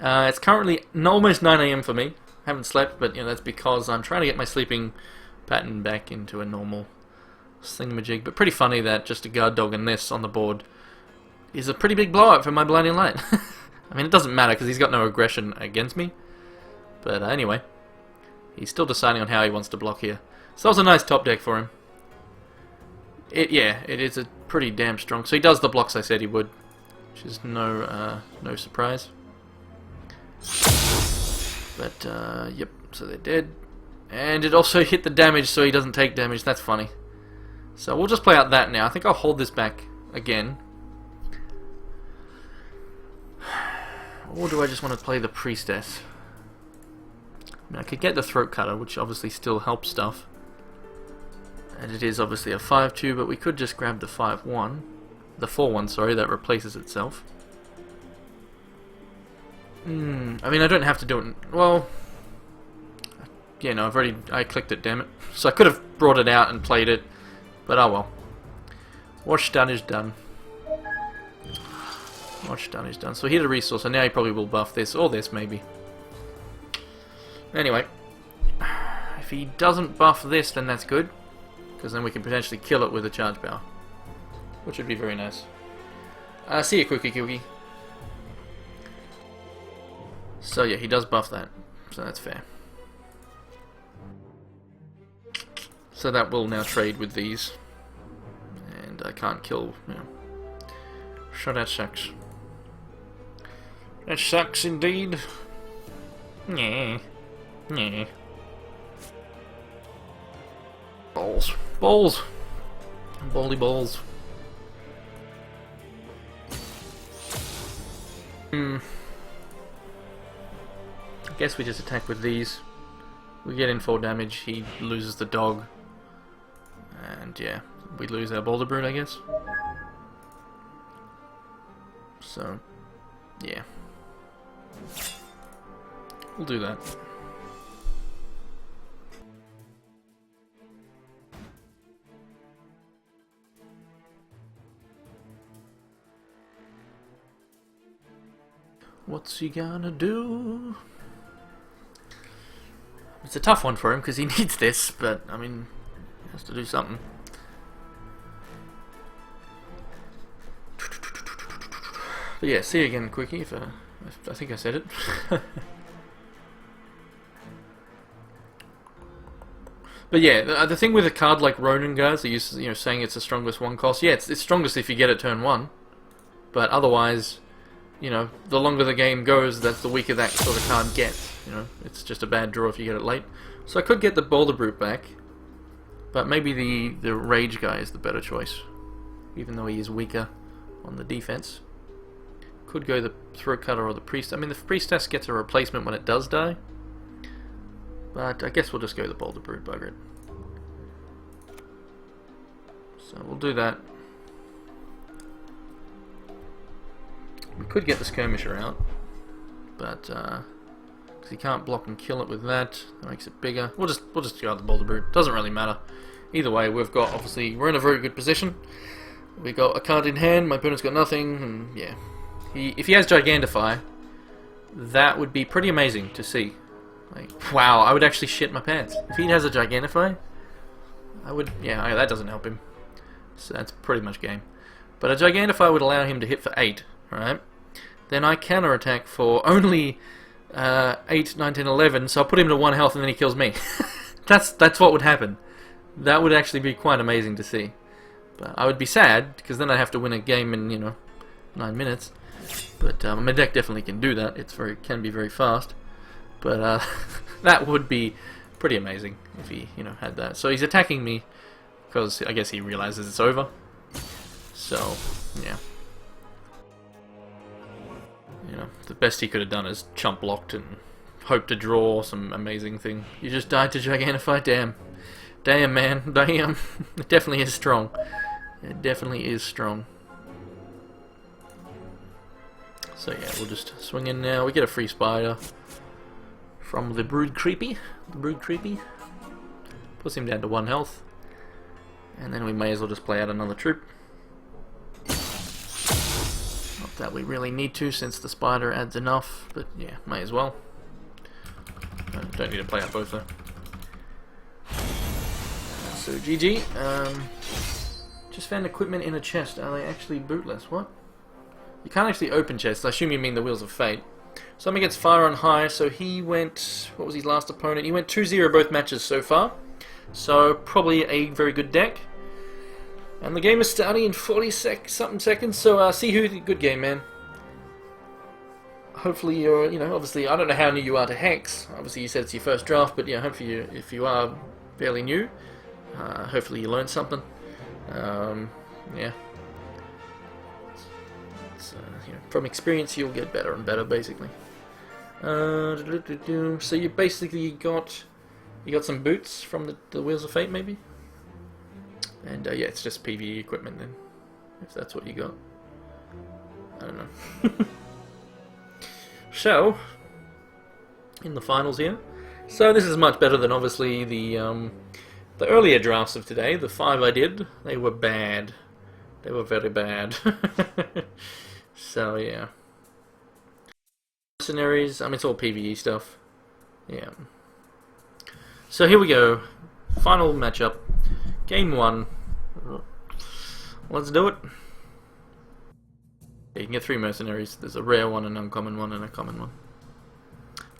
It's currently almost 9 AM for me. I haven't slept, but you know that's because I'm trying to get my sleeping pattern back into a normal thingamajig. But pretty funny that just a guard dog and this on the board is a pretty big blowout for my Blinding Light. I mean, it doesn't matter because he's got no aggression against me. But anyway, he's still deciding on how he wants to block here. So that was a nice top deck for him. Yeah, it is a pretty damn strong. So he does the blocks I said he would, which is no surprise. But yep, so they're dead, and it also hit the damage, so he doesn't take damage. That's funny. So we'll just play out that now. I think I'll hold this back again. Or do I just want to play the Priestess? I mean, I could get the Throat Cutter, which obviously still helps stuff. And it is obviously a 5-2, but we could just grab the 5-1. The 4-1, sorry, that replaces itself. I mean, I don't have to do it. Well, yeah, no, I clicked it, damn it. So I could have brought it out and played it, but oh well. What's done is done. What's done is done. So he had a resource, and now he probably will buff this, or this, maybe. Anyway, if he doesn't buff this, then that's good, because then we can potentially kill it with a charge power, which would be very nice. See you, Cookie. So yeah, he does buff that, so that's fair. So that will now trade with these, and I can't kill, you know. So that sucks. That sucks indeed. Yeah. Yeah. Balls. Balls. Baldy balls. I guess we just attack with these. We get in 4 damage, he loses the dog. And yeah, we lose our Boulder Brute, I guess. So, yeah. We'll do that. What's he gonna do? It's a tough one for him because he needs this, but I mean, he has to do something. But yeah, see you again, Quickie. If I think I said it. But yeah, the thing with a card like Ronin, guys, you know, saying it's the strongest 1 cost. Yeah, it's strongest if you get it turn 1, but otherwise, you know, the longer the game goes, that's the weaker that sort of card gets. You know, it's just a bad draw if you get it late. So I could get the Boulder Brute back, but maybe the Rage guy is the better choice, even though he is weaker on the defense. Could go the Throat Cutter or the Priest. I mean, the Priestess gets a replacement when it does die, but I guess we'll just go the Boulder Brute, bugger it. So we'll do that. We could get the Skirmisher out, but because he can't block and kill it with that, that makes it bigger. We'll just go the Boulder Brute. Doesn't really matter. Either way, we've got, obviously, we're in a very good position. We got a card in hand. My opponent's got nothing, and yeah, if he has Gigantify, that would be pretty amazing to see. Like, wow, I would actually shit my pants if he has a Gigantify. I would, yeah, that doesn't help him. So that's pretty much game. But a Gigantify would allow him to hit for 8, right? Then I counterattack for only 8, 9, 10, 11, so I'll put him to 1 health and then he kills me. That's what would happen. That would actually be quite amazing to see. But I would be sad, because then I'd have to win a game in, you know, 9 minutes. But my deck definitely can do that. Can be very fast. But that would be pretty amazing if he, you know, had that. So he's attacking me because I guess he realizes it's over. So, yeah. You know, the best he could have done is chump blocked and hope to draw some amazing thing. You just died to Gigantify? Damn. Damn, man. Damn. It definitely is strong. It definitely is strong. So yeah, we'll just swing in now. We get a free spider from the Brood Creepy. The Brood Creepy. Puts him down to 1 health. And then we may as well just play out another troop. Not that we really need to, since the spider adds enough, but yeah, may as well. Don't need to play out both though. So GG. Just found equipment in a chest. Are they actually bootless? What? You can't actually open chests. I assume you mean the Wheels of Fate. Something gets Fire on High, so he went... What was his last opponent? He went 2-0 both matches so far. So probably a very good deck. And the game is starting in 40-something seconds, so see who... Good game, man. Hopefully you're, you know, obviously, I don't know how new you are to HEX. Obviously you said it's your first draft, but yeah, hopefully if you are fairly new, hopefully you learned something. Yeah. You know, from experience you'll get better and better, basically. So you basically got some boots from the Wheels of Fate, maybe? And yeah, it's just PvE equipment then, if that's what you got. I don't know. So, in the finals here. So this is much better than obviously the earlier drafts of today. The 5 I did, they were bad. They were very bad. So yeah. Mercenaries, I mean it's all PvE stuff. Yeah. So here we go. Final matchup. Game 1. Let's do it. You can get 3 mercenaries. There's a rare one, an uncommon one, and a common one.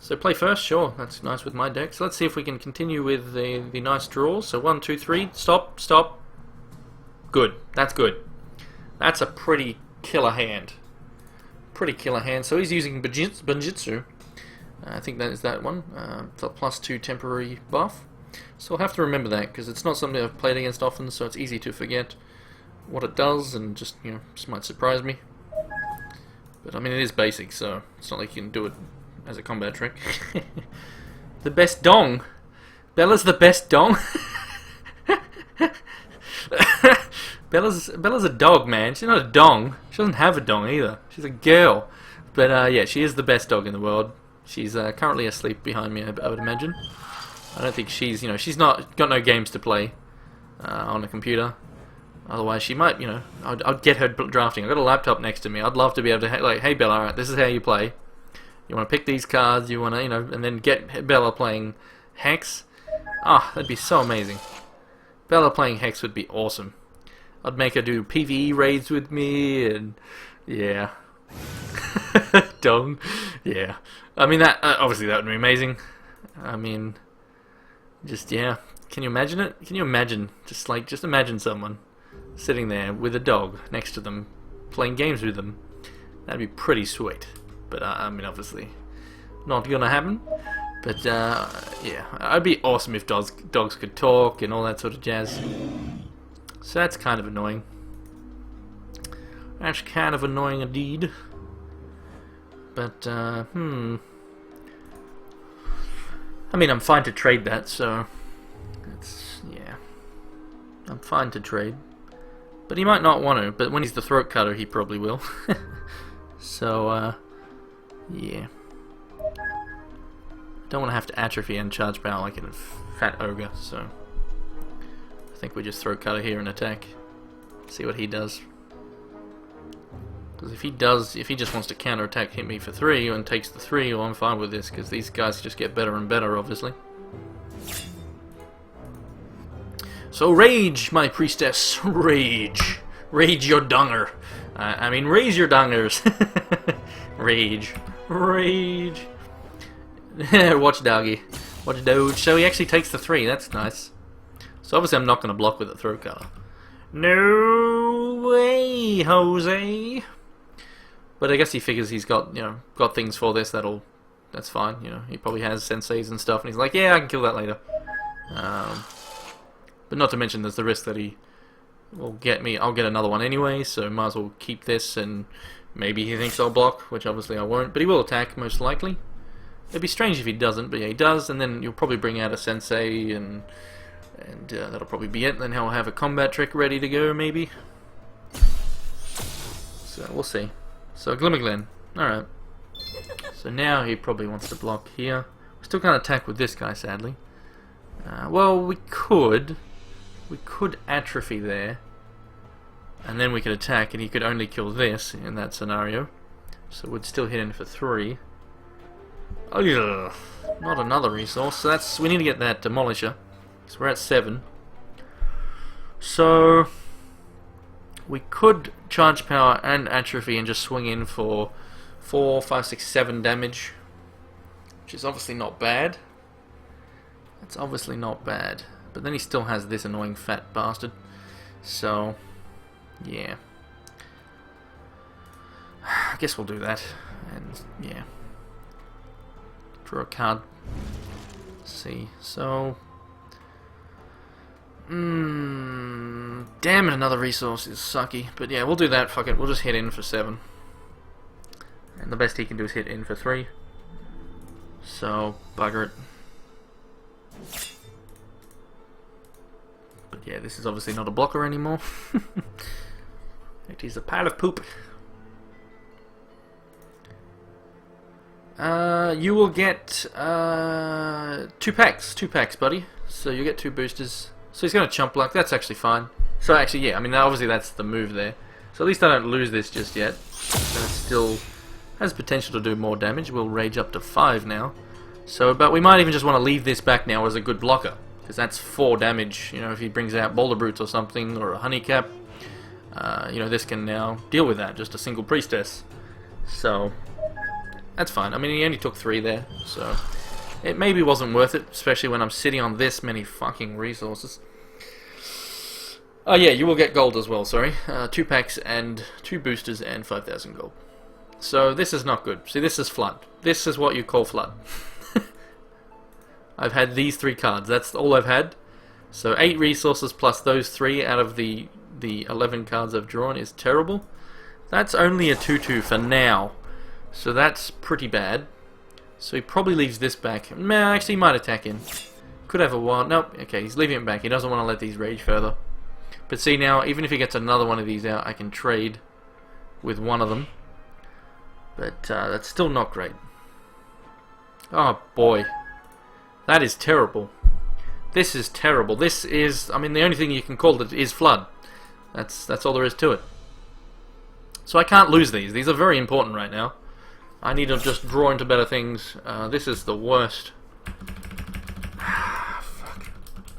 So play first, sure. That's nice with my deck. So let's see if we can continue with the nice draws. So 1, 2, 3. Stop, stop. Good. That's good. That's a pretty killer hand. Pretty killer hand. So he's using Banjitsu. I think that is that one. The +2 temporary buff. So I'll have to remember that because it's not something I've played against often, so it's easy to forget what it does and just, you know, just might surprise me. But I mean, it is basic, so it's not like you can do it as a combat trick. The best dong. Bella's the best dong. Bella's a dog, man. She's not a dong. She doesn't have a dong either. She's a girl. But yeah, she is the best dog in the world. She's currently asleep behind me, I would imagine. I don't think she's, you know, she's not got no games to play on a computer. Otherwise, she might, you know, I'd get her drafting. I've got a laptop next to me. I'd love to be able to, like, hey Bella, alright, this is how you play. You want to pick these cards, you want to, you know, and then get Bella playing HEX. Ah, that'd be so amazing. Bella playing HEX would be awesome. I'd make her do PvE raids with me, and yeah. Dong. Yeah. I mean, that obviously that would be amazing. I mean, just, yeah. Can you imagine it? Can you imagine, just imagine someone sitting there with a dog next to them, playing games with them. That'd be pretty sweet. But I mean, obviously, not gonna happen. But yeah, it'd be awesome if dogs could talk and all that sort of jazz. So that's kind of annoying. That's kind of annoying indeed. But I mean, I'm fine to trade that. So it's, yeah, I'm fine to trade. But he might not want to, but when he's the throat cutter, he probably will. So, yeah. Don't want to have to atrophy and charge power like a fat ogre, so I think we just throat cutter here and attack. See what he does. Because if he just wants to counterattack, hit me for 3 and takes the 3, well, I'm fine with this, because these guys just get better and better, obviously. So rage, my priestess, rage. Rage your donger. I mean, raise your dongers. Rage. Rage. Watch doggy. Watch doge. So he actually takes the 3, that's nice. So obviously I'm not going to block with a throat cutter. No way, Jose. But I guess he figures he's got, you know, got things for this that's fine, you know. He probably has senseis and stuff, and he's like, yeah, I can kill that later. But not to mention there's the risk that he will get me. I'll get another one anyway, so might as well keep this, and maybe he thinks I'll block, which obviously I won't, but he will attack most likely. It'd be strange if he doesn't, but yeah, he does, and then you'll probably bring out a sensei, and that'll probably be it. Then he'll have a combat trick ready to go, maybe. So we'll see. So Glimmerglen, alright. So now he probably wants to block here. We still can't attack with this guy, sadly. Well, we could atrophy there, and then we could attack, and he could only kill this in that scenario. So we'd still hit in for 3. Ugh, not another resource. So we need to get that demolisher. So we're at 7. So we could charge power and atrophy and just swing in for 4, 5, 6, 7 damage, which is obviously not bad. It's obviously not bad. But then he still has this annoying fat bastard. So, yeah. I guess we'll do that. And, yeah. Draw a card. Let's see. So, damn it, another resource is sucky. But yeah, we'll do that. Fuck it. We'll just hit in for 7. And the best he can do is hit in for 3. So, bugger it. But yeah, this is obviously not a blocker anymore. It is a pile of poop. You will get 2 packs. 2 packs, buddy. So you get 2 boosters. So he's going to chump block. That's actually fine. So actually, yeah, I mean, obviously that's the move there. So at least I don't lose this just yet. And it still has potential to do more damage. We'll rage up to 5 now. So, but we might even just want to leave this back now as a good blocker. Because that's 4 damage. You know, if he brings out Boulder Brutes or something, or a Honeycap, you know, this can now deal with that. Just a single Priestess. So, that's fine. I mean, he only took 3 there. So, it maybe wasn't worth it. Especially when I'm sitting on this many fucking resources. Oh yeah, you will get gold as well, sorry. 2 packs and 2 boosters and 5,000 gold. So this is not good. See, this is flood. This is what you call flood. I've had these 3 cards. That's all I've had. So 8 resources plus those 3 out of the 11 cards I've drawn is terrible. That's only a 2/2 for now. So that's pretty bad. So he probably leaves this back. Nah, actually he might attack in. Could have a wild. Nope, okay, he's leaving it back. He doesn't want to let these rage further. But see now, even if he gets another one of these out, I can trade with one of them. But that's still not great. Oh boy. That is terrible. This is terrible. This is, I mean, the only thing you can call it is flood. That's all there is to it. So I can't lose these. These are very important right now. I need to just draw into better things. This is the worst. Fuck.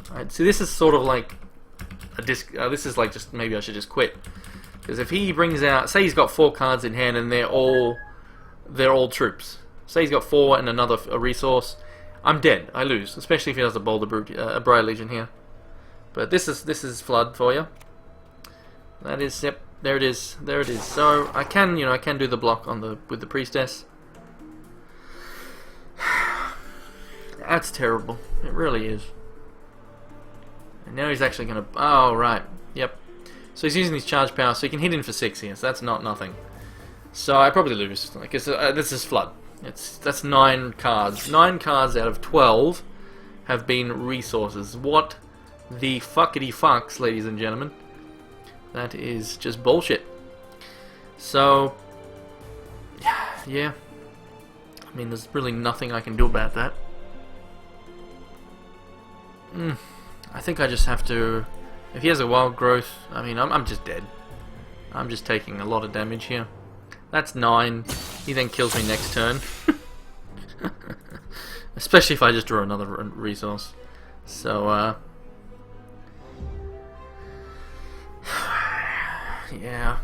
Alright, see, this is sort of like a disc. This is like just maybe I should just quit. Because if he brings out, say he's got 4 cards in hand and they're all troops. Say he's got 4 and a resource. I'm dead. I lose, especially if he does a Boulder Brute, a Briar Legion here. But this is flood for you. That is, yep, there it is, there it is. So I can, you know, I can do the block on with the Priestess. That's terrible. It really is. And now he's actually gonna. Oh right, yep. So he's using his charge power, so he can hit in for 6 here. So that's not nothing. So I probably lose. Like this is flood. That's 9 cards. 9 cards out of 12 have been resources. What the fuckity fucks, ladies and gentlemen? That is just bullshit. So, yeah. I mean, there's really nothing I can do about that. I think I just have to. If he has a wild growth, I mean, I'm just dead. I'm just taking a lot of damage here. That's 9. He then kills me next turn. Especially if I just draw another resource. So, yeah.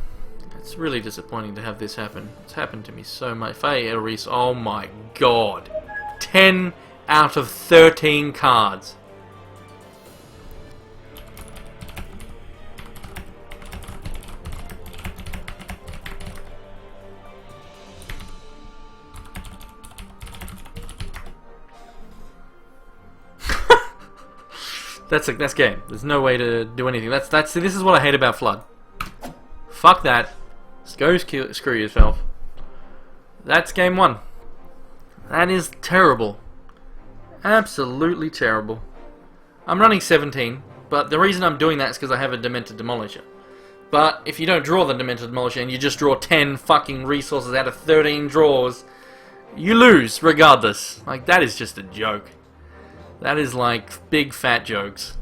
It's really disappointing to have this happen. It's happened to me so much. If I get a resource, oh my god. 10 out of 13 cards. That's game. There's no way to do anything. This is what I hate about flood. Fuck that. Just go screw yourself. That's game 1. That is terrible. Absolutely terrible. I'm running 17, but the reason I'm doing that is because I have a Demented Demolisher. But if you don't draw the Demented Demolisher and you just draw 10 fucking resources out of 13 draws, you lose regardless. Like, that is just a joke. That is like big fat jokes.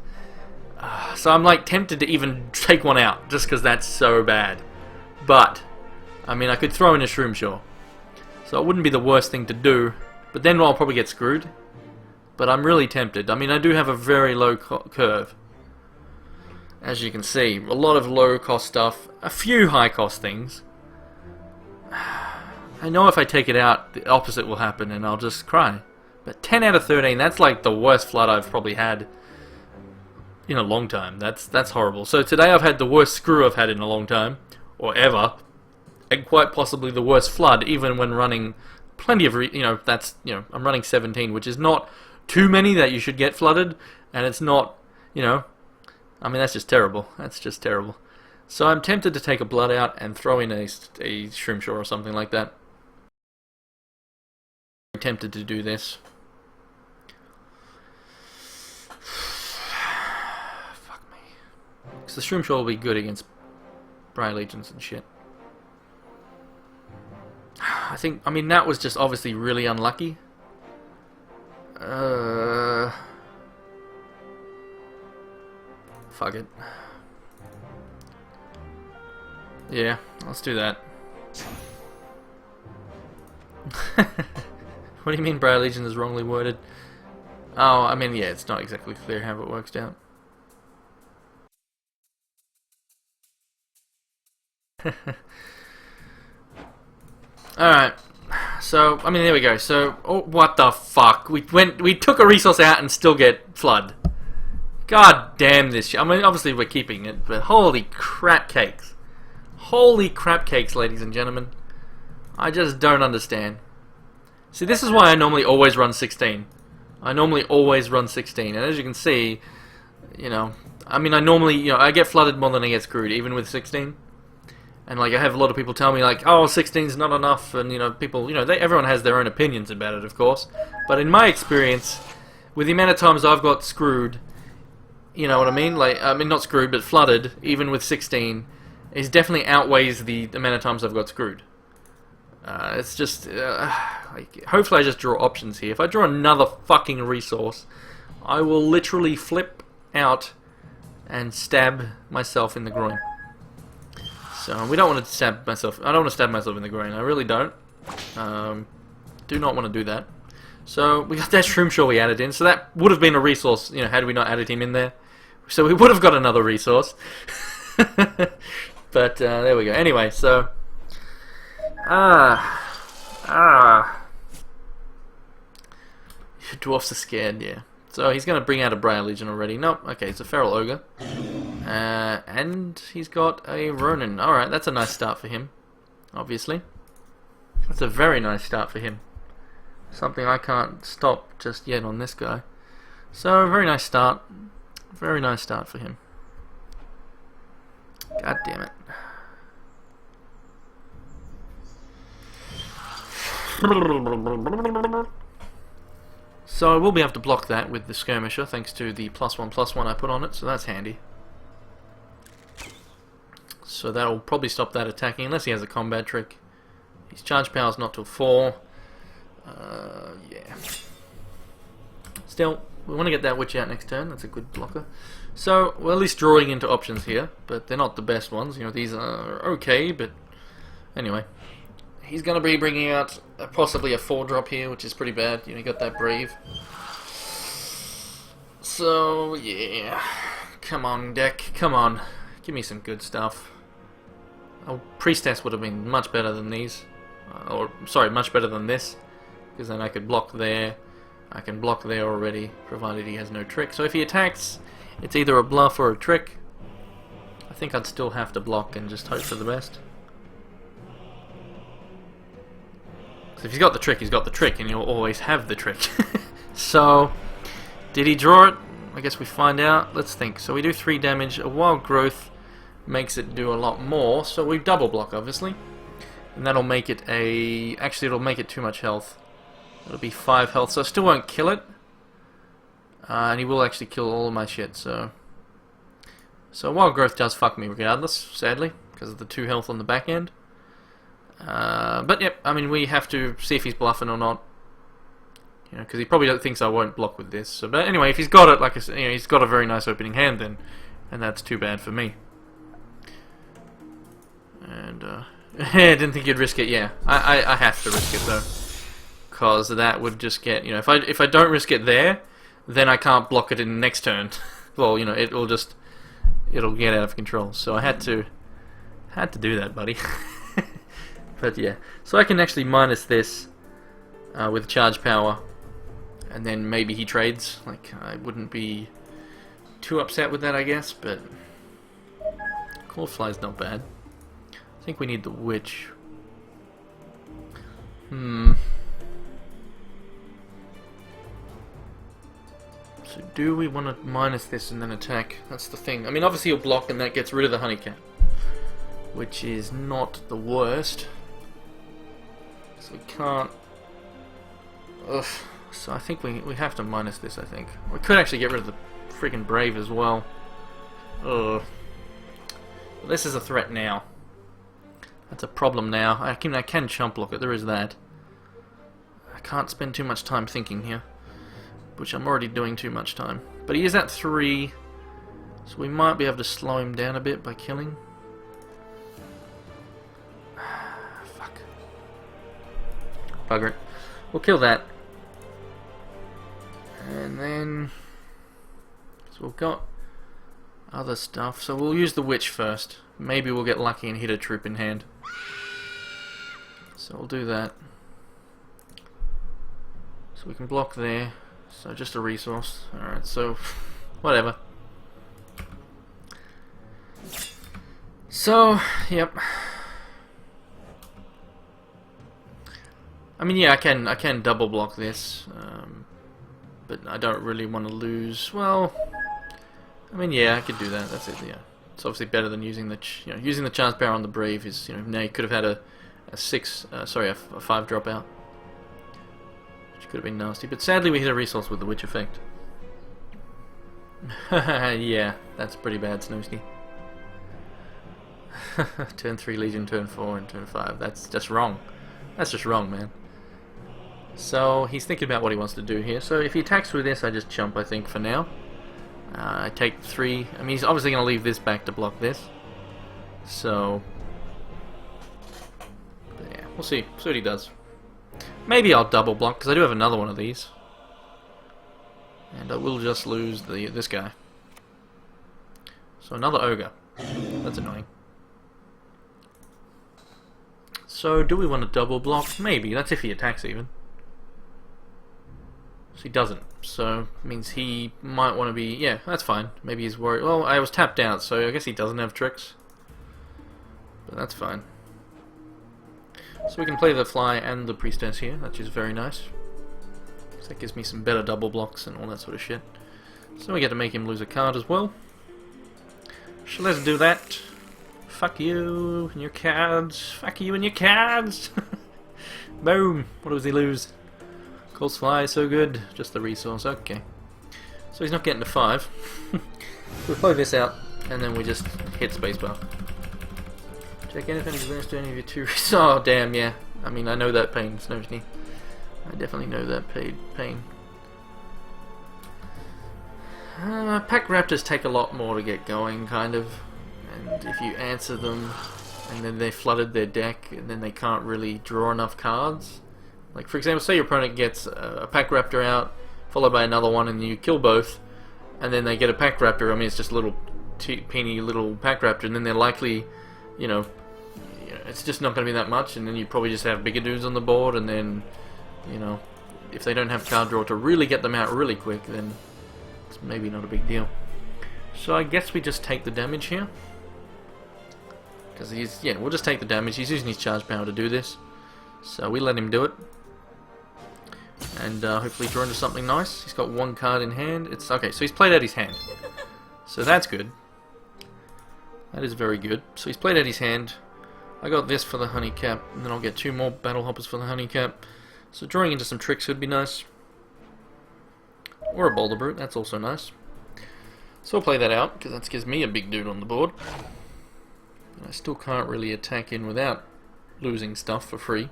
So I'm like tempted to even take one out just because that's so bad. But, I mean, I could throw in a Shroom Shore. So it wouldn't be the worst thing to do. But then I'll probably get screwed. But I'm really tempted. I mean, I do have a very low curve. As you can see, a lot of low cost stuff. A few high cost things. I know if I take it out, the opposite will happen and I'll just cry. But 10 out of 13, that's like the worst flood I've probably had in a long time. That's horrible. So today I've had the worst screw I've had in a long time, or ever, and quite possibly the worst flood, even when running plenty of, I'm running 17, which is not too many that you should get flooded, and it's not, I mean, that's just terrible. That's just terrible. So I'm tempted to take a blood out and throw in a Shroom Shore or something like that. I'm tempted to do this. Because the Shroom Shore will be good against Briar Legions and shit. I mean, that was just obviously really unlucky. Fuck it. Yeah, let's do that. What do you mean Briar Legion is wrongly worded? Oh, I mean, yeah, it's not exactly clear how it works out. Alright, so, I mean, there we go. So, oh, what the fuck? We took a resource out and still get flood. God damn this shit. I mean, obviously we're keeping it, but holy crap cakes. Holy crap cakes, ladies and gentlemen. I just don't understand. See, this is why I normally always run 16. I normally always run 16, and as you can see, you know, I mean, I normally, you know, I get flooded more than I get screwed, even with 16. And, like, I have a lot of people tell me, like, oh, 16's not enough, and, you know, people, you know, everyone has their own opinions about it, of course. But in my experience, with the amount of times I've got screwed, you know what I mean? Like, I mean, not screwed, but flooded, even with 16, it definitely outweighs the amount of times I've got screwed. It's just, like, hopefully I just draw options here. If I draw another fucking resource, I will literally flip out and stab myself in the groin. So, we don't want to stab myself, I don't want to stab myself in the groin, I really don't. Do not want to do that. So, we got that Shroom Shaw we added in, so that would have been a resource, you know, had we not added him in there. So we would have got another resource. But, there we go. Anyway, so... Dwarfs are scared, yeah. So he's going to bring out a Briar Legion already. Nope, okay, it's a Feral Ogre. And he's got a Ronin. Alright, that's a nice start for him, obviously. That's a very nice start for him. Something I can't stop just yet on this guy. So, very nice start. Very nice start for him. God damn it. So I will be able to block that with the Skirmisher thanks to the +1/+1 I put on it, so that's handy. So that'll probably stop that attacking unless he has a combat trick. His charge power's not till 4. Yeah. Still, we want to get that Witch out next turn, that's a good blocker. So, we're at least drawing into options here, but they're not the best ones. You know, these are okay, but anyway. He's going to be bringing out possibly a 4-drop here, which is pretty bad. You know, you got that Brave. So, yeah. Come on, deck. Come on. Give me some good stuff. Oh, Priestess would have been much better than these. Or, sorry, much better than this. Because then I could block there. I can block there already, provided he has no trick. So if he attacks, it's either a bluff or a trick. I think I'd still have to block and just hope for the best. So if he's got the trick, he's got the trick, and you'll always have the trick. So, did he draw it? I guess we find out. Let's think. So we do 3 damage. A Wild Growth makes it do a lot more, so we double block, obviously. And that'll make it a... Actually, it'll make it too much health. It'll be 5 health, so I still won't kill it. And he will actually kill all of my shit, so... So Wild Growth does fuck me regardless, sadly, because of the 2 health on the back end. But yep, I mean, we have to see if he's bluffing or not. You know, because he probably thinks I won't block with this. So, but anyway, if he's got it, like I said, you know, he's got a very nice opening hand then, and that's too bad for me. And I didn't think you'd risk it. Yeah, I have to risk it though, because that would just get, you know, if I don't risk it there, then I can't block it in the next turn. Well, you know, it'll get out of control. So I had to do that, buddy. But yeah, so I can actually minus this with charge power, and then maybe he trades. Like, I wouldn't be too upset with that, I guess, but Clawfly's not bad. I think we need the Witch. So do we want to minus this and then attack? That's the thing. I mean, obviously he'll block and that gets rid of the Honeycat, which is not the worst. So we can't... Ugh. So I think we have to minus this, I think. We could actually get rid of the freaking Brave as well. Ugh. This is a threat now. I That's a problem now. I can chump block it, there is that. I can't spend too much time thinking here, which I'm already doing too much time. But he is at 3, so we might be able to slow him down a bit by killing. Fuck. Bugger it. We'll kill that. And then... so we've got other stuff. So we'll use the witch first. Maybe we'll get lucky and hit a troop in hand. So we'll do that. So we can block there. So just a resource. Alright, so whatever. So, yep. I mean, yeah, I can double block this, but I don't really want to lose. Well, I mean, yeah, I could do that. That's it. Yeah, it's obviously better than using the using the chance power on the brave. Is now you could have had a 5 drop out, which could have been nasty. But sadly, we hit a resource with the witch effect. Yeah, that's pretty bad, Snowski. Turn 3 Legion, turn 4, and turn 5. That's just wrong. That's just wrong, man. So he's thinking about what he wants to do here. So if he attacks with this, I just jump, I think, for now. I take 3. I mean, he's obviously going to leave this back to block this. So, but yeah, we'll see. See what he does. Maybe I'll double block, because I do have another one of these. And I will just lose this guy. So another ogre. That's annoying. So do we want to double block? Maybe. That's if he attacks even. So he doesn't. So it means he might want to be... yeah, that's fine. Maybe he's worried. Well, I was tapped out, so I guess he doesn't have tricks. But that's fine. So we can play the fly and the priestess here, which is very nice. So that gives me some better double blocks and all that sort of shit. So we get to make him lose a card as well. So let's do that. Fuck you and your cards. Fuck you and your cards. Boom. What does he lose? Calls fly, so good. Just the resource. Okay. So he's not getting to 5. We play this out, and then we just hit spacebar. Check anything exists to any of your 2 resources. Oh, damn, yeah. I mean, I know that pain, Snowsney. I definitely know that pain. Pack Raptors take a lot more to get going, kind of. And if you answer them, and then they flooded their deck, and then they can't really draw enough cards. Like, for example, say your opponent gets a Pack Raptor out, followed by another one, and you kill both, and then they get a Pack Raptor. I mean, it's just a little teeny little Pack Raptor, and then they're likely, it's just not going to be that much, and then you probably just have bigger dudes on the board, and then, if they don't have card draw to really get them out really quick, then it's maybe not a big deal. So I guess we just take the damage here. Because we'll just take the damage. He's using his charge power to do this. So we let him do it. And hopefully draw into something nice. He's got 1 card in hand. It's okay, so he's played out his hand. So that's good. That is very good. So he's played out his hand. I got this for the honey cap, and then I'll get 2 more battle hoppers for the honey cap. So drawing into some tricks would be nice. Or a boulder brute, that's also nice. So I'll play that out, because that gives me a big dude on the board. I still can't really attack in without losing stuff for free.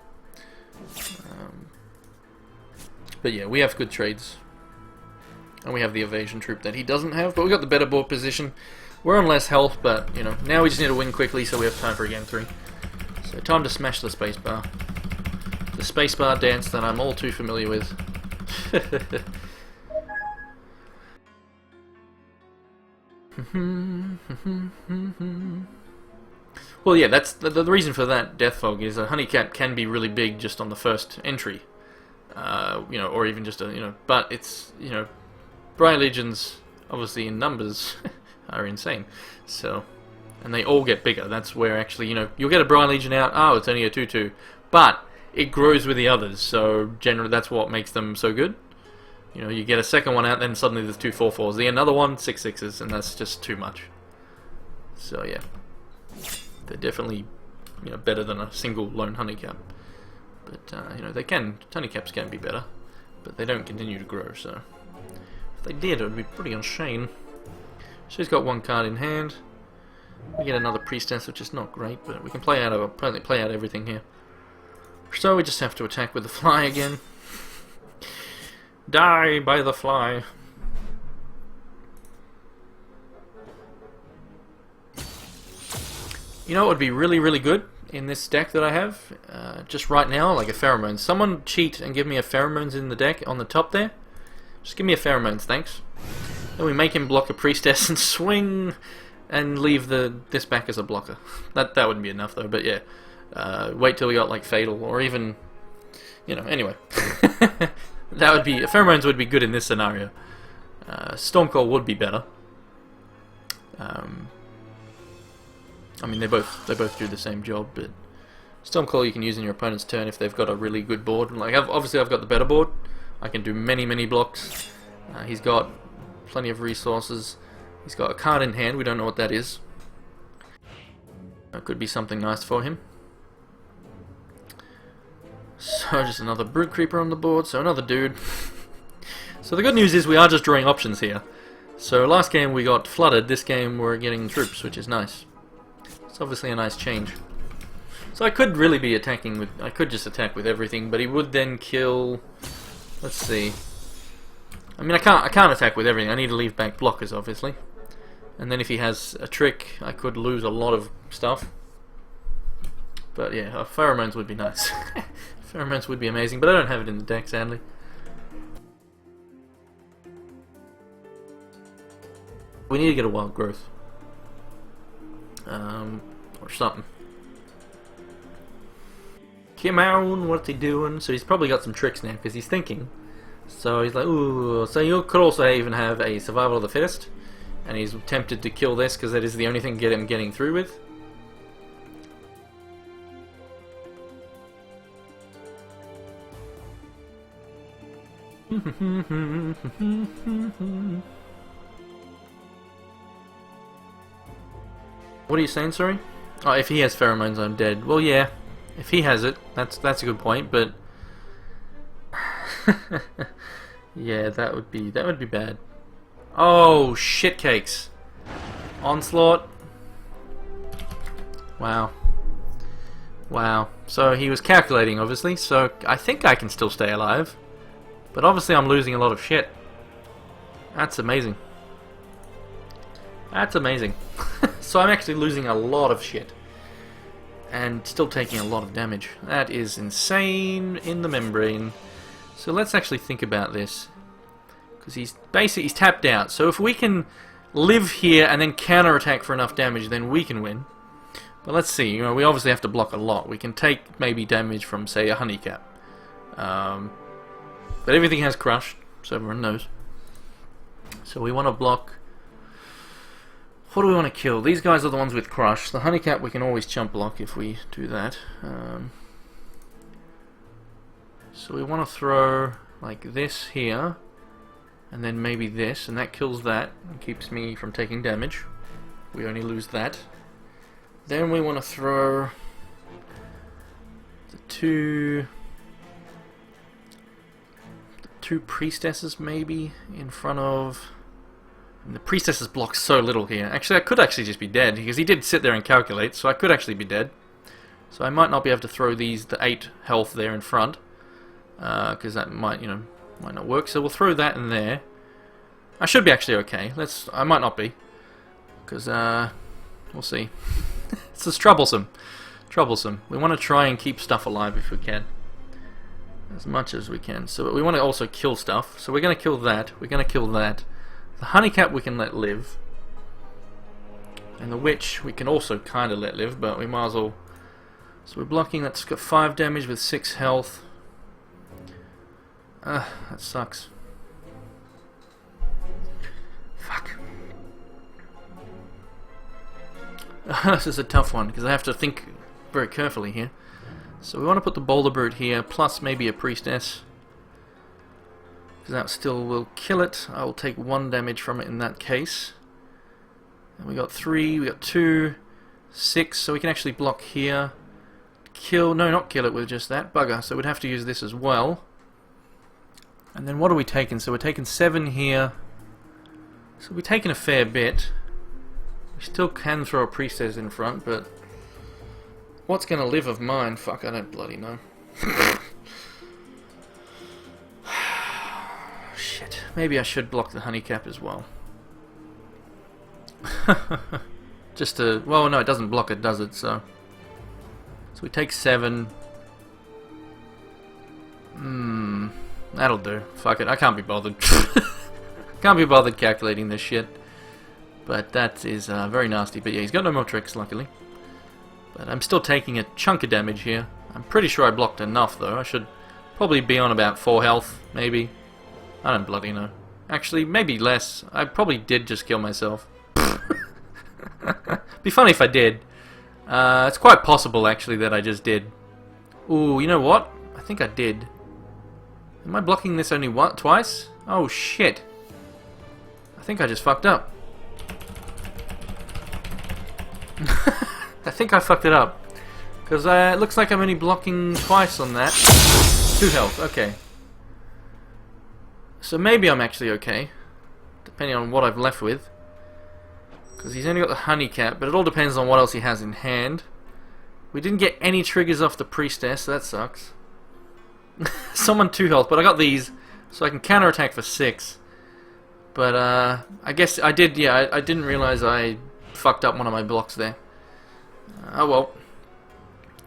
But yeah, we have good trades. And we have the evasion troop that he doesn't have, but we got the better board position. We're on less health, but, now we just need to win quickly, so we have time for a game 3. So time to smash the spacebar. The spacebar dance that I'm all too familiar with. Well, yeah, that's the reason for that Death Fog is a honeycap can be really big just on the first entry, or even just but it's Briar Legions obviously in numbers are insane, so and they all get bigger. That's where actually you'll get a Briar Legion out. Oh, it's only a 2/2, but it grows with the others. So generally, that's what makes them so good. You get a second one out, then suddenly there's 2 4/4s. The another one 6/6s, and that's just too much. So yeah. They're definitely, better than a single lone honeycap. But honeycaps can be better, but they don't continue to grow. So if they did, it would be pretty insane. So he's got 1 card in hand. We get another priestess, which is not great, but we can play out everything here. So we just have to attack with the fly again. Die by the fly. You know what would be really, really good in this deck that I have? Just right now, like a pheromone. Someone cheat and give me a pheromones in the deck on the top there. Just give me a pheromones, thanks. Then we make him block a priestess and swing and leave this back as a blocker. That wouldn't be enough though, but yeah. Wait till we got like fatal or even, you know, anyway. That would be, pheromones would be good in this scenario. Stormcall would be better. I mean, they both do the same job, but Stormcall you can use in your opponent's turn if they've got a really good board. Like obviously I've got the better board. I can do many blocks. He's got plenty of resources. He's got a card in hand. We don't know what that is. That could be something nice for him. So just another Brute Creeper on the board. So another dude. So the good news is we are just drawing options here. So last game we got flooded. This game we're getting troops, which is nice. It's obviously a nice change. So I could really be attacking with... I could just attack with everything, but he would then kill... Let's see. I mean, I can't attack with everything. I need to leave back blockers, obviously. And then if he has a trick, I could lose a lot of stuff. But yeah, pheromones would be nice. Pheromones would be amazing, but I don't have it in the deck, sadly. We need to get a wild growth. Or something. Come on, what's he doing? So he's probably got some tricks now, because he's thinking. So he's like, ooh, so you could also even have a survival of the fittest. And he's tempted to kill this, because that is the only thing get him getting through with. What are you saying, sorry? Oh, if he has pheromones, I'm dead. Well, yeah. If he has it, that's a good point, but... yeah, that would be bad. Oh, shit cakes. Onslaught. Wow. Wow. So he was calculating, obviously, so I think I can still stay alive. But obviously I'm losing a lot of shit. That's amazing. That's amazing. So I'm actually losing a lot of shit. And still taking a lot of damage. That is insane in the membrane. So let's actually think about this. Because he's tapped out. So if we can live here and then counterattack for enough damage, then we can win. But let's see. You know, we obviously have to block a lot. We can take maybe damage from, say, a Honeycap. But everything has crushed, so everyone knows. So we want to block... What do we want to kill? These guys are the ones with crush. The Honeycap we can always chump block if we do that. So we want to throw like this here, and then maybe this, and that kills that and keeps me from taking damage. We only lose that. Then we want to throw the two priestesses maybe in front of... And the priestesses block so little here. Actually, I could actually just be dead, because he did sit there and calculate, so I could actually be dead. So I might not be able to throw the 8 health there in front, because that might not work. So we'll throw that in there. I should be actually okay. I might not be, because we'll see. It's just troublesome. Troublesome. We want to try and keep stuff alive if we can, as much as we can. So we want to also kill stuff. So we're going to kill that. We're going to kill that. The Honeycap we can let live. And the Witch we can also kind of let live, but we might as well... So we're blocking, that's got 5 damage with 6 health. That sucks. Fuck. This is a tough one, because I have to think very carefully here. So we want to put the Boulder Brute here, plus maybe a Priestess. Because that still will kill it. I will take 1 damage from it in that case. And we got 3, we got 2, 6, so we can actually block here. Kill, no, not kill it with just that, bugger. So we'd have to use this as well. And then what are we taking? So we're taking 7 here. So we're taking a fair bit. We Still can throw a priestess in front, but what's gonna live of mine? Fuck, I don't bloody know. Shit. Maybe I should block the honeycap as well. Just to... Well, no, it doesn't block it, does it? So we take 7. That'll do. Fuck it, I can't be bothered. Can't be bothered calculating this shit. But that is very nasty. But yeah, he's got no more tricks, luckily. But I'm still taking a chunk of damage here. I'm pretty sure I blocked enough, though. I should probably be on about 4 health, maybe. I don't bloody know. Actually, maybe less. I probably did just kill myself. Be funny if I did. It's quite possible, actually, that I just did. Ooh, you know what? I think I did. Am I blocking this only twice? Oh, shit. I think I just fucked up. I think I fucked it up. Because it looks like I'm only blocking twice on that. 2 health, okay. So maybe I'm actually okay. Depending on what I've left with. Because he's only got the honey cap, but it all depends on what else he has in hand. We didn't get any triggers off the priestess, so that sucks. Someone 2 health, but I got these, so I can counterattack for 6. But I guess I did, yeah, I didn't realize I fucked up one of my blocks there. Oh well.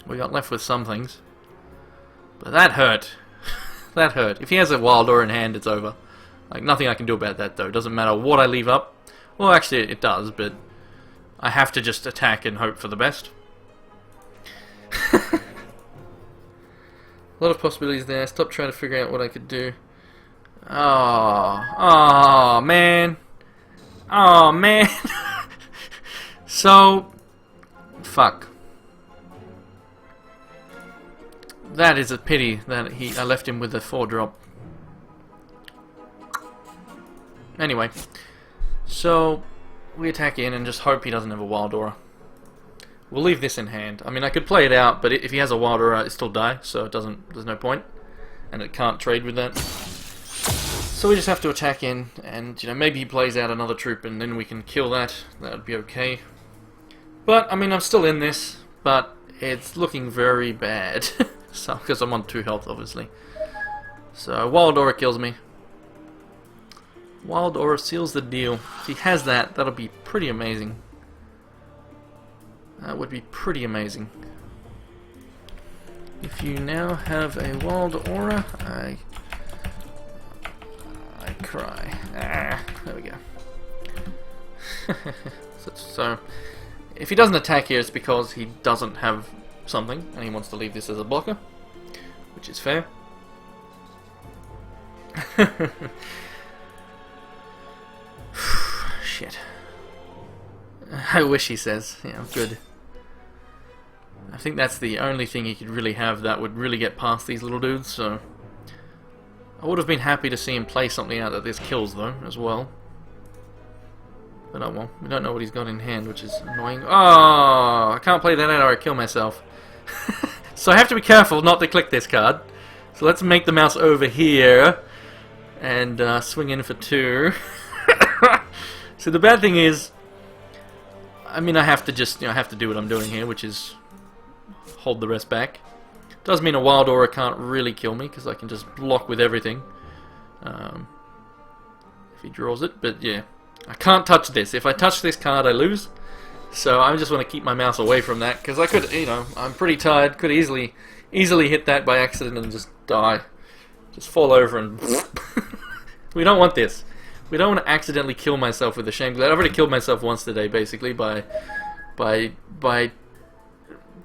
We got left with some things. But that hurt. That hurt. If he has a wild aura in hand, it's over. Like, nothing I can do about that, though. Doesn't matter what I leave up. Well, actually, it does, but I have to just attack and hope for the best. A lot of possibilities there. Stop trying to figure out what I could do. Oh, man. Oh, man. So, fuck. That is a pity that I left him with a 4-drop. Anyway, so we attack in and just hope he doesn't have a wild aura. We'll leave this in hand. I mean, I could play it out, but if he has a wild aura, it still die, so it doesn't. There's no point, and it can't trade with that. So we just have to attack in, and you know, maybe he plays out another troop, and then we can kill that. That would be okay. But I mean, I'm still in this, but it's looking very bad. So, because I'm on 2 health, obviously. So wild aura kills me. Wild aura seals the deal. If he has that, that'll be pretty amazing. That would be pretty amazing. If you now have a wild aura, I cry. Ah, there we go. So, if he doesn't attack here, it's because he doesn't have something, and he wants to leave this as a blocker, which is fair. Shit. I wish, he says. Yeah, good. I think that's the only thing he could really have that would really get past these little dudes, so... I would have been happy to see him play something out that this kills, though, as well. But oh well, we don't know what he's got in hand, which is annoying. Oh, I can't play that out or I kill myself. So I have to be careful not to click this card. So let's make the mouse over here and swing in for 2. So the bad thing is, I mean, I have to just, I have to do what I'm doing here, which is hold the rest back. Does mean a wild aura can't really kill me because I can just block with everything if he draws it. But yeah, I can't touch this. If I touch this card, I lose. So I just want to keep my mouse away from that because I could, I'm pretty tired. Could easily hit that by accident and just die, just fall over and. We don't want this. We don't want to accidentally kill myself with the Shame Glade. I've already killed myself once today, basically by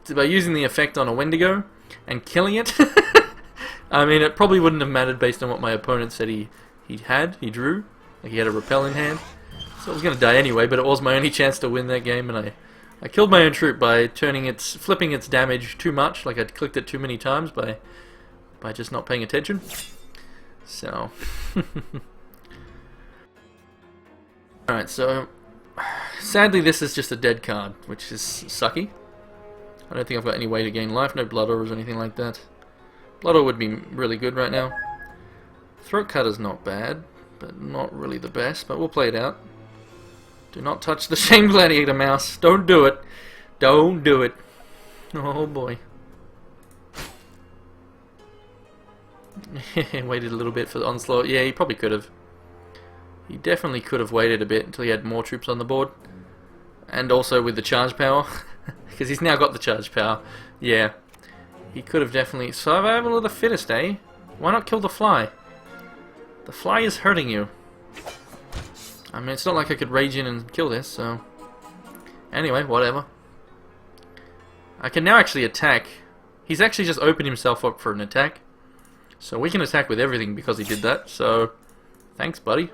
using the effect on a Wendigo and killing it. I mean, it probably wouldn't have mattered based on what my opponent said he drew. Like he had a repel in hand. So I was going to die anyway, but it was my only chance to win that game, and I killed my own troop by flipping its damage too much, like I'd clicked it too many times by just not paying attention. So... Alright, so sadly this is just a dead card, which is sucky. I don't think I've got any way to gain life, no blood auras or anything like that. Blood aura would be really good right now. Throat cutter's not bad, but not really the best, but we'll play it out. Do not touch the Shame Gladiator mouse. Don't do it. Don't do it. Oh boy. Waited a little bit for the onslaught. Yeah, he probably could have. He definitely could have waited a bit until he had more troops on the board. And also with the charge power. Because he's now got the charge power. Yeah. He could have definitely... Survival of the fittest, eh? Why not kill the fly? The fly is hurting you. I mean, it's not like I could rage in and kill this, so... Anyway, whatever. I can now actually attack. He's actually just opened himself up for an attack. So we can attack with everything because he did that, so... Thanks, buddy.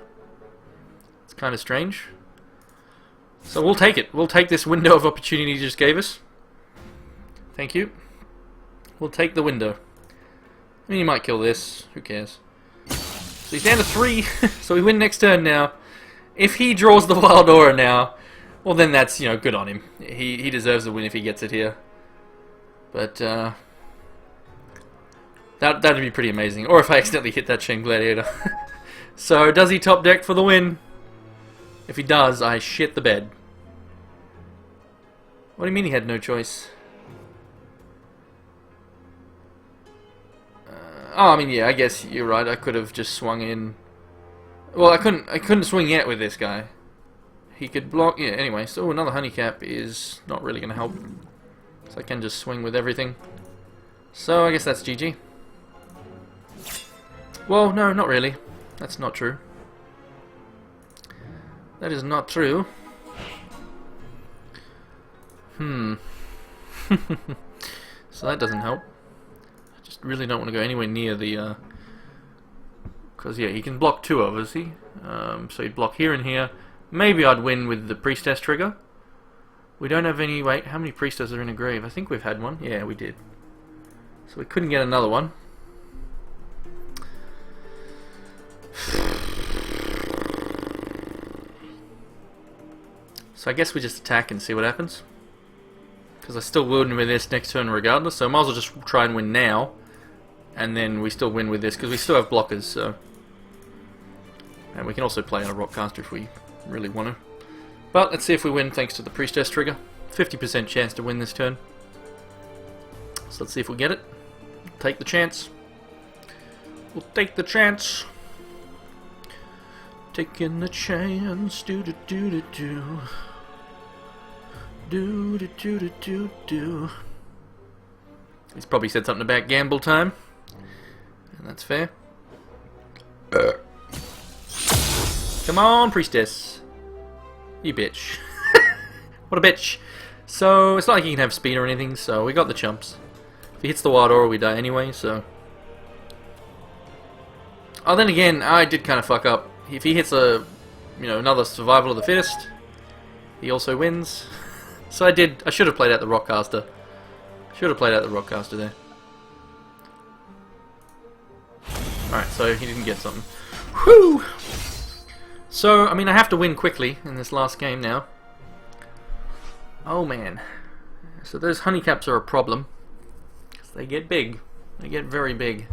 It's kind of strange. So we'll take it. We'll take this window of opportunity you just gave us. Thank you. We'll take the window. I mean, you might kill this. Who cares? So he's down to 3. So we win next turn now. If he draws the Wild Aura now, well then that's, you know, good on him. He deserves a win if he gets it here. But, that'd be pretty amazing. Or if I accidentally hit that Shame Gladiator. So, does he top deck for the win? If he does, I shit the bed. What do you mean he had no choice? Oh, I mean, yeah, I guess you're right. I could have just swung in. Well, I couldn't swing yet with this guy. He could block. Yeah. Anyway, so another Honeycap is not really going to help. So I can just swing with everything. So I guess that's GG. Well, no, not really. That's not true. That is not true. So that doesn't help. I just really don't want to go anywhere near the... Because, yeah, he can block 2 of us, see? So he'd block here and here. Maybe I'd win with the Priestess trigger. We don't have any... Wait, how many Priestesses are in a grave? I think we've had one. Yeah, we did. So we couldn't get another one. So I guess we just attack and see what happens. Because I still win with this next turn regardless, so I might as well just try and win now. And then we still win with this, because we still have blockers, so... And we can also play on a Rockcaster if we really want to. But let's see if we win thanks to the Priestess trigger. 50% chance to win this turn. So let's see if we get it. Take the chance. We'll take the chance. Taking the chance. Do do do do do. Do do do do do do. He's probably said something about gamble time. And that's fair. Come on, Priestess. You bitch. What a bitch. So, it's not like he can have speed or anything, so we got the chumps. If he hits the Wild Aura, we die anyway, so... Oh, then again, I did kind of fuck up. If he hits a, another Survival of the Fittest, he also wins. So I should have played out the Rockcaster. Should have played out the Rockcaster there. Alright, so he didn't get something. Whew! So, I mean, I have to win quickly in this last game now. Oh man. So those Honeycaps are a problem. Because they get big. They get very big.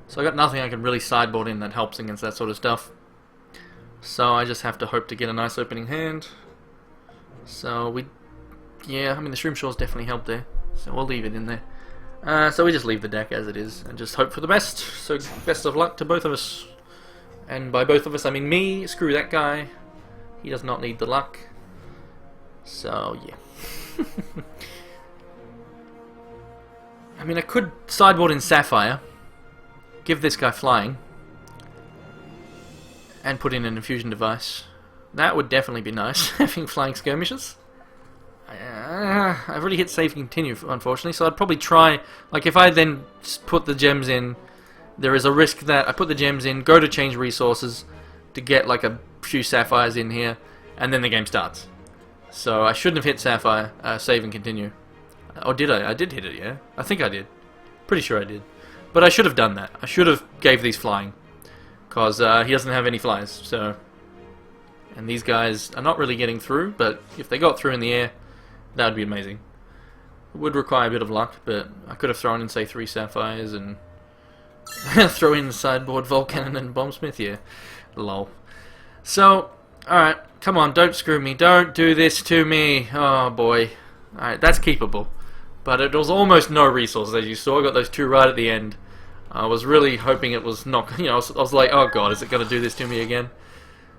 So I got nothing I can really sideboard in that helps against that sort of stuff. So I just have to hope to get a nice opening hand. So yeah, I mean the Shroom Shaw's definitely helped there. So we'll leave it in there. So we just leave the deck as it is and just hope for the best. So best of luck to both of us. And by both of us I mean me, screw that guy. He does not need the luck. So yeah. I mean I could sideboard in Sapphire. Give this guy flying. And put in an infusion device. That would definitely be nice, having flying skirmishes. I've already hit save and continue, unfortunately, so I'd probably try... Like, if I then put the gems in, there is a risk that I put the gems in, go to change resources, to get, like, a few Sapphires in here, and then the game starts. So I shouldn't have hit Sapphire, save and continue. Or did I? I did hit it, yeah? I think I did. Pretty sure I did. But I should have done that. I should have gave these flying. Because he doesn't have any flies, so... And these guys are not really getting through, but if they got through in the air, that would be amazing. It would require a bit of luck, but I could have thrown in, say, 3 Sapphires and... throw in the sideboard Volcannon and Bombsmith, yeah. Lol. So, alright. Come on, don't screw me. Don't do this to me. Oh, boy. Alright, that's keepable. But it was almost no resources, as you saw. I got those two right at the end. I was really hoping it was not... You know, I was like, oh, God, is it going to do this to me again?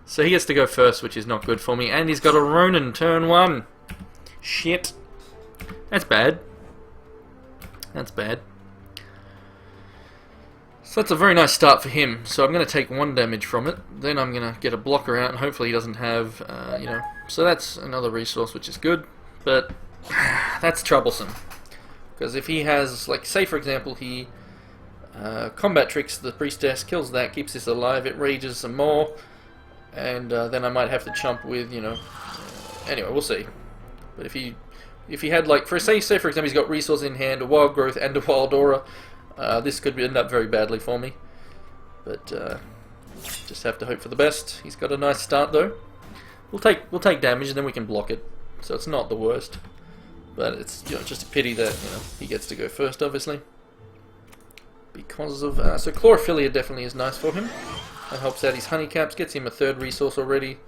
So he gets to go first, which is not good for me. And he's got a Ronin turn 1. Shit. That's bad. That's bad. So that's a very nice start for him. So I'm going to take 1 damage from it. Then I'm going to get a blocker out, and hopefully he doesn't have, you know... So that's another resource, which is good. But that's troublesome. Because if he has, like, say for example, he combat tricks the priestess, kills that, keeps this alive, it rages some more, and then I might have to chump with, you know... anyway, we'll see. But if he had, like, say for example, he's got resource in hand, a wild growth, and a wild aura... this could end up very badly for me, but just have to hope for the best. He's got a nice start though. We'll take damage and then we can block it, so it's not the worst. But it's, you know, just a pity that, you know, he gets to go first, obviously, because of so Chlorophilia definitely is nice for him. That helps out his honeycaps, gets him a 3rd resource already.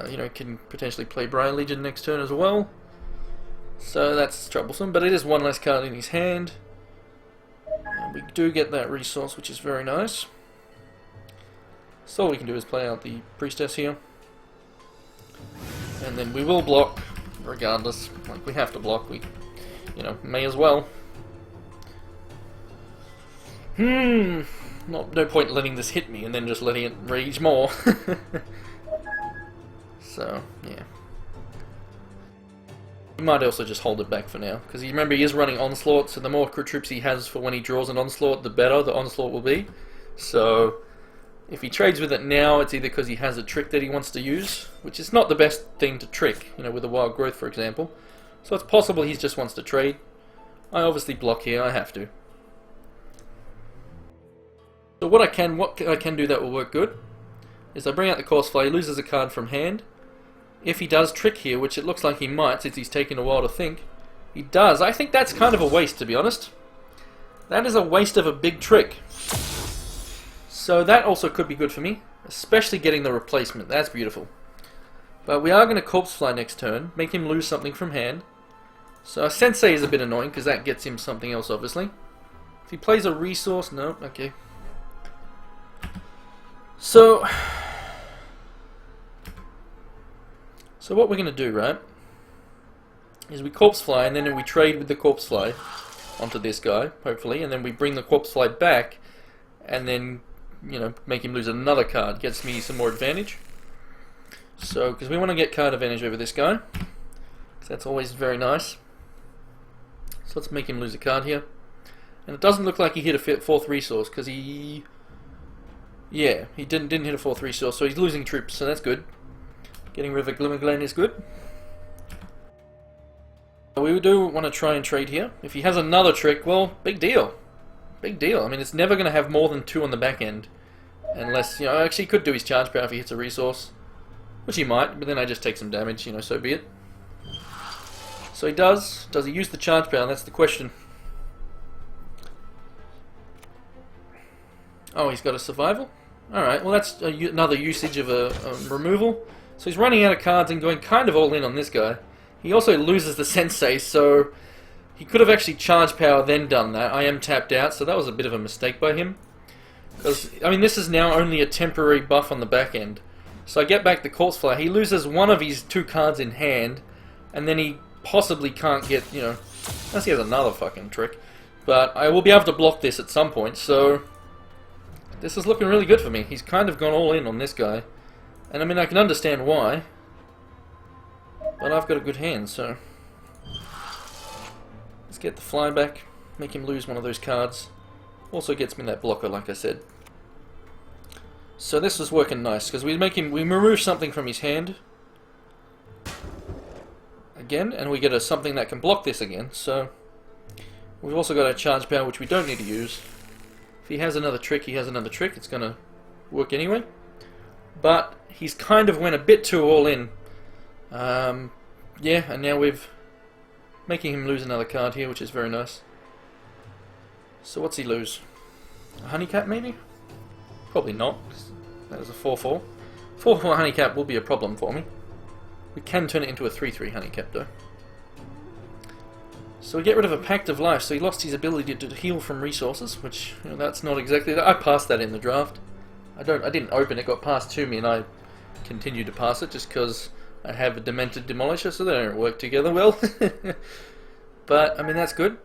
You know, can potentially play Briar Legion next turn as well. So that's troublesome, but it is 1 less card in his hand. We do get that resource, which is very nice. So all we can do is play out the priestess here. And then we will block, regardless. Like, we have to block, we, you know, may as well. No point letting this hit me and then just letting it rage more. So, yeah. He might also just hold it back for now, because you remember he is running Onslaught, so the more crew troops he has for when he draws an Onslaught, the better the Onslaught will be. So, if he trades with it now, it's either because he has a trick that he wants to use, which is not the best thing to trick, you know, with a Wild Growth, for example. So it's possible he just wants to trade. I obviously block here, I have to. So what I can do that will work good, is I bring out the Corsefly, he loses a card from hand. If he does trick here, which it looks like he might since he's taken a while to think, he does. I think that's kind of a waste, to be honest. That is a waste of a big trick. So that also could be good for me, especially getting the replacement. That's beautiful. But we are going to Corpse Fly next turn, make him lose something from hand. So Sensei is a bit annoying because that gets him something else, obviously. If he plays a resource, no, okay. So what we're going to do, right, is we Corpse Fly, and then we trade with the Corpse Fly onto this guy, hopefully, and then we bring the Corpse Fly back, and then, you know, make him lose another card. Gets me some more advantage. So, because we want to get card advantage over this guy, because that's always very nice. So let's make him lose a card here. And it doesn't look like he hit a 4th resource, because he... yeah, he didn't hit a 4th resource, so he's losing troops, so that's good. Getting rid of Glimmerglen is good. We do want to try and trade here. If he has another trick, well, big deal. Big deal. I mean, it's never going to have more than 2 on the back end. Unless, you know, actually he could do his charge power if he hits a resource. Which he might, but then I just take some damage, you know, so be it. So he does. Does he use the charge power? That's the question. Oh, he's got a survival? Alright, well that's another usage of a removal. So he's running out of cards and going kind of all in on this guy. He also loses the Sensei, so he could have actually charged power then done that. I am tapped out, so that was a bit of a mistake by him. Because, I mean, this is now only a temporary buff on the back end. So I get back the Corpse Fly. He loses one of his 2 cards in hand, and then he possibly can't get, you know, unless he has another fucking trick. But I will be able to block this at some point, so this is looking really good for me. He's kind of gone all in on this guy. And I mean, I can understand why, but I've got a good hand, so let's get the fly back, make him lose one of those cards. Also gets me that blocker, like I said. So this is working nice, because we remove something from his hand again, and we get something that can block this again. So we've also got a charge power, which we don't need to use. If he has another trick, he has another trick. It's going to work anyway. But he's kind of went a bit too all in. Yeah, and now we've making him lose another card here, which is very nice. So what's he lose? A Honeycap maybe? Probably not. That was a 4-4. 4/4 handicap will be a problem for me. We can turn it into a 3/3 handicap though. So we get rid of a Pact of Life, so he lost his ability to heal from resources, which, you know, that's not exactly... I passed that in the draft. I didn't open it, got passed to me, and I continued to pass it just because I have a Demented Demolisher, so they don't work together well. But, I mean, that's good.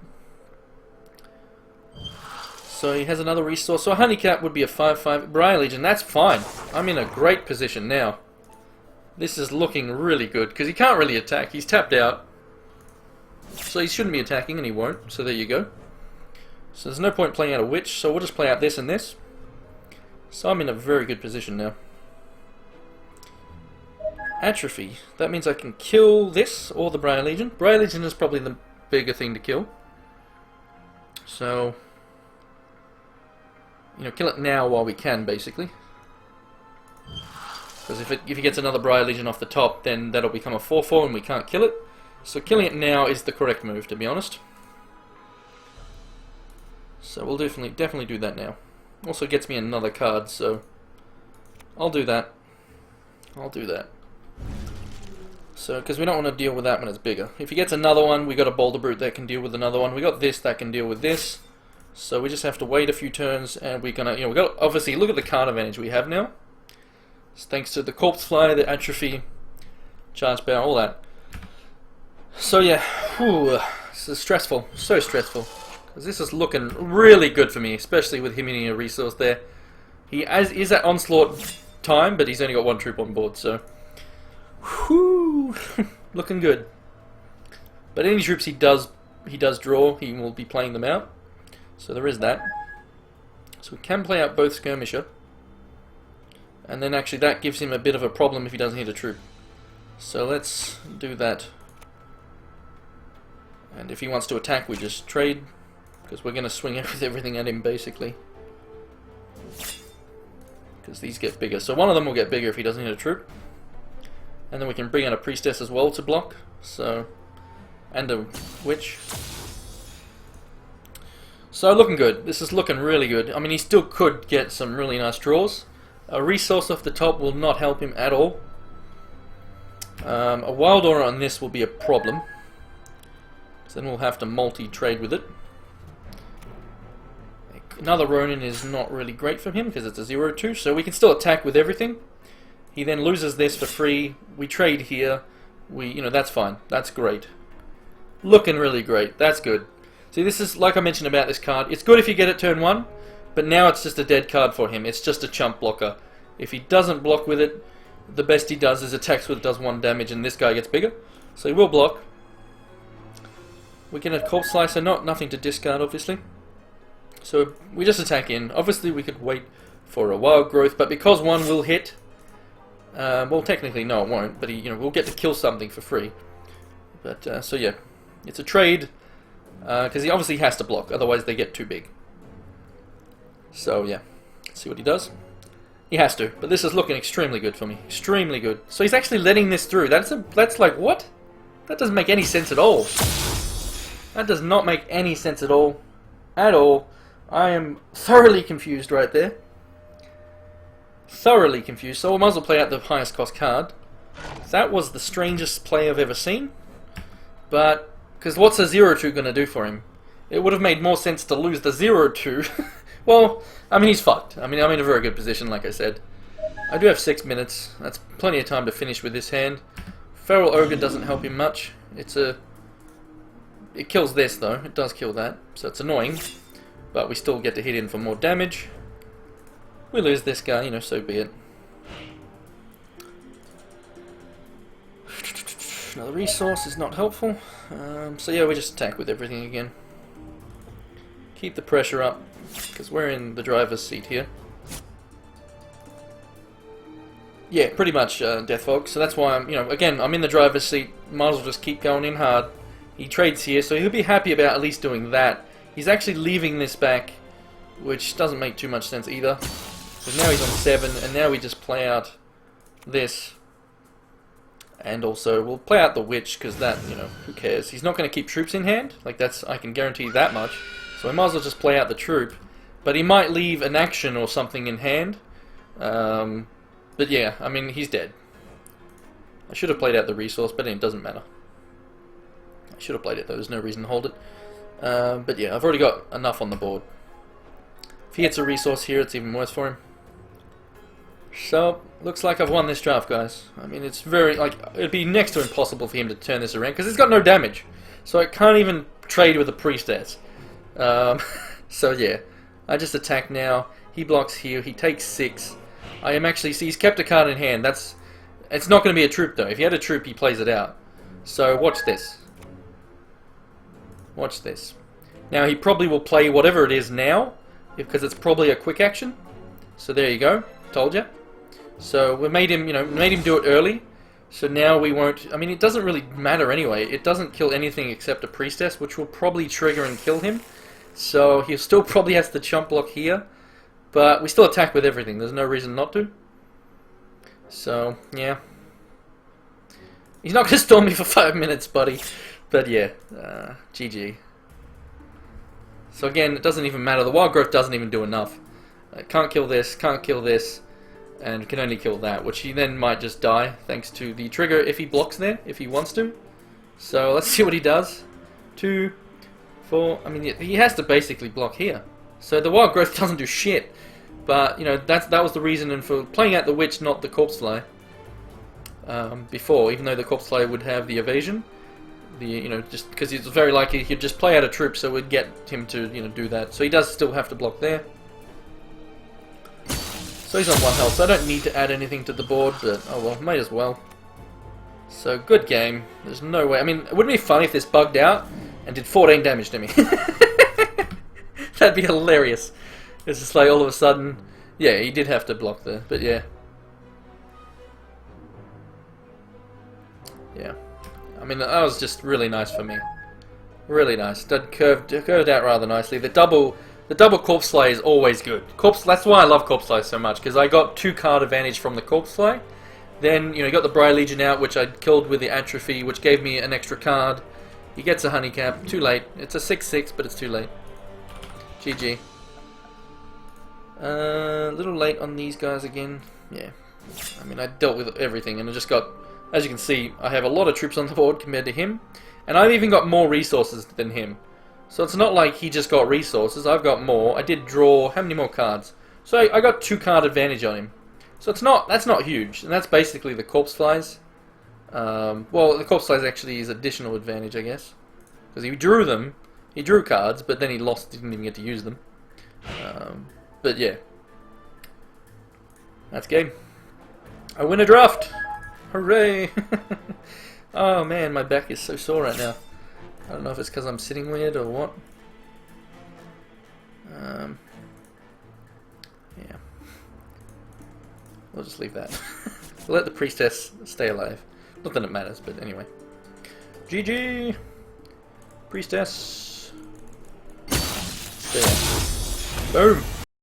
So he has another resource. So a handicap would be a 5/5 Briar Legion. That's fine. I'm in a great position now. This is looking really good, because he can't really attack. He's tapped out. So he shouldn't be attacking, and he won't. So there you go. So there's no point playing out a Witch, so we'll just play out this and this. So I'm in a very good position now. Atrophy. That means I can kill this, or the Briar Legion. Briar Legion is probably the bigger thing to kill. So, you know, kill it now while we can, basically. Because if he gets another Briar Legion off the top, then that'll become a 4/4 and we can't kill it. So killing it now is the correct move, to be honest. So we'll definitely do that now. Also gets me another card, so I'll do that. I'll do that. So, because we don't want to deal with that when it's bigger. If he gets another one, we got a Boulder Brute that can deal with another one. We got this that can deal with this. So we just have to wait a few turns, and we're gonna, you know, we got obviously look at the card advantage we have now. It's thanks to the Corpse Fly, the Atrophy, Charge Power, all that. So yeah, whew, this is stressful, so stressful. Because this is looking really good for me, especially with him hitting a resource there. He is at Onslaught time, but he's only got one troop on board, so... Whew, looking good. But any troops he does draw, he will be playing them out. So there is that. So we can play out both Skirmisher. And then actually that gives him a bit of a problem if he doesn't hit a troop. So let's do that. And if he wants to attack, we just trade, because we're going to swing with everything at him, basically. Because these get bigger. So one of them will get bigger if he doesn't hit a troop. And then we can bring out a Priestess as well to block. So, and a Witch. So looking good. This is looking really good. I mean, he still could get some really nice draws. A resource off the top will not help him at all. A Wild Aura on this will be a problem. So then we'll have to multi-trade with it. Another Ronin is not really great for him because it's a 0/2, so we can still attack with everything. He then loses this for free. We trade here. You know, that's fine. That's great. Looking really great. That's good. See, this is, like I mentioned about this card, it's good if you get it turn 1, but now it's just a dead card for him. It's just a chump blocker. If he doesn't block with it, the best he does is attacks with it, does 1 damage, and this guy gets bigger. So he will block. We get a Corpse Slicer, nothing to discard, obviously. So we just attack in. Obviously we could wait for a Wild Growth, but because one will hit, well, technically no, it won't, but we'll get to kill something for free. But so yeah, it's a trade because he obviously has to block, otherwise they get too big. So yeah, let's see what he does. He has to, but this is looking extremely good for me. Extremely good. So he's actually letting this through. That's like, what? That doesn't make any sense at all. That does not make any sense at all. At all. I am thoroughly confused right there. Thoroughly confused. So I might as well play out the highest cost card. That was the strangest play I've ever seen. But, because what's a 0/2 going to do for him? It would have made more sense to lose the 0/2. Well, I mean, he's fucked. I mean, I'm in a very good position, like I said. I do have 6 minutes. That's plenty of time to finish with this hand. Feral Ogre doesn't help him much. It kills this, though. It does kill that. So it's annoying. But we still get to hit in for more damage. We lose this guy, so be it. Another resource is not helpful. So yeah, we just attack with everything again. Keep the pressure up, because we're in the driver's seat here. Yeah, pretty much, Death Fog. So that's why I'm, again, I'm in the driver's seat. Might as well just keep going in hard. He trades here, so he'll be happy about at least doing that. He's actually leaving this back, which doesn't make too much sense either. Because now he's on 7, and now we just play out this. And also, we'll play out the Witch, because that, who cares? He's not going to keep troops in hand. Like, I can guarantee that much. So I might as well just play out the troop. But he might leave an action or something in hand. But yeah, I mean, he's dead. I should have played out the resource, but it doesn't matter. I should have played it though, there's no reason to hold it. But yeah, I've already got enough on the board. If he hits a resource here, it's even worse for him. So, looks like I've won this draft, guys. I mean, it's very, like, it'd be next to impossible for him to turn this around, because he's got no damage. So I can't even trade with a priestess. So yeah, I just attack now. He blocks here, he takes 6. I am actually, see, he's kept a card in hand. It's not going to be a troop though. If he had a troop, he plays it out. So watch this. Watch this. Now he probably will play whatever it is now, because it's probably a quick action. So there you go. Told you. So we made him, made him do it early. So now we won't. I mean, it doesn't really matter anyway. It doesn't kill anything except a priestess, which will probably trigger and kill him. So he still probably has to chump block here, but we still attack with everything. There's no reason not to. So yeah, he's not gonna storm me for 5 minutes, buddy. But yeah, GG. So again, it doesn't even matter. The wild growth doesn't even do enough. Can't kill this, can't kill this, and can only kill that, which he then might just die thanks to the trigger if he blocks there, if he wants to. So let's see what he does. 2, 4. I mean, he has to basically block here. So the wild growth doesn't do shit. But that was the reason for playing out the witch, not the corpse fly. Before, even though the corpse fly would have the evasion. Just because it's very likely he'd just play out a troop, so we'd get him to, do that. So he does still have to block there. So he's on 1 health, so I don't need to add anything to the board, but oh well, might as well. So good game. There's no way. I mean, it wouldn't be funny if this bugged out and did 14 damage to me. That'd be hilarious. It's just like all of a sudden, yeah, he did have to block there, but yeah. Yeah. I mean, that was just really nice for me. Really nice. That curved out rather nicely. The double corpse slay is always good. That's why I love corpse slay so much, because I got 2 card advantage from the corpse slay. Then you got the Briar Legion out, which I killed with the atrophy, which gave me an extra card. He gets a honey cap. Too late. It's a 6/6, but it's too late. GG. A little late on these guys again. Yeah. I mean, I dealt with everything, and I just got. As you can see, I have a lot of troops on the board compared to him, and I've even got more resources than him. So it's not like he just got resources, I've got more. I did draw, how many more cards? So I got 2 card advantage on him. So that's not huge, and that's basically the corpse flies. Well, the corpse flies actually is additional advantage, I guess. Because he drew cards, but then he lost, didn't even get to use them. But yeah. That's game. I win a draft! Hooray! Oh man, my back is so sore right now. I don't know if it's because I'm sitting weird or what. Yeah. We'll just leave that. We'll let the priestess stay alive. Not that it matters, but anyway. GG! Priestess! Stay alive. Boom!